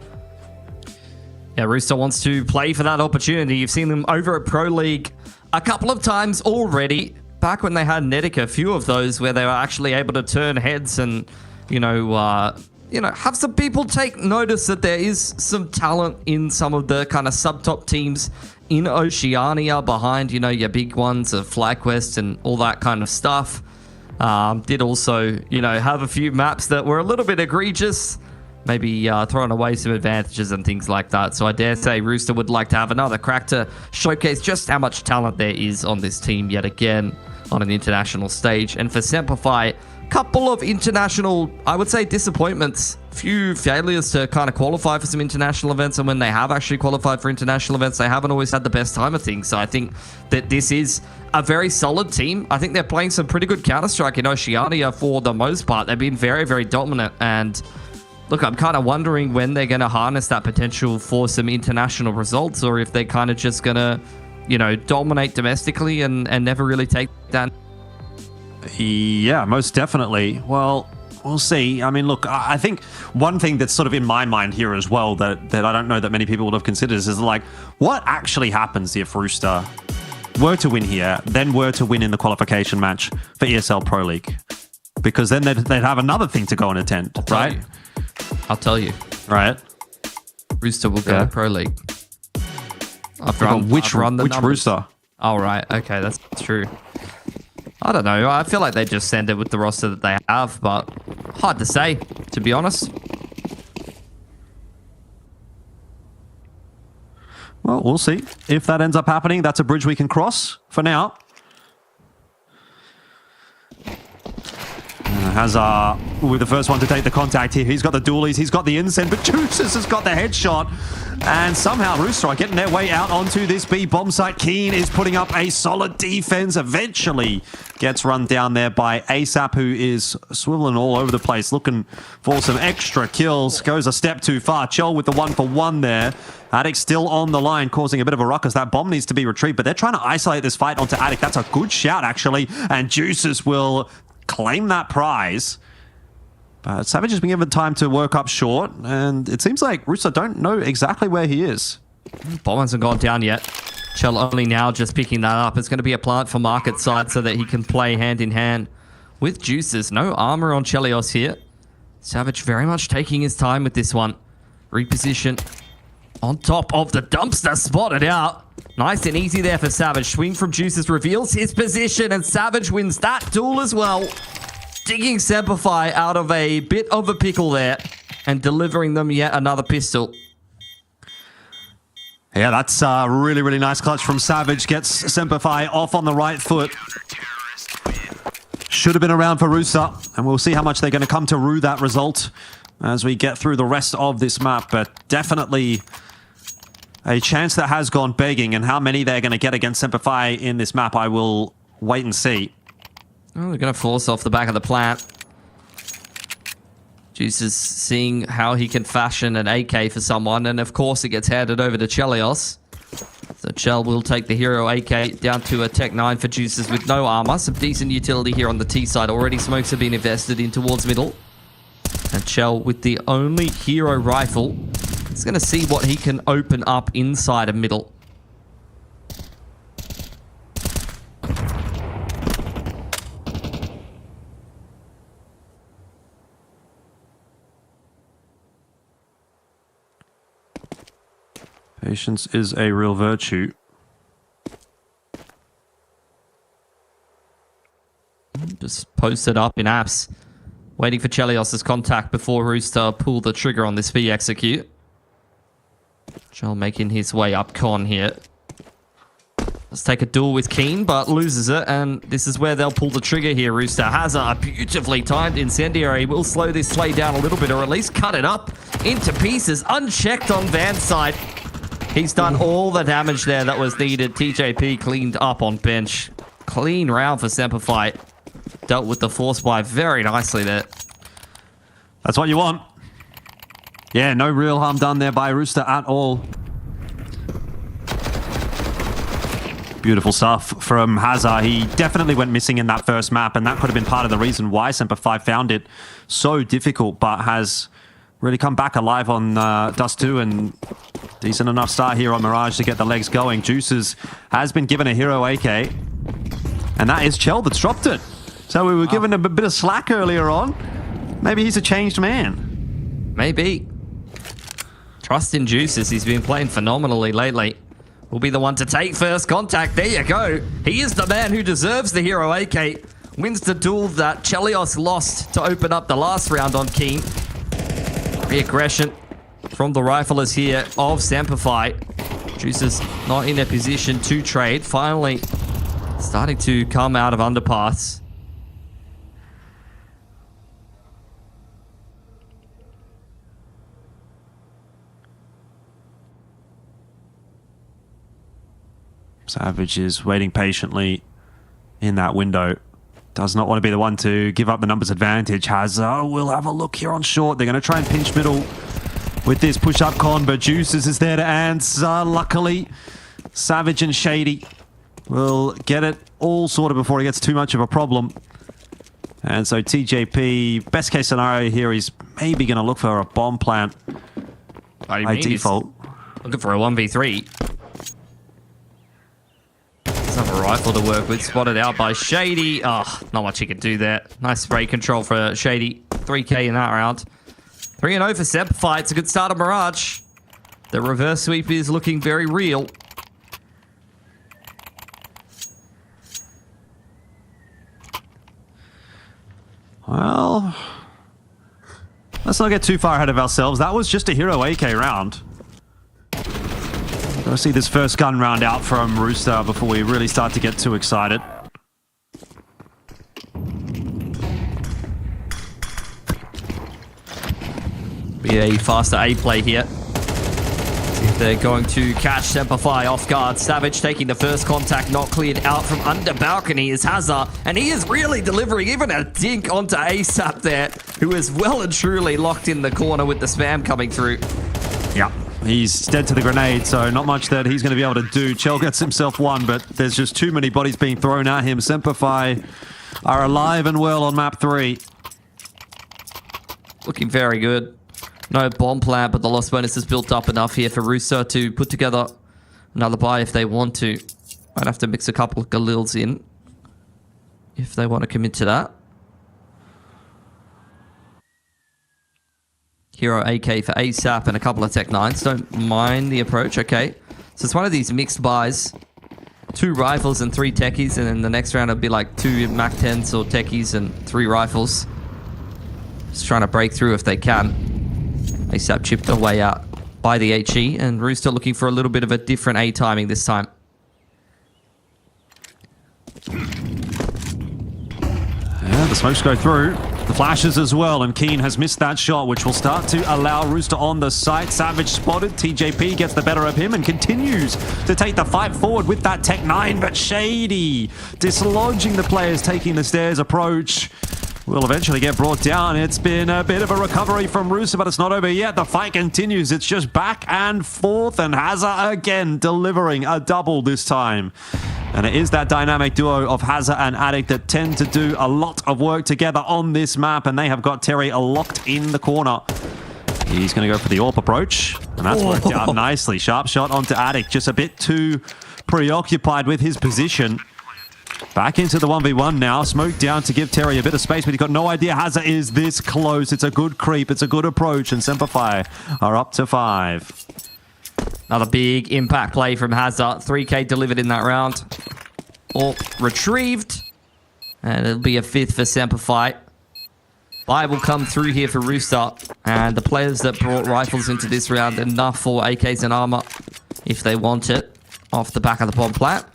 Yeah, Rooster wants to play for that opportunity. You've seen them over at Pro League a couple of times already. Back when they had Netica, a few of those where they were actually able to turn heads and, have some people take notice that there is some talent in some of the kind of sub-top teams in Oceania behind, your big ones of FlyQuest and all that kind of stuff. Did also, have a few maps that were a little bit egregious, maybe throwing away some advantages and things like that. So I dare say Rooster would like to have another crack to showcase just how much talent there is on this team yet again on an international stage. And for SemperFi, couple of international, I would say, disappointments. Few failures to kind of qualify for some international events, and when they have actually qualified for international events, they haven't always had the best time of things. So I think that this is a very solid team. I think they're playing some pretty good Counter-Strike in Oceania for the most part. They've been very, very dominant, and look, I'm kind of wondering when they're going to harness that potential for some international results, or if they're kind of just going to, dominate domestically and never really take that. Yeah, most definitely. Well, we'll see. I mean, look, I think one thing that's sort of in my mind here as well that I don't know that many people would have considered is like, what actually happens if Rooster were to win here, then were to win in the qualification match for ESL Pro League? Because then they'd have another thing to go and attend, right? I'll tell you. Right. Rooster will go to Pro League. Which Rooster? Oh, right. Okay, that's true. I don't know. I feel like they just send it with the roster that they have, but hard to say, to be honest. Well, we'll see if that ends up happening. That's a bridge we can cross for now. Hazard with the first one to take the contact here. He's got the dualies, he's got the incend, but Juices has got the headshot. And somehow Rooster are getting their way out onto this B bomb site. Keen is putting up a solid defense. Eventually gets run down there by ASAP, who is swiveling all over the place, looking for some extra kills. Goes a step too far. Chell with the 1-for-1 there. Attic still on the line, causing a bit of a ruckus. That bomb needs to be retrieved, but they're trying to isolate this fight onto Attic. That's a good shout, actually. And Juices will claim that prize. But Savage has been given time to work up short, and it seems like Rooster don't know exactly where he is. Bomb hasn't gone down yet. Chell only now just picking that up. It's going to be a plant for market side so that he can play hand in hand with Juices. No armor on Chelios here. Savage very much taking his time with this one. Reposition on top of the dumpster, spotted out. Nice and easy there for Savage. Swing from Juices reveals his position, and Savage wins that duel as well. Digging SemperFi out of a bit of a pickle there and delivering them yet another pistol. Yeah, that's a really, really nice clutch from Savage. Gets SemperFi off on the right foot. Should have been around for Rooster, and we'll see how much they're going to come to rue that result as we get through the rest of this map. But definitely a chance that has gone begging, and how many they're going to get against SemperFi in this map, I will wait and see. Oh, they're going to force off the back of the plant. Juices seeing how he can fashion an AK for someone, and of course it gets handed over to Chelios. So Chell will take the hero AK down to a Tech 9 for Juices with no armor. Some decent utility here on the T side. Already smokes have been invested in towards middle. And Chell with the only hero rifle is going to see what he can open up inside of middle. Patience is a real virtue. Just posted up in apps, waiting for Chelios' contact before Rooster pull the trigger on this V execute. Joel making his way up con here. Let's take a duel with Keen, but loses it, and this is where they'll pull the trigger here. Rooster has a beautifully timed incendiary. Will slow this play down a little bit, or at least cut it up into pieces, unchecked on Van's side. He's done all the damage there that was needed. TJP cleaned up on bench. Clean round for SemperFi. Dealt with the force buy very nicely there. That's what you want. Yeah, no real harm done there by Rooster at all. Beautiful stuff from Hazard. He definitely went missing in that first map, and that could have been part of the reason why SemperFi found it so difficult, but has really come back alive on Dust 2, and decent enough start here on Mirage to get the legs going. Juices has been given a hero AK, and that is Chell that's dropped it. So we were given a bit of slack earlier on. Maybe he's a changed man. Maybe. Trust in Juices. He's been playing phenomenally lately. Will be the one to take first contact. There you go. He is the man who deserves the hero AK. Wins the duel that Chelios lost to open up the last round on Keen. Reaggression from the riflers here of SemperFi. Juices not in a position to trade. Finally starting to come out of underpass. Savage is waiting patiently in that window. Does not want to be the one to give up the numbers advantage. Hazard will have a look here on short. They're going to try and pinch middle with this push-up con, but Juices is there to answer. Luckily, Savage and Shady will get it all sorted before it gets too much of a problem. And so TJP, best case scenario here, he's maybe going to look for a bomb plant by default. Looking for a 1v3. Doesn't have a rifle to work with. Spotted out by Shady. Oh, not much he can do there. Nice spray control for Shady. 3k in that round. 3-0 for SemperFi. It's a good start of Mirage. The reverse sweep is looking very real. Well, let's not get too far ahead of ourselves. That was just a hero AK round. Let's see this first gun round out from Rooster before we really start to get too excited. Be a faster A play here. See if they're going to catch SemperFi off guard. Savage taking the first contact, not cleared out from under balcony is Hazard, and he is really delivering even a dink onto ASAP there, who is well and truly locked in the corner with the spam coming through. Yeah. He's dead to the grenade, so not much that he's going to be able to do. Chell gets himself one, but there's just too many bodies being thrown at him. SemperFi are alive and well on map 3. Looking very good. No bomb plant, but the loss bonus is built up enough here for Rooster to put together another buy if they want to. Might have to mix a couple of Galils in if they want to commit to that. Hero AK for ASAP and a couple of Tech 9s. Don't mind the approach. Okay. So it's one of these mixed buys. 2 rifles and 3 techies, and then the next round it'll be like 2 Mac 10s or techies and 3 rifles. Just trying to break through if they can. ASAP chipped away out by the HE, and Rooster looking for a little bit of a different A timing this time. Yeah, the smokes go through. The flashes as well, and Keen has missed that shot, which will start to allow Rooster on the site. Savage spotted. TJP gets the better of him and continues to take the fight forward with that Tech 9, but Shady dislodging the players taking the stairs approach. Will eventually get brought down. It's been a bit of a recovery from Rooster, but it's not over yet. The fight continues. It's just back and forth, and Hazard again delivering a double this time. And it is that dynamic duo of Hazard and Addict that tend to do a lot of work together on this map, and they have got Terry locked in the corner. He's going to go for the AWP approach, and that's worked out nicely. Sharp shot onto Addict, just a bit too preoccupied with his position. Back into the 1v1 now. Smoke down to give Terry a bit of space, but he's got no idea Hazard is this close. It's a good creep. It's a good approach, and SemperFi are up to 5. Another big impact play from Hazard. 3k delivered in that round. All retrieved. And it'll be a 5th for SemperFi. buy will come through here for Rooster. And the players that brought rifles into this round, enough for AKs and armor if they want it. Off the back of the bomb plat.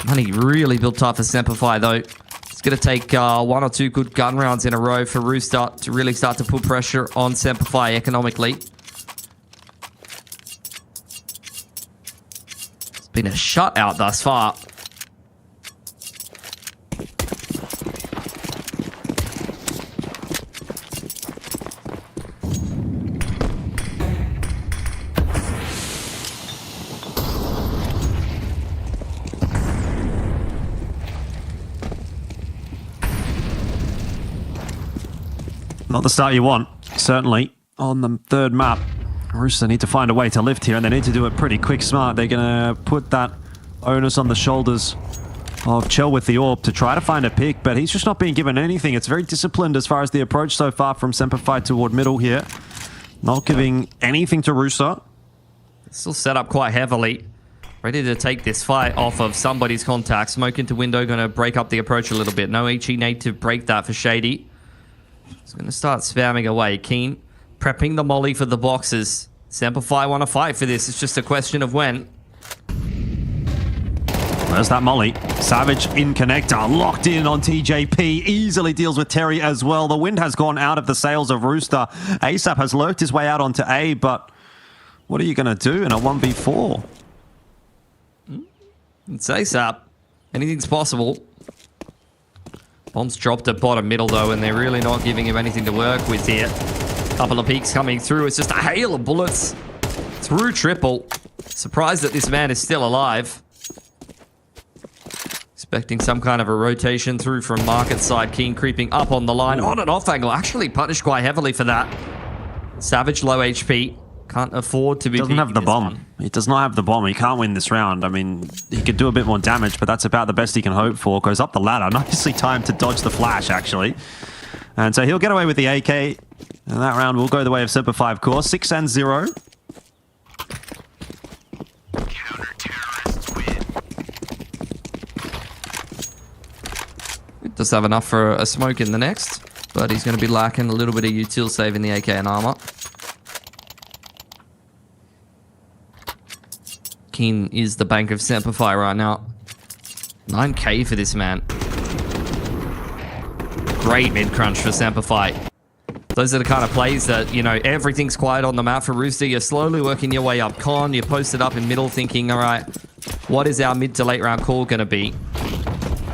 Money really built up for SemperFi though. It's going to take 1 or 2 good gun rounds in a row for Rooster to really start to put pressure on SemperFi economically. It's been a shutout thus far. Not the start you want, certainly, on the third map. Rooster need to find a way to lift here, and they need to do it pretty quick smart. They're going to put that onus on the shoulders of Chell with the AWP to try to find a pick, but he's just not being given anything. It's very disciplined as far as the approach so far from SemperFi toward middle here. Not giving anything to Rooster. Still set up quite heavily. Ready to take this fight off of somebody's contact. Smoke into window, going to break up the approach a little bit. No HE need to break that for Shady. He's going to start spamming away. Keen prepping the molly for the boxes. SemperFi want to fight for this. It's just a question of when. There's that molly. Savage in connector. Locked in on TJP. Easily deals with Terry as well. The wind has gone out of the sails of Rooster. ASAP has lurked his way out onto A, but what are you going to do in a 1v4? It's ASAP. Anything's possible. Bomb's dropped at bottom middle, though, and they're really not giving him anything to work with here. Couple of peaks coming through. It's just a hail of bullets through triple. Surprised that this man is still alive. Expecting some kind of a rotation through from market side. Keen creeping up on the line. On and off angle. Actually punished quite heavily for that. Savage low HP. Can't afford to be... Doesn't have the bomb. He does not have the bomb. He can't win this round. I mean, he could do a bit more damage, but that's about the best he can hope for. Goes up the ladder. Nicely timed to dodge the flash, actually. And so he'll get away with the AK. And that round will go the way of SemperFi, of course. 6-0. Does have enough for a smoke in the next, but he's going to be lacking a little bit of util saving the AK and armor. Keen is the bank of SemperFi right now. 9k for this man. Great mid-crunch for SemperFi. Those are the kind of plays that, you know, everything's quiet on the map for Rooster. You're slowly working your way up con. You're posted up in middle thinking, all right, what is our mid to late round call going to be?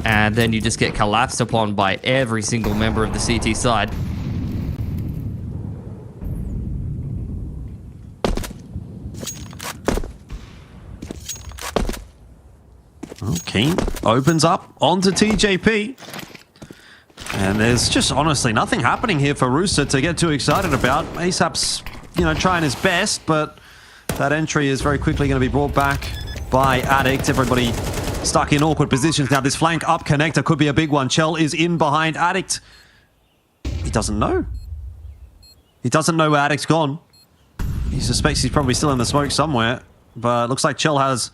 And then you just get collapsed upon by every single member of the CT side. Keen opens up onto TJP. And there's just honestly nothing happening here for Rooster to get too excited about. ASAP's, you know, trying his best, but that entry is very quickly going to be brought back by Addict. Everybody stuck in awkward positions. Now this flank up connector could be a big one. Chell is in behind Addict. He doesn't know. He doesn't know where Addict's gone. He suspects he's probably still in the smoke somewhere, but looks like Chell has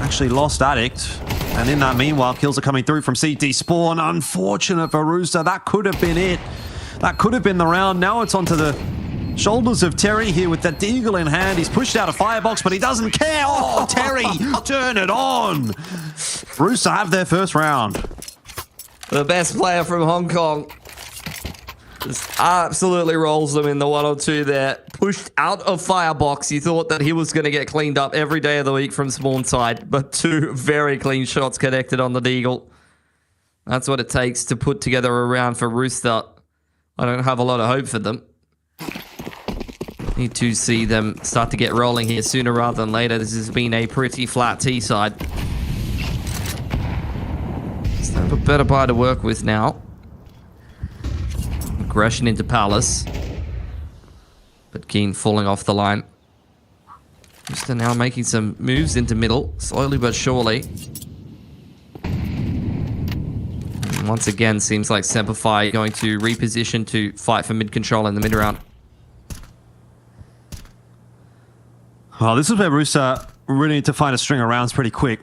actually lost Addict. And in that meanwhile, kills are coming through from CT Spawn. Unfortunate for Rooster. That could have been it. That could have been the round. Now it's onto the shoulders of Terry here with that deagle in hand. He's pushed out a firebox, but he doesn't care. Oh, Terry, turn it on. Rooster have their first round. The best player from Hong Kong just absolutely rolls them in the 1 or 2 there. Pushed out of firebox. You thought that he was going to get cleaned up every day of the week from spawn side, but 2 very clean shots connected on the deagle. That's what it takes to put together a round for Rooster. I don't have a lot of hope for them. Need to see them start to get rolling here sooner rather than later. This has been a pretty flat T side. So they have a better buy to work with now. Aggression into Palace. But Keen falling off the line. Rooster now making some moves into middle, slowly but surely. And once again, seems like SemperFi going to reposition to fight for mid control in the mid round. Well, this is where Rooster really need to find a string of rounds pretty quick.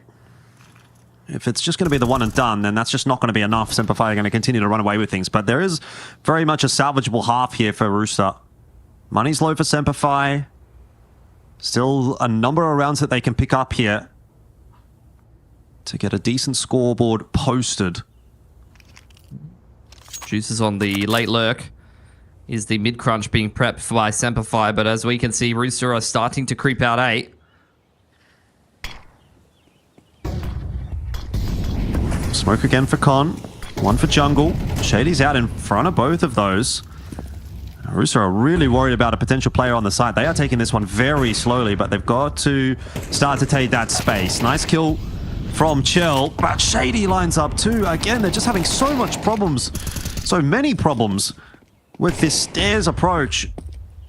If it's just going to be the one and done, then that's just not going to be enough. SemperFi are going to continue to run away with things. But there is very much a salvageable half here for Rooster. Money's low for SemperFi. Still a number of rounds that they can pick up here to get a decent scoreboard posted. Juice is on the late lurk. Is the mid-crunch being prepped by SemperFi, but as we can see, Rooster are starting to creep out A. Smoke again for Con. One for Jungle. Shady's out in front of both of those. Rooster are really worried about a potential player on the side. They are taking this one very slowly, but they've got to start to take that space. Nice kill from Chill, but Shady lines up too. Again, they're just having so much problems. So many problems with this stairs approach.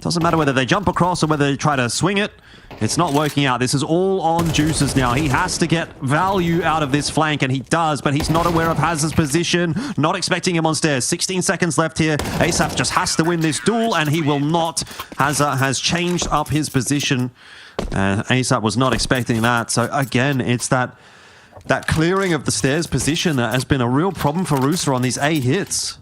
Doesn't matter whether they jump across or whether they try to swing it. It's not working out. This is all on Juices now. He has to get value out of this flank, and he does, but he's not aware of Haz's position. Not expecting him on stairs. 16 seconds left here. ASAP just has to win this duel, and he will not. Hazza has changed up his position, and ASAP was not expecting that. So again, it's that clearing of the stairs position that has been a real problem for Rooster on these A hits.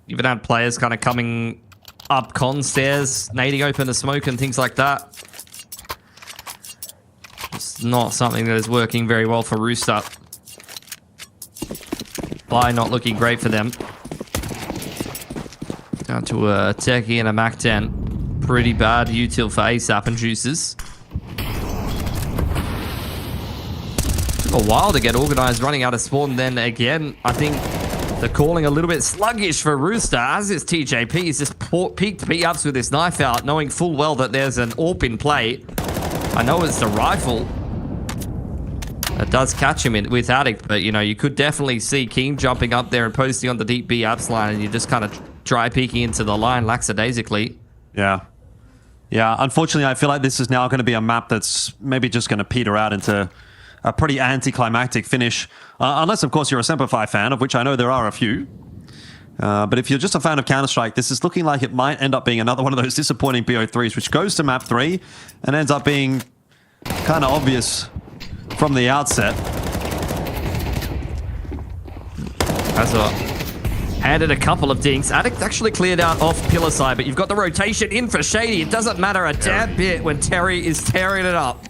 Even had players kind of coming up con stairs, nading open the smoke and things like that. It's not something that is working very well for Rooster. Buy not looking great for them. Down to a Techie and a Mac 10. Pretty bad util for ASAP and Juices. Took a while to get organized running out of spawn. Then again, I think they're calling a little bit sluggish for Rooster, as is TJP. He's just peeked B-ups with his knife out, knowing full well that there's an AWP in play. I know it's the rifle that does catch him with Addict, but you know, you could definitely see Keem jumping up there and posting on the deep B-ups line, and you're just kind of dry peeking into the line lackadaisically. Yeah. Yeah, unfortunately, I feel like this is now going to be a map that's maybe just going to peter out into a pretty anticlimactic finish. Unless, of course, you're a SemperFi fan, of which I know there are a few. But if you're just a fan of Counter-Strike, this is looking like it might end up being another one of those disappointing BO3s, which goes to map 3 and ends up being kind of obvious from the outset. Hazza handed a couple of dinks. Addict actually cleared out off pillar side, but you've got the rotation in for Shady. It doesn't matter a damn bit when Terry is tearing it up.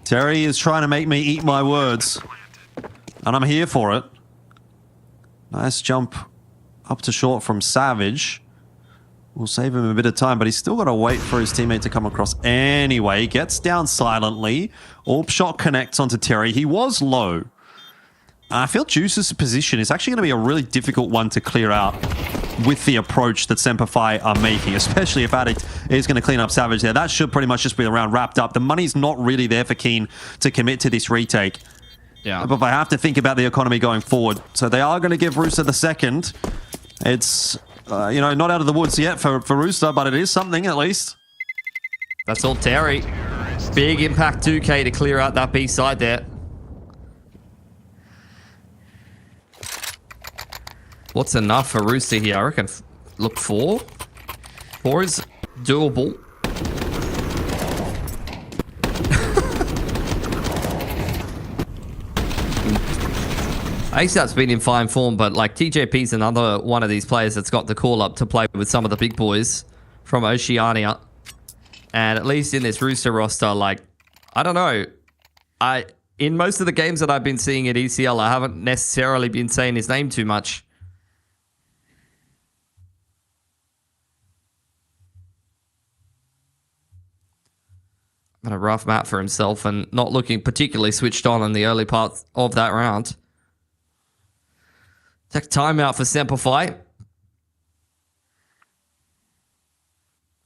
Terry is trying to make me eat my words, and I'm here for it. Nice jump up to short from Savage. We'll save him a bit of time, but he's still got to wait for his teammate to come across anyway. Gets down silently. AWP shot connects onto Terry. He was low. I feel Juice's position is actually going to be a really difficult one to clear out with the approach that SemperFi are making, especially if Addict is going to clean up Savage there. That should pretty much just be the round wrapped up. The money's not really there for Keen to commit to this retake. Yeah. But I have to think about the economy going forward. So they are going to give Rooster the second. It's, you know, not out of the woods yet for Rooster, but it is something at least. That's all Terry. Big impact 2K to clear out that B side there. What's enough for Rooster here? I reckon, look, 4? 4 is doable. ASAP's been in fine form, but like TJP's another one of these players that's got the call up to play with some of the big boys from Oceania. And at least in this Rooster roster, like, I don't know. In most of the games that I've been seeing at ECL, I haven't necessarily been saying his name too much. A rough map for himself and not looking particularly switched on in the early parts of that round. Take timeout for SemperFi.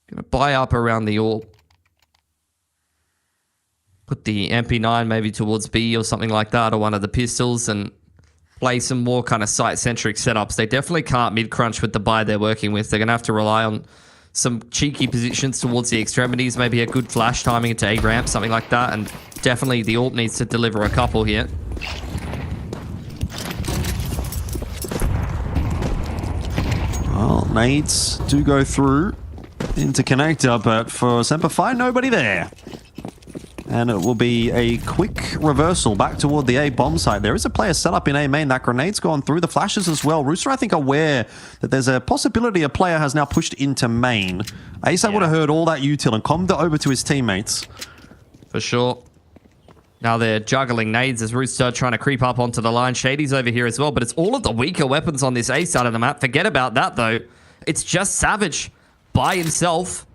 Gonna buy up around the AWP. Put the MP9 maybe towards B or something like that, or one of the pistols, and play some more kind of site-centric setups. They definitely can't mid-crunch with the buy they're working with. They're going to have to rely on some cheeky positions towards the extremities, maybe a good flash timing into A ramp, something like that, and definitely the AWP needs to deliver a couple here. Well, nades do go through into connector, but for SemperFi, nobody there. And it will be a quick reversal back toward the A bomb site. There is a player set up in A main. That grenade's gone through the flashes as well. Rooster, I think, aware that there's a possibility a player has now pushed into main. ASAP would have heard all that util and commed it over to his teammates. For sure. Now they're juggling nades as Rooster trying to creep up onto the line. Shady's over here as well, but it's all of the weaker weapons on this A side of the map. Forget about that, though. It's just Savage by himself.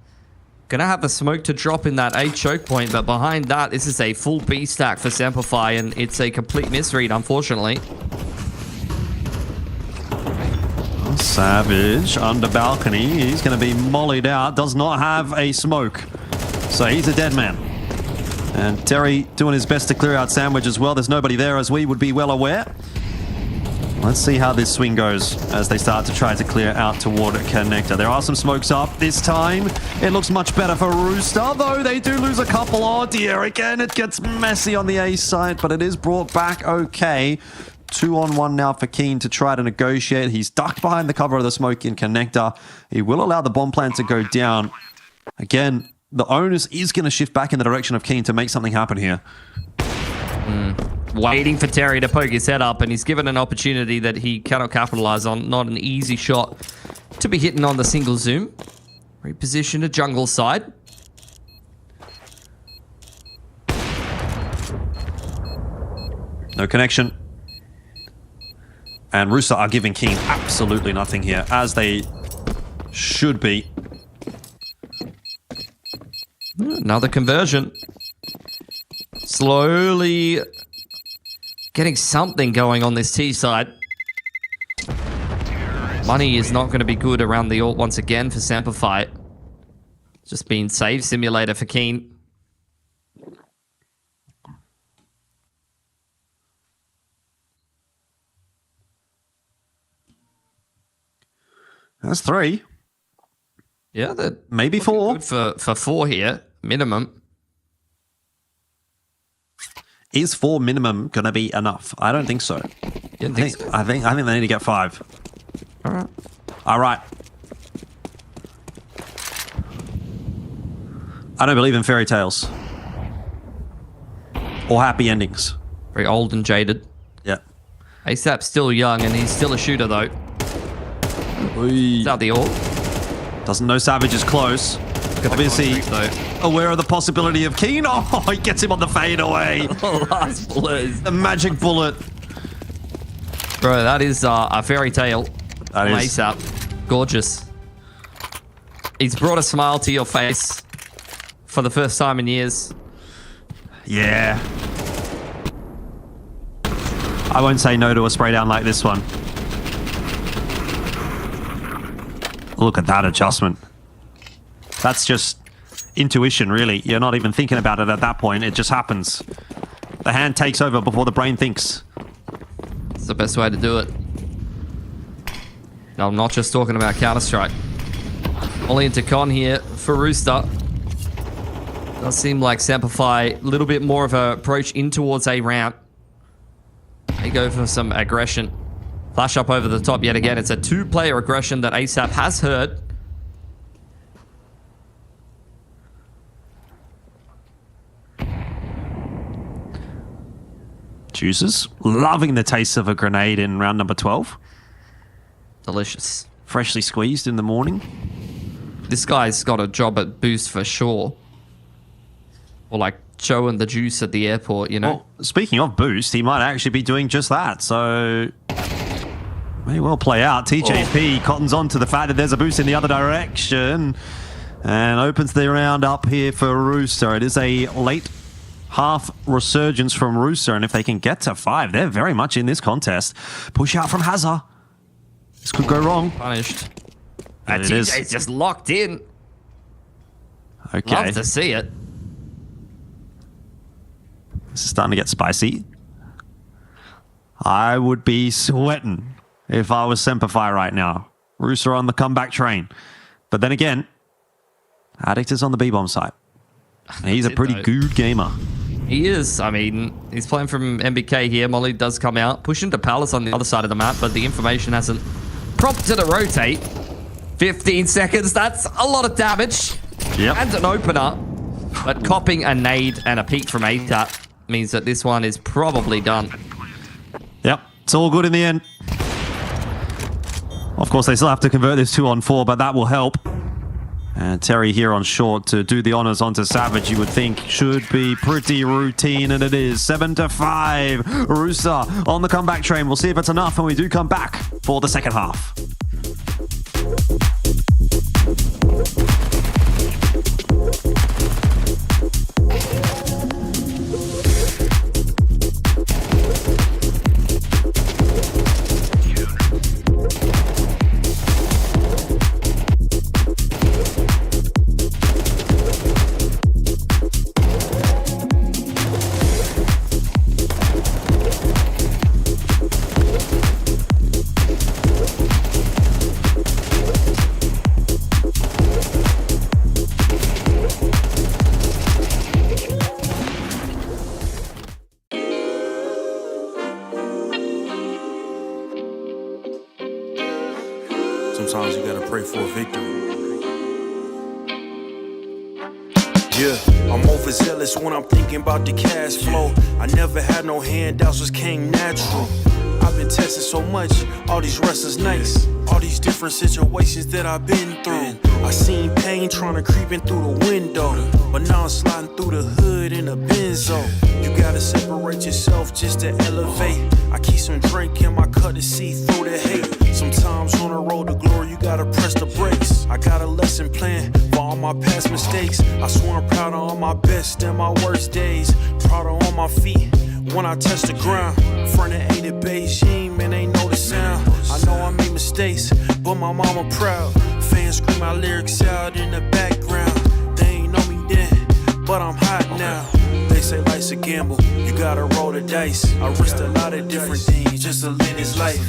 Gonna have a smoke to drop in that A choke point, but behind that, this is a full B stack for SemperFi, and it's a complete misread, unfortunately. Savage under balcony. He's going to be mollied out. Does not have a smoke. So he's a dead man. And Terry doing his best to clear out Sandwich as well. There's nobody there, as we would be well aware. Let's see how this swing goes as they start to try to clear out toward Connector. There are some smokes up this time. It looks much better for Rooster, though they do lose a couple. Oh dear, again it gets messy on the A side, but it is brought back okay. 2-on-1 now for Keen to try to negotiate. He's ducked behind the cover of the smoke in Connector. He will allow the bomb plan to go down. Again, the onus is going to shift back in the direction of Keen to make something happen here. Waiting for Terry to poke his head up, and he's given an opportunity that he cannot capitalize on. Not an easy shot to be hitting on the single zoom. Reposition to jungle side. No connection. And Rooster are giving Keen absolutely nothing here, as they should be. Another conversion. Slowly getting something going on this T side. Money is not going to be good around the ult once again for SemperFi. Just been save simulator for Keen. That's 3. Yeah, that maybe 4. good for 4 here, minimum. Is 4 minimum going to be enough? I don't think so. Didn't think so. I think they need to get 5. All right. All right. I don't believe in fairy tales or happy endings. Very old and jaded. Yeah. ASAP's still young, and he's still a shooter, though. Is that the ult? Doesn't know Savage is close. Obviously aware of the possibility of Keen. Oh, he gets him on the fadeaway. Last bullet. The magic bullet. Bro, that is a fairy tale. That is. ASAP. Gorgeous. He's brought a smile to your face for the first time in years. Yeah. I won't say no to a spray down like this one. Look at that adjustment. That's just intuition, really. You're not even thinking about it at that point. It just happens. The hand takes over before the brain thinks. It's the best way to do it. No, I'm not just talking about Counter-Strike. Only into con here for Rooster. Does seem like SemperFi a little bit more of an approach in towards a ramp. They go for some aggression. Flash up over the top yet again. It's a 2-player aggression that ASAP has heard. Juices. Loving the taste of a grenade in round number 12. Delicious. Freshly squeezed in the morning. This guy's got a job at Boost for sure. Or like showing the juice at the airport, you know? Well, speaking of Boost, he might actually be doing just that. So may well play out. TJP cottons on to the fact that there's a boost in the other direction and opens the round up here for Rooster. It is a late half resurgence from Rooster, and if they can get to 5, they're very much in this contest. Push out from Hazard. This could go wrong. Punished. And it TJ's is. just locked in. Okay. Love to see it. This is starting to get spicy. I would be sweating if I was SemperFi right now. Rooster on the comeback train. But then again, Addict is on the B-bomb site. He's a pretty good gamer. He is. I mean, he's playing from MBK here. Molly does come out. Push into Palace on the other side of the map, but the information hasn't prompted a rotate. 15 seconds. That's a lot of damage. Yep. And an opener. But copping a nade and a peek from ATAP means that this one is probably done. Yep, it's all good in the end. Of course, they still have to convert this 2-on-4, but that will help. And Terry here on short to do the honors onto Savage, you would think should be pretty routine, and it is. 7-5. Rooster on the comeback train. We'll see if it's enough when we do come back for the second half. Sometimes you gotta pray for a victory. Yeah, I'm overzealous when I'm thinking about the cash flow. I never had no handouts, just came natural. I've been tested so much, all these wrestlers nice. All these different situations that I've been through. I seen pain trying to creep in through the window, but now I'm sliding through the hood in a benzo. You gotta separate yourself just to elevate. I keep some drink in my cup to see through the hate. Sometimes on the road to glory, you gotta press the brakes. I got a lesson plan for all my past mistakes. I swear I'm proud of all my best and my worst days. Proud of all my feet when I touch the ground. Front of 8 at Beijing, man, they know the sound. I know I made mistakes, but my mama proud. Fans scream my lyrics out in the background. They ain't know me then, but I'm hot now. They say life's a gamble, you gotta roll the dice. I risked a lot of different things just to live this life.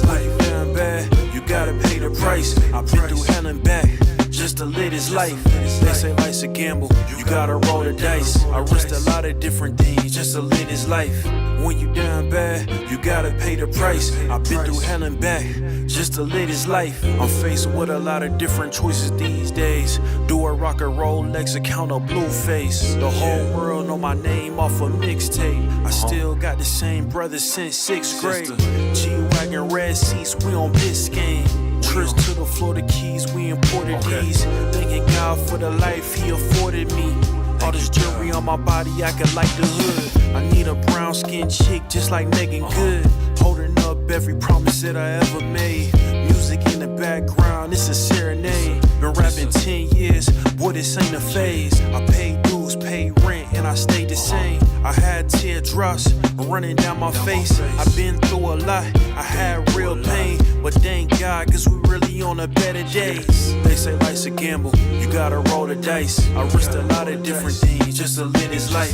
Life down bad, you gotta pay the price. I've been through hell and back just to live this life. They say life's a gamble, you gotta roll the dice. I risked a lot of different things just to live this life. When you down bad, you gotta pay the price. I've been through hell and back just to live this life. I'm faced with a lot of different choices these days. Do a rock and roll, Lex account a blue face. The whole world know my name off a mixtape. I still got the same brothers since 6th grade. G-Wagon, red seats, we on Biscayne. Trips to the Florida Keys, we imported these. Thanking God for the life he afforded me. All this jewelry on my body, acting like the hood. I need a brown skinned chick just like Megan Good. Holding up every promise that I ever made. Music in the background, it's a serenade. Been rapping 10 years, boy, this ain't a phase. I paid dues, paid rent, and I stayed the same. I had teardrops running down my face. I've been through a lot, I had real pain. But thank God, cause we really on the better days. They say life's a gamble, you gotta roll the dice. I risked a lot of different things just to live this life.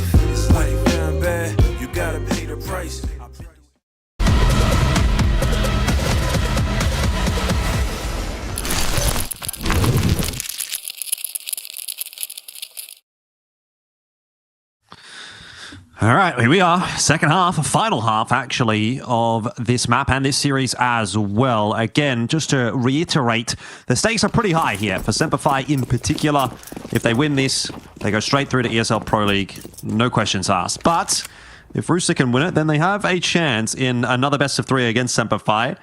When you down bad, you gotta pay the price. All right, here we are. Second half, final half, actually, of this map and this series as well. Again, just to reiterate, the stakes are pretty high here for SemperFi in particular. If they win this, they go straight through to ESL Pro League. No questions asked. But if Rooster can win it, then they have a chance in another best of 3 against SemperFi.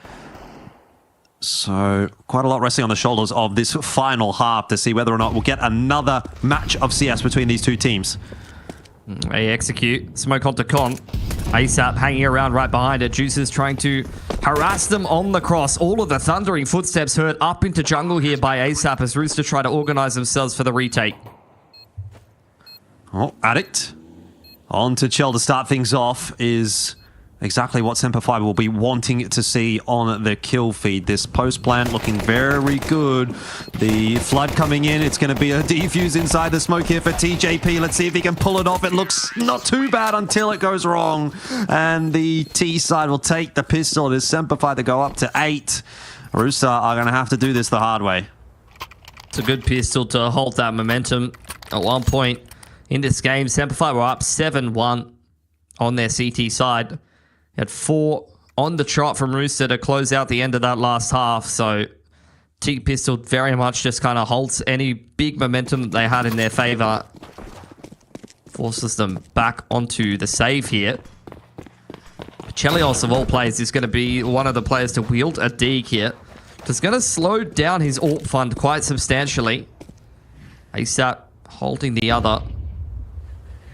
So quite a lot resting on the shoulders of this final half to see whether or not we'll get another match of CS between these two teams. They execute. Smoke onto Con. ASAP hanging around right behind it. Juice is trying to harass them on the cross. All of the thundering footsteps heard up into jungle here by ASAP as Rooster try to organize themselves for the retake. Oh, Addict. On to Chell to start things off is exactly what SemperFi will be wanting to see on the kill feed. This post plant looking very good. The flood coming in. It's going to be a defuse inside the smoke here for TJP. Let's see if he can pull it off. It looks not too bad until it goes wrong. And the T side will take the pistol. It is SemperFi to go up to 8. Rooster are going to have to do this the hard way. It's a good pistol to hold that momentum. At one point in this game, SemperFi were up 7-1 on their CT side. Had 4 on the trot from Rooster to close out the end of that last half. So T-Pistol very much just kind of halts any big momentum that they had in their favor. Forces them back onto the save here. Chelios, of all players, is going to be one of the players to wield a dig here. It's going to slow down his AWP fund quite substantially. ASAP holding the other.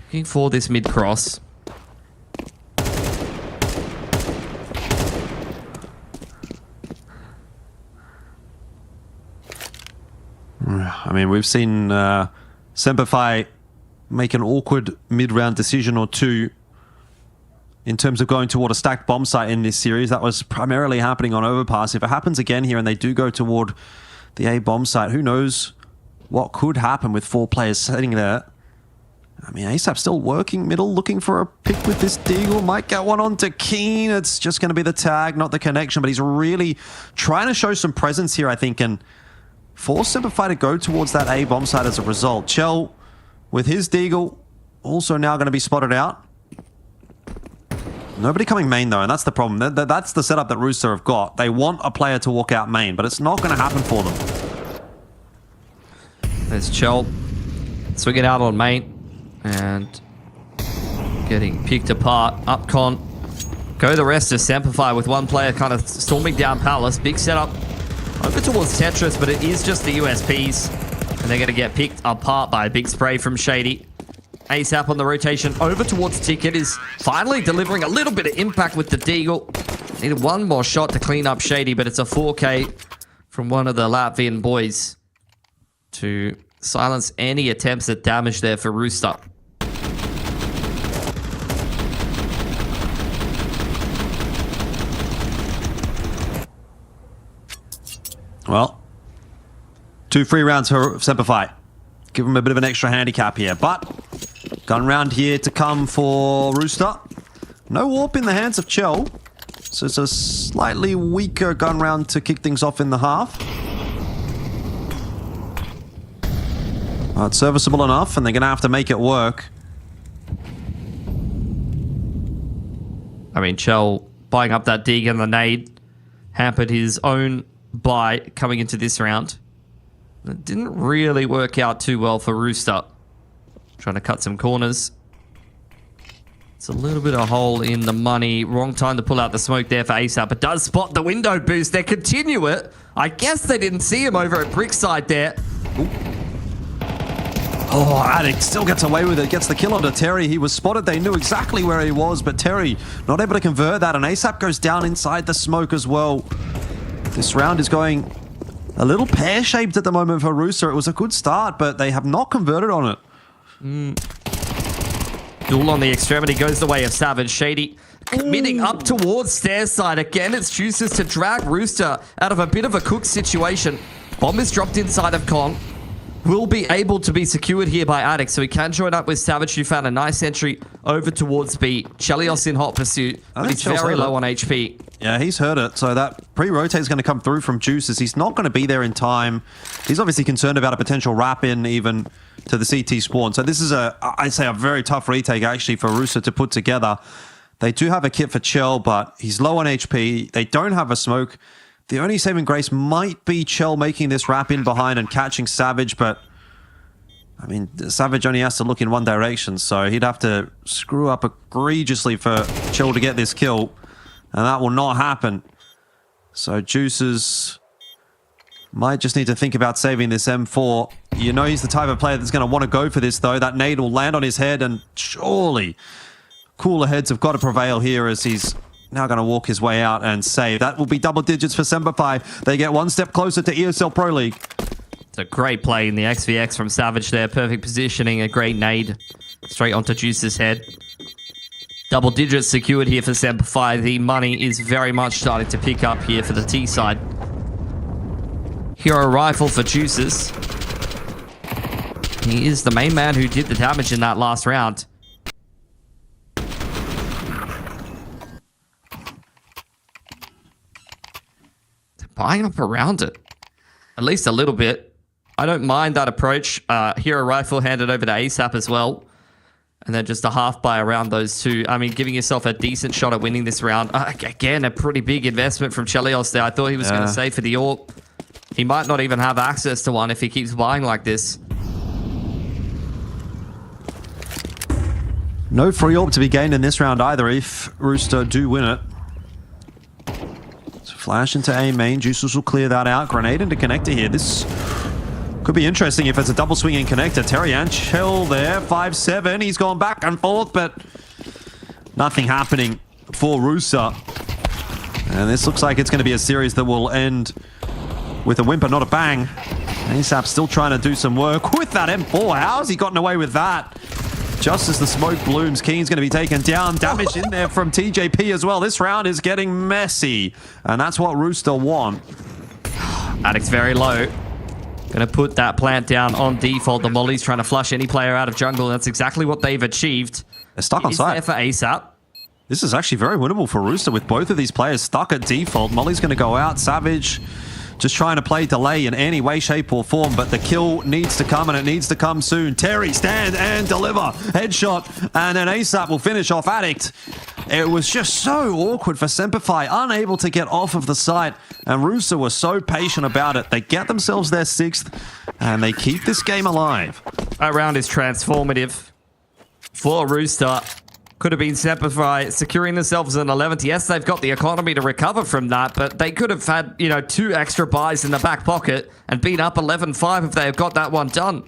Looking for this mid-cross. I mean, we've seen SemperFi make an awkward mid-round decision or two in terms of going toward a stacked bomb site in this series. That was primarily happening on Overpass. If it happens again here and they do go toward the A bomb site, who knows what could happen with 4 players sitting there. I mean, ASAP still working middle, looking for a pick with this Deagle. Might get one onto Keen. It's just going to be the tag, not the connection. But he's really trying to show some presence here, I think, and force SemperFi to go towards that A bomb site as a result. Chell, with his Deagle, also now going to be spotted out. Nobody coming main, though, and that's the problem. That's the setup that Rooster have got. They want a player to walk out main, but it's not going to happen for them. There's Chell swinging out on main and getting picked apart. Upcon. Go the rest of SemperFi with one player kind of storming down Palace. Big setup over towards Tetris, but it is just the USPs. And they're going to get picked apart by a big spray from Shady. ASAP on the rotation over towards Ticket is finally delivering a little bit of impact with the Deagle. Needed one more shot to clean up Shady, but it's a 4K from one of the Latvian boys to silence any attempts at damage there for Rooster. Well, 2 free rounds for SemperFi. Give him a bit of an extra handicap here, but gun round here to come for Rooster. No warp in the hands of Chell, so it's a slightly weaker gun round to kick things off in the half. It's serviceable enough, and they're going to have to make it work. I mean, Chell buying up that dig and the nade hampered his own buy coming into this round. It didn't really work out too well for Rooster. Trying to cut some corners. It's a little bit of hole in the money. Wrong time to pull out the smoke there for ASAP, but does spot the window boost. They continue it. I guess they didn't see him over at Brickside there. Ooh. Oh, Addict still gets away with it. Gets the kill onto Terry. He was spotted. They knew exactly where he was, but Terry not able to convert that, and ASAP goes down inside the smoke as well. This round is going a little pear-shaped at the moment for Rooster. It was a good start, but they have not converted on it. Duel on the extremity goes the way of Savage. Shady committing up towards stairs side. Again, it's Juices to drag Rooster out of a bit of a cook situation. Bomb is dropped inside of Kong. Will be able to be secured here by Addict, so he can join up with Savage, who found a nice entry over towards B. Chelios in hot pursuit, but he's very low on HP. Yeah, he's heard it, so that pre-rotate is going to come through from Juices. He's not going to be there in time. He's obviously concerned about a potential wrap-in even to the CT spawn. So this is I'd say a very tough retake actually for Rooster to put together. They do have a kit for Chell, but he's low on HP. They don't have a smoke. The only saving grace might be Chell making this wrap-in behind and catching Savage, but I mean, Savage only has to look in one direction, so he'd have to screw up egregiously for Chell to get this kill, and that will not happen. So Juices might just need to think about saving this M4. You know he's the type of player that's going to want to go for this, though. That nade will land on his head, and surely cooler heads have got to prevail here as he's now going to walk his way out and save. That will be double digits for SemperFi. They get one step closer to ESL Pro League. It's a great play in the XVX from Savage there. Perfect positioning, a great nade straight onto Juice's head. Double digits secured here for SemperFi. The money is very much starting to pick up here for the T side. Hero rifle for Juices. He is the main man who did the damage in that last round. Buying up around it. At least a little bit. I don't mind that approach. Hero rifle handed over to ASAP as well. And then just a half buy around those two. I mean, giving yourself a decent shot at winning this round. Again, a pretty big investment from Chelios there. I thought he was going to save for the AWP. He might not even have access to one if he keeps buying like this. No free orb to be gained in this round either if Rooster do win it. So flash into A main. Juices will clear that out. Grenade into connector here. This could be interesting if it's a double swinging connector. Terry Anchel there. 5-7. He's gone back and forth, but nothing happening for Rooster. And this looks like it's going to be a series that will end with a whimper, not a bang. ASAP still trying to do some work with that M4. How's he gotten away with that? Just as the smoke blooms, Keen's going to be taken down. Damage in there from TJP as well. This round is getting messy, and that's what Rooster want. Addict's very low. Gonna put that plant down on default. The Molly's trying to flush any player out of jungle. That's exactly what they've achieved. They're stuck on site. There for ASAP. This is actually very winnable for Rooster with both of these players stuck at default. Molly's going to go out. Savage just trying to play delay in any way, shape, or form, but the kill needs to come, and it needs to come soon. Terry, stand and deliver. Headshot, and then ASAP will finish off Addict. It was just so awkward for SemperFi, unable to get off of the site, and Rooster was so patient about it. They get themselves their 6th, and they keep this game alive. That round is transformative for Rooster. Could have been SemperFi securing themselves an 11th. Yes, they've got the economy to recover from that, but they could have had, 2 extra buys in the back pocket and been up 11-5 if they had got that one done.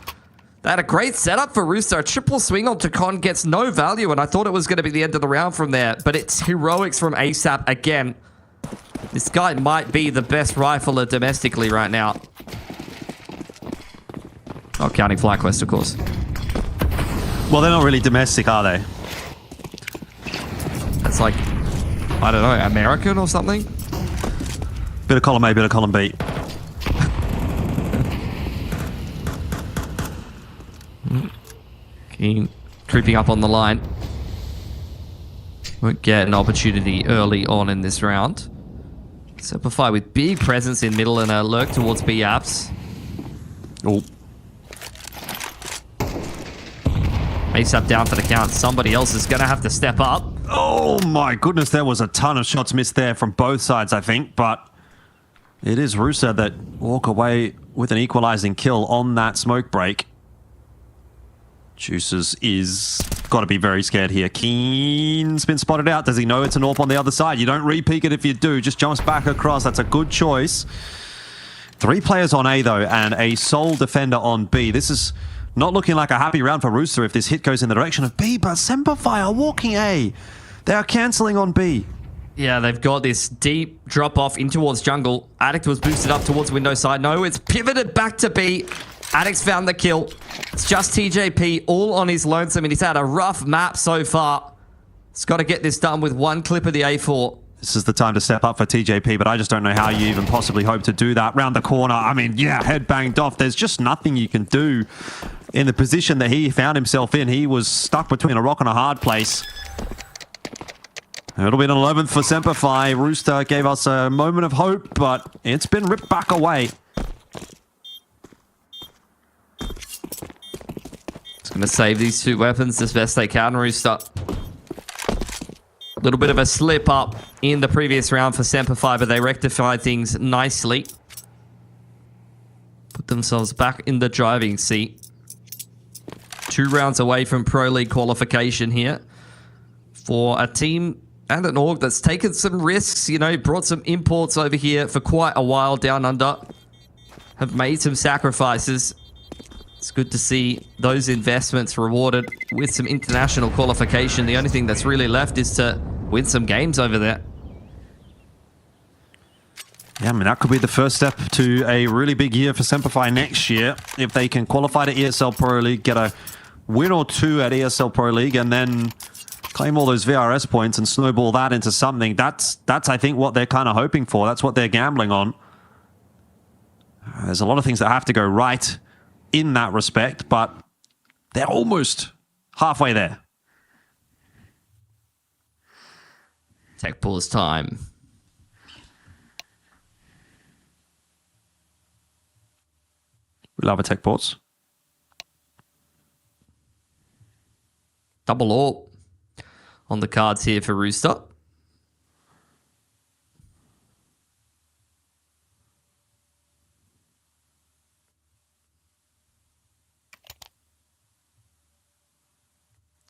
They had a great setup for Rooster. A triple swing onto Con gets no value, and I thought it was going to be the end of the round from there, but it's heroics from ASAP again. This guy might be the best rifler domestically right now. Not counting FlyQuest, of course. Well, they're not really domestic, are they? That's like, I don't know, American or something? Bit of column A, bit of column B. Keen creeping up on the line. Won't get an opportunity early on in this round. SemperFi with big presence in middle and a lurk towards B apps. Oh. ASAP down for the count. Somebody else is going to have to step up. Oh my goodness, there was a ton of shots missed there from both sides, I think, but it is Rooster that walk away with an equalizing kill on that smoke break. Juices is got to be very scared here. Keen's been spotted out. Does he know it's an AWP on the other side? You don't re-peek it if you do. Just jumps back across. That's a good choice. 3 players on A, though, and a sole defender on B. This is not looking like a happy round for Rooster if this hit goes in the direction of B, but SemperFi are walking A. They are cancelling on B. Yeah, they've got this deep drop-off in towards jungle. Addict was boosted up towards window side. No, it's pivoted back to B. Addict's found the kill. It's just TJP all on his lonesome, and he's had a rough map so far. He's got to get this done with 1 clip of the A4. This is the time to step up for TJP, but I just don't know how you even possibly hope to do that. Round the corner, I mean, yeah, head banged off. There's just nothing you can do in the position that he found himself in. He was stuck between a rock and a hard place. It'll be an 11th for SemperFi. Rooster gave us a moment of hope, but it's been ripped back away. It's going to save these 2 weapons as best they can, Rooster. A little bit of a slip up in the previous round for SemperFi, but they rectified things nicely. Put themselves back in the driving seat. 2 rounds away from Pro League qualification here for a team and an org that's taken some risks, brought some imports over here for quite a while down under. Have made some sacrifices. It's good to see those investments rewarded with some international qualification. The only thing that's really left is to win some games over there. Yeah, I mean, that could be the first step to a really big year for SemperFi next year. If they can qualify to ESL Pro League, get a win or 2 at ESL Pro League, and then claim all those VRS points and snowball that into something. That's I think, what they're kind of hoping for. That's what they're gambling on. There's a lot of things that have to go right in that respect, but they're almost halfway there. Tech pause time. We love a tech pause. Double AWP on the cards here for Rooster.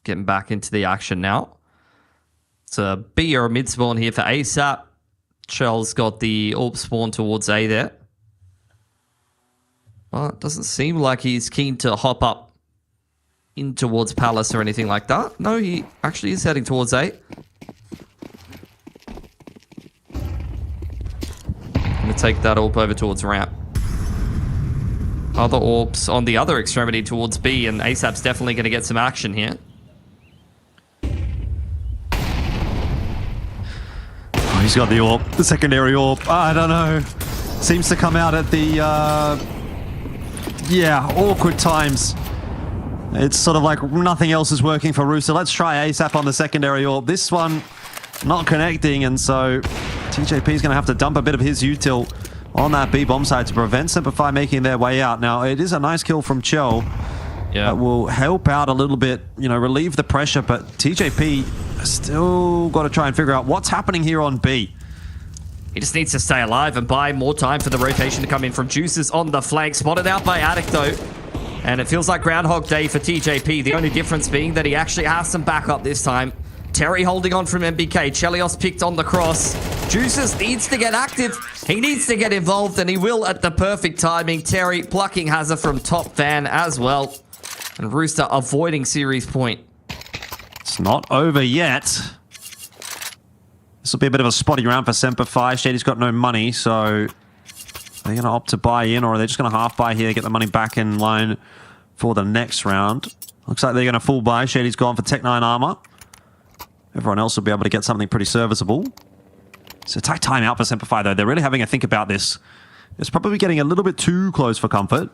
getting back into the action now. It's a B or a mid spawn here for ASAP. Shell's got the AWP spawn towards A there. Well, it doesn't seem like he's keen to hop up in towards Palace or anything like that. No, he actually is heading towards A. Gonna take that AWP over towards ramp. Other AWPs on the other extremity towards B, and ASAP's definitely going to get some action here. Oh, he's got the AWP, the secondary AWP. I don't know. Seems to come out at the, awkward times. It's sort of like nothing else is working for Rooster. Let's try ASAP on the secondary AWP. This one not connecting, and so TJP is going to have to dump a bit of his util on that B bomb side to prevent SemperFi making their way out. Now, it is a nice kill from Chell. Yeah. That will help out a little bit, relieve the pressure, but TJP still got to try and figure out what's happening here on B. He just needs to stay alive and buy more time for the rotation to come in from Juices on the flank. Spotted out by Addict, though. And it feels like Groundhog Day for TJP. The only difference being that he actually has some backup this time. Terry holding on from MBK. Chelios picked on the cross. Juices needs to get active. He needs to get involved, and he will at the perfect timing. Terry plucking Hazard from top van as well. And Rooster avoiding series point. It's not over yet. This will be a bit of a spotty round for SemperFi. Shady's got no money, so are they going to opt to buy in, or are they just going to half buy here, get the money back in line for the next round? Looks like they're going to full buy. Shady's gone for Tech 9 armor. Everyone else will be able to get something pretty serviceable. It's a tight time out for SemperFi, though. They're really having a think about this. It's probably getting a little bit too close for comfort.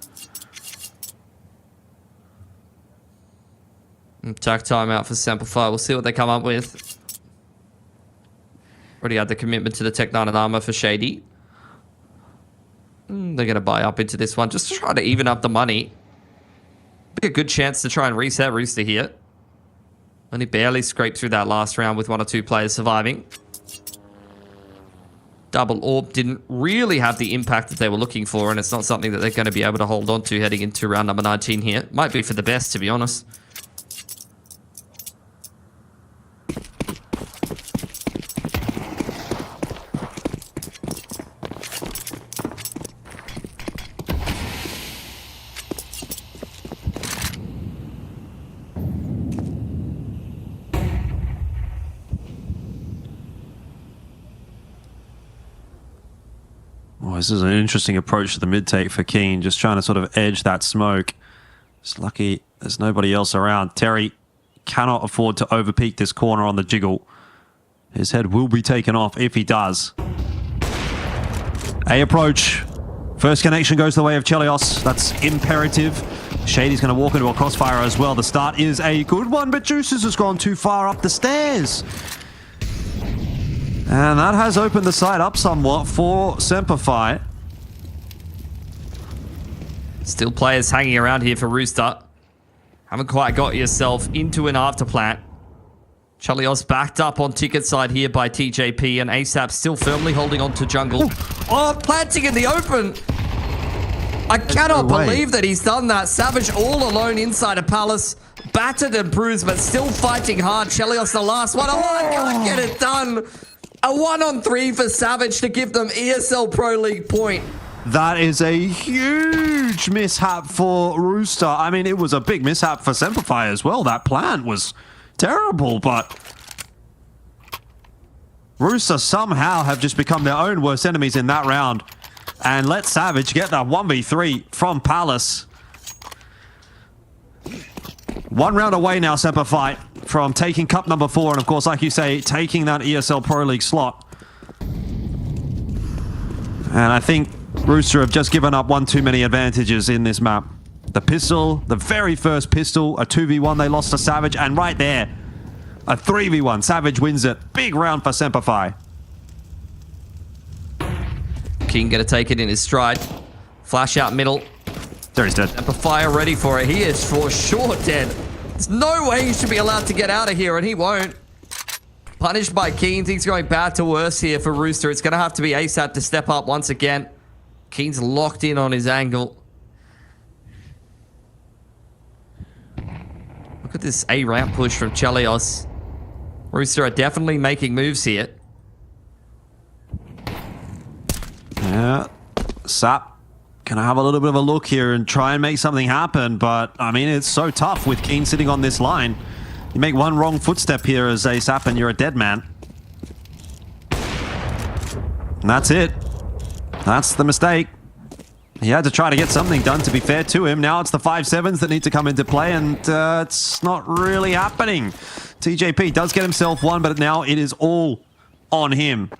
Attack time out for SemperFi. We'll see what they come up with. Already had the commitment to the Tech 9 and armor for Shady. They're going to buy up into this one just to try to even up the money. Be a good chance to try and reset Rooster here. Only barely scraped through that last round with one or two players surviving. Double AWP didn't really have the impact that they were looking for, and it's not something that they're going to be able to hold on to heading into round number 19 here. Might be for the best, to be honest. Oh, this is an interesting approach to the mid-take for Keen, just trying to sort of edge that smoke. It's lucky there's nobody else around. Terry cannot afford to overpeak this corner on the jiggle. His head will be taken off if he does. A approach. First connection goes the way of Chelios. That's imperative. Shady's going to walk into a crossfire as well. The start is a good one, but Juices has gone too far up the stairs. And that has opened the side up somewhat for SemperFi. Still players hanging around here for Rooster. Haven't quite got yourself into an afterplant. Chelios backed up on ticket side here by TJP, and ASAP still firmly holding on to jungle. Oh, planting in the open. I cannot believe that he's done that. Savage all alone inside a Palace. Battered and bruised, but still fighting hard. Chelios the last one. Oh, I can't get it done. A 1-on-3 for Savage to give them ESL Pro League point. That is a huge mishap for Rooster. I mean, it was a big mishap for SemperFi as well. That plant was terrible, but Rooster somehow have just become their own worst enemies in that round. And let Savage get that 1v3 from Palace. One round away now, SemperFi, from taking cup number 4, and of course, like you say, taking that ESL Pro League slot. And I think Rooster have just given up one too many advantages in this map. The pistol, the very first pistol, a 2v1 they lost to Savage, and right there, a 3v1. Savage wins it. Big round for SemperFi. King gonna take it in his stride. Flash out middle. There he's dead. SemperFi ready for it. He is for sure dead. There's no way he should be allowed to get out of here, and he won't. Punished by Keen. Things going bad to worse here for Rooster. It's going to have to be ASAP to step up once again. Keen's locked in on his angle. Looking Look at this A ramp push from Chelios. Rooster are definitely making moves here. Yeah. Sap. Can I have a little bit of a look here and try and make something happen? But, I mean, it's so tough with Keen sitting on this line. You make one wrong footstep here as a Sap and you're a dead man. And that's it. That's the mistake. He had to try to get something done, to be fair to him. Now it's the 5-7s that need to come into play, and it's not really happening. TJP does get himself one, but now it is all on him.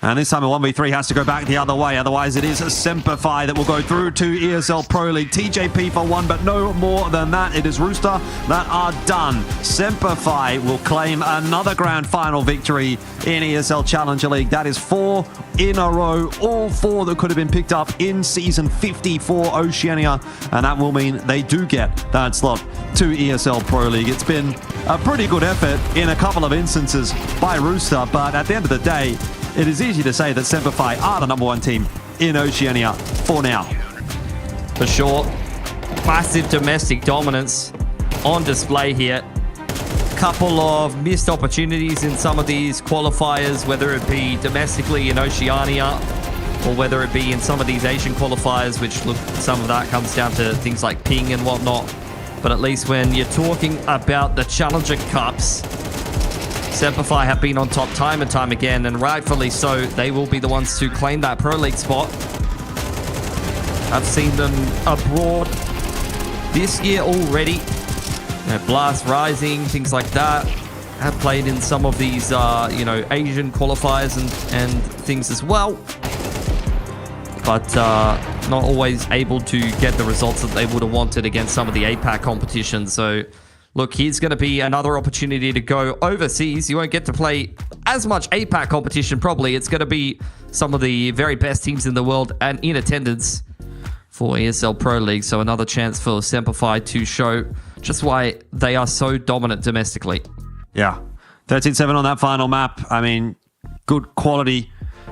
And this time a 1v3 has to go back the other way. Otherwise, it is a SemperFi that will go through to ESL Pro League. TJP for one, but no more than that. It is Rooster that are done. SemperFi will claim another grand final victory in ESL Challenger League. That is 4 in a row. All 4 that could have been picked up in Season 50 for Oceania. And that will mean they do get that slot to ESL Pro League. It's been a pretty good effort in a couple of instances by Rooster, but at the end of the day, it is easy to say that SemperFi are the #1 team in Oceania for now. For sure. Massive domestic dominance on display here. Couple of missed opportunities in some of these qualifiers, whether it be domestically in Oceania or whether it be in some of these Asian qualifiers, which look, some of that comes down to things like ping and whatnot. But at least when you're talking about the Challenger Cups, SemperFi have been on top time and time again, and rightfully so. They will be the ones to claim that Pro League spot. I've seen them abroad this year already. Blast Rising, things like that. Have played in some of these, Asian qualifiers and things as well. But not always able to get the results that they would have wanted against some of the APAC competitions. So look, here's going to be another opportunity to go overseas. You won't get to play as much APAC competition, probably. It's going to be some of the very best teams in the world and in attendance for ESL Pro League. So another chance for SemperFi to show just why they are so dominant domestically. Yeah. 13-7 on that final map. I mean, good quality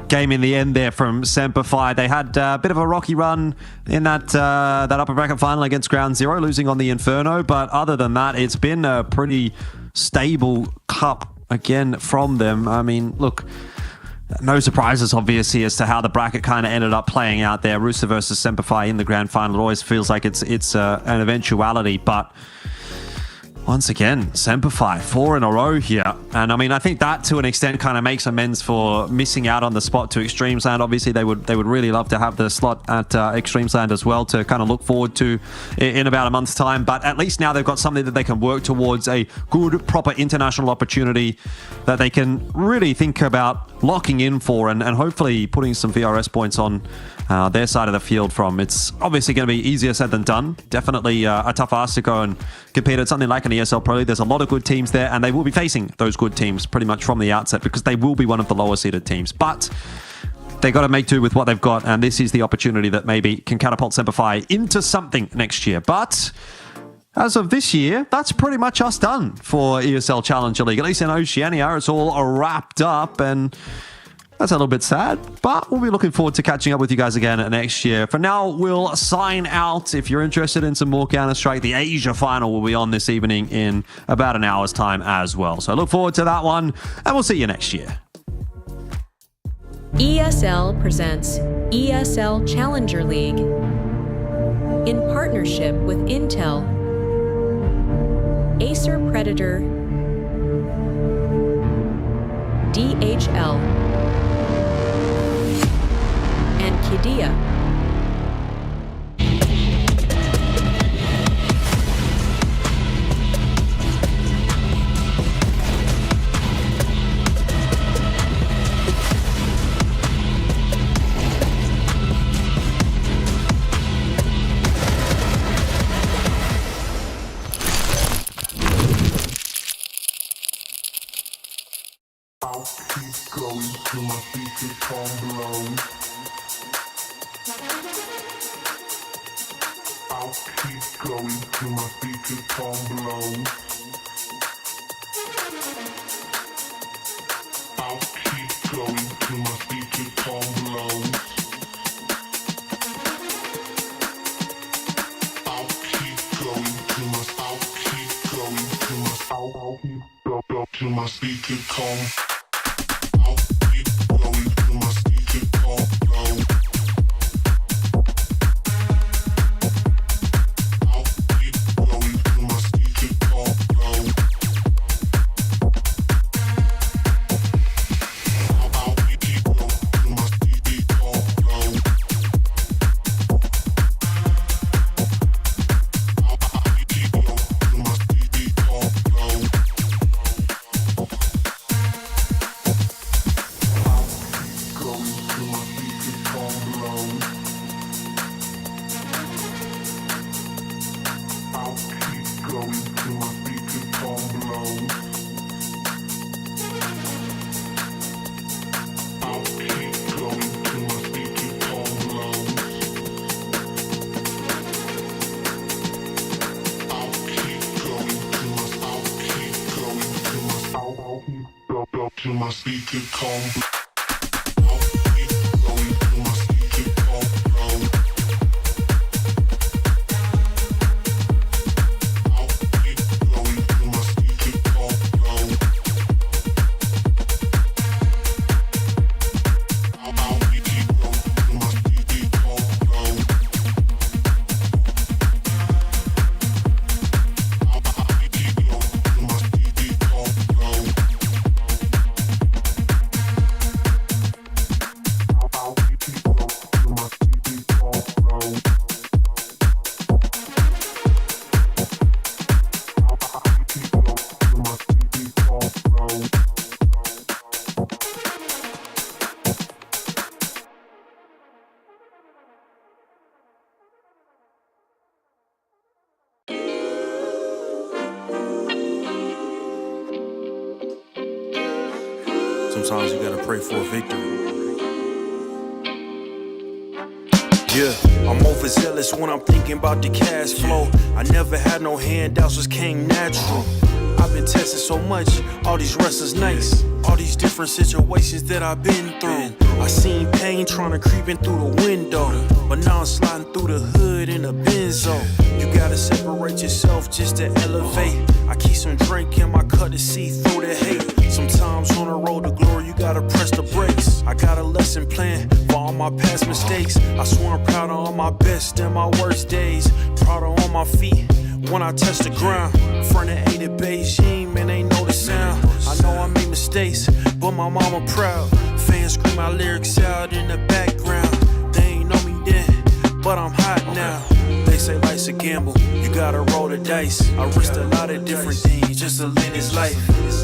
game in the end there from SemperFi. They had a bit of a rocky run in that upper bracket final against Ground Zero, losing on the Inferno. But other than that, it's been a pretty stable cup again from them. I mean, look, no surprises, obviously, as to how the bracket kind of ended up playing out there. Rooster versus SemperFi in the grand final. It always feels like it's an eventuality, but once again, SemperFi 4 in a row here. And I mean, I think that to an extent kind of makes amends for missing out on the spot to Extremesland. Obviously, they would really love to have the slot at Extremesland as well to kind of look forward to in about a month's time. But at least now they've got something that they can work towards, a good, proper international opportunity that they can really think about locking in for and hopefully putting some VRS points on their side of the field from. It's obviously going to be easier said than done. Definitely a tough ask to go and compete at something like an ESL Pro League. There's a lot of good teams there, and they will be facing those good teams pretty much from the outset because they will be one of the lower seeded teams. But they got to make do with what they've got, and this is the opportunity that maybe can catapult SemperFi into something next year. But as of this year, that's pretty much us done for ESL Challenger League. At least in Oceania, it's all wrapped up, and that's a little bit sad, but we'll be looking forward to catching up with you guys again next year. For now, we'll sign out. If you're interested in some more Counter-Strike, the Asia final will be on this evening in about an hour's time as well. So look forward to that one, and we'll see you next year. ESL presents ESL Challenger League in partnership with Intel, Acer Predator, DHL, and Kidia. I'll keep going till my feet become blown. I'll keep going till my feet become blown. I'll keep going till my feet become blown. I'll keep going till my, I'll keep going till my speaker calm. I'll keep going till my speaker calm low. I'll keep going till my speaker calm low. I'll keep going till my speaker calm low. I'll keep going till my speaker calm low. Going till my speaker calm low. I'll keep going till my speaker calm low. I'll keep going till my speaker calm low. I'll keep going till my till my speaker calm. I'll keep going till my speaker calm low. I'll keep going till my speaker calm low. I'll keep going till my speaker calm low. I'll keep going till my speaker calm low. I'll keep going till my speaker calm low. I'll keep going till my speaker calm low. Sometimes you gotta pray for a victory. Yeah, I'm overzealous when I'm thinking about the cash flow. I never had no handouts, just came natural. I've been tested so much, all these restless nights, all these different situations that I've been through. I seen pain trying to creep in through the window, but now I'm sliding through the hood in a benzo. You gotta separate yourself just to elevate. I keep some drink in my cup to see through the hate. Sometimes on the road to glory, you gotta press the brakes. I got a lesson plan for all my past mistakes. I swear I'm proud of all my best and my worst days. Proud of all my feet when I touch the ground. Front of 8 at Beijing, man, they know the sound. I know I made mistakes, but my mama proud. Fans scream my lyrics out in the background. They ain't know me then, but I'm hot now. They say life's a gamble, you gotta roll the dice. I risked a lot of different things just to live this life.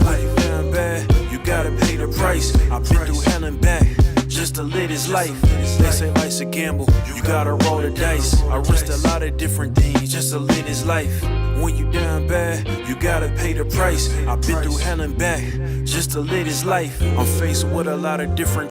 Life down bad, you gotta pay the price. I've been through hell and back just to live this life. They say life's a gamble, you gotta roll the dice. I risked a lot of different things just to live this life. When you down bad, you gotta pay the price. I've been through hell and back just to live this life. I'm faced with a lot of different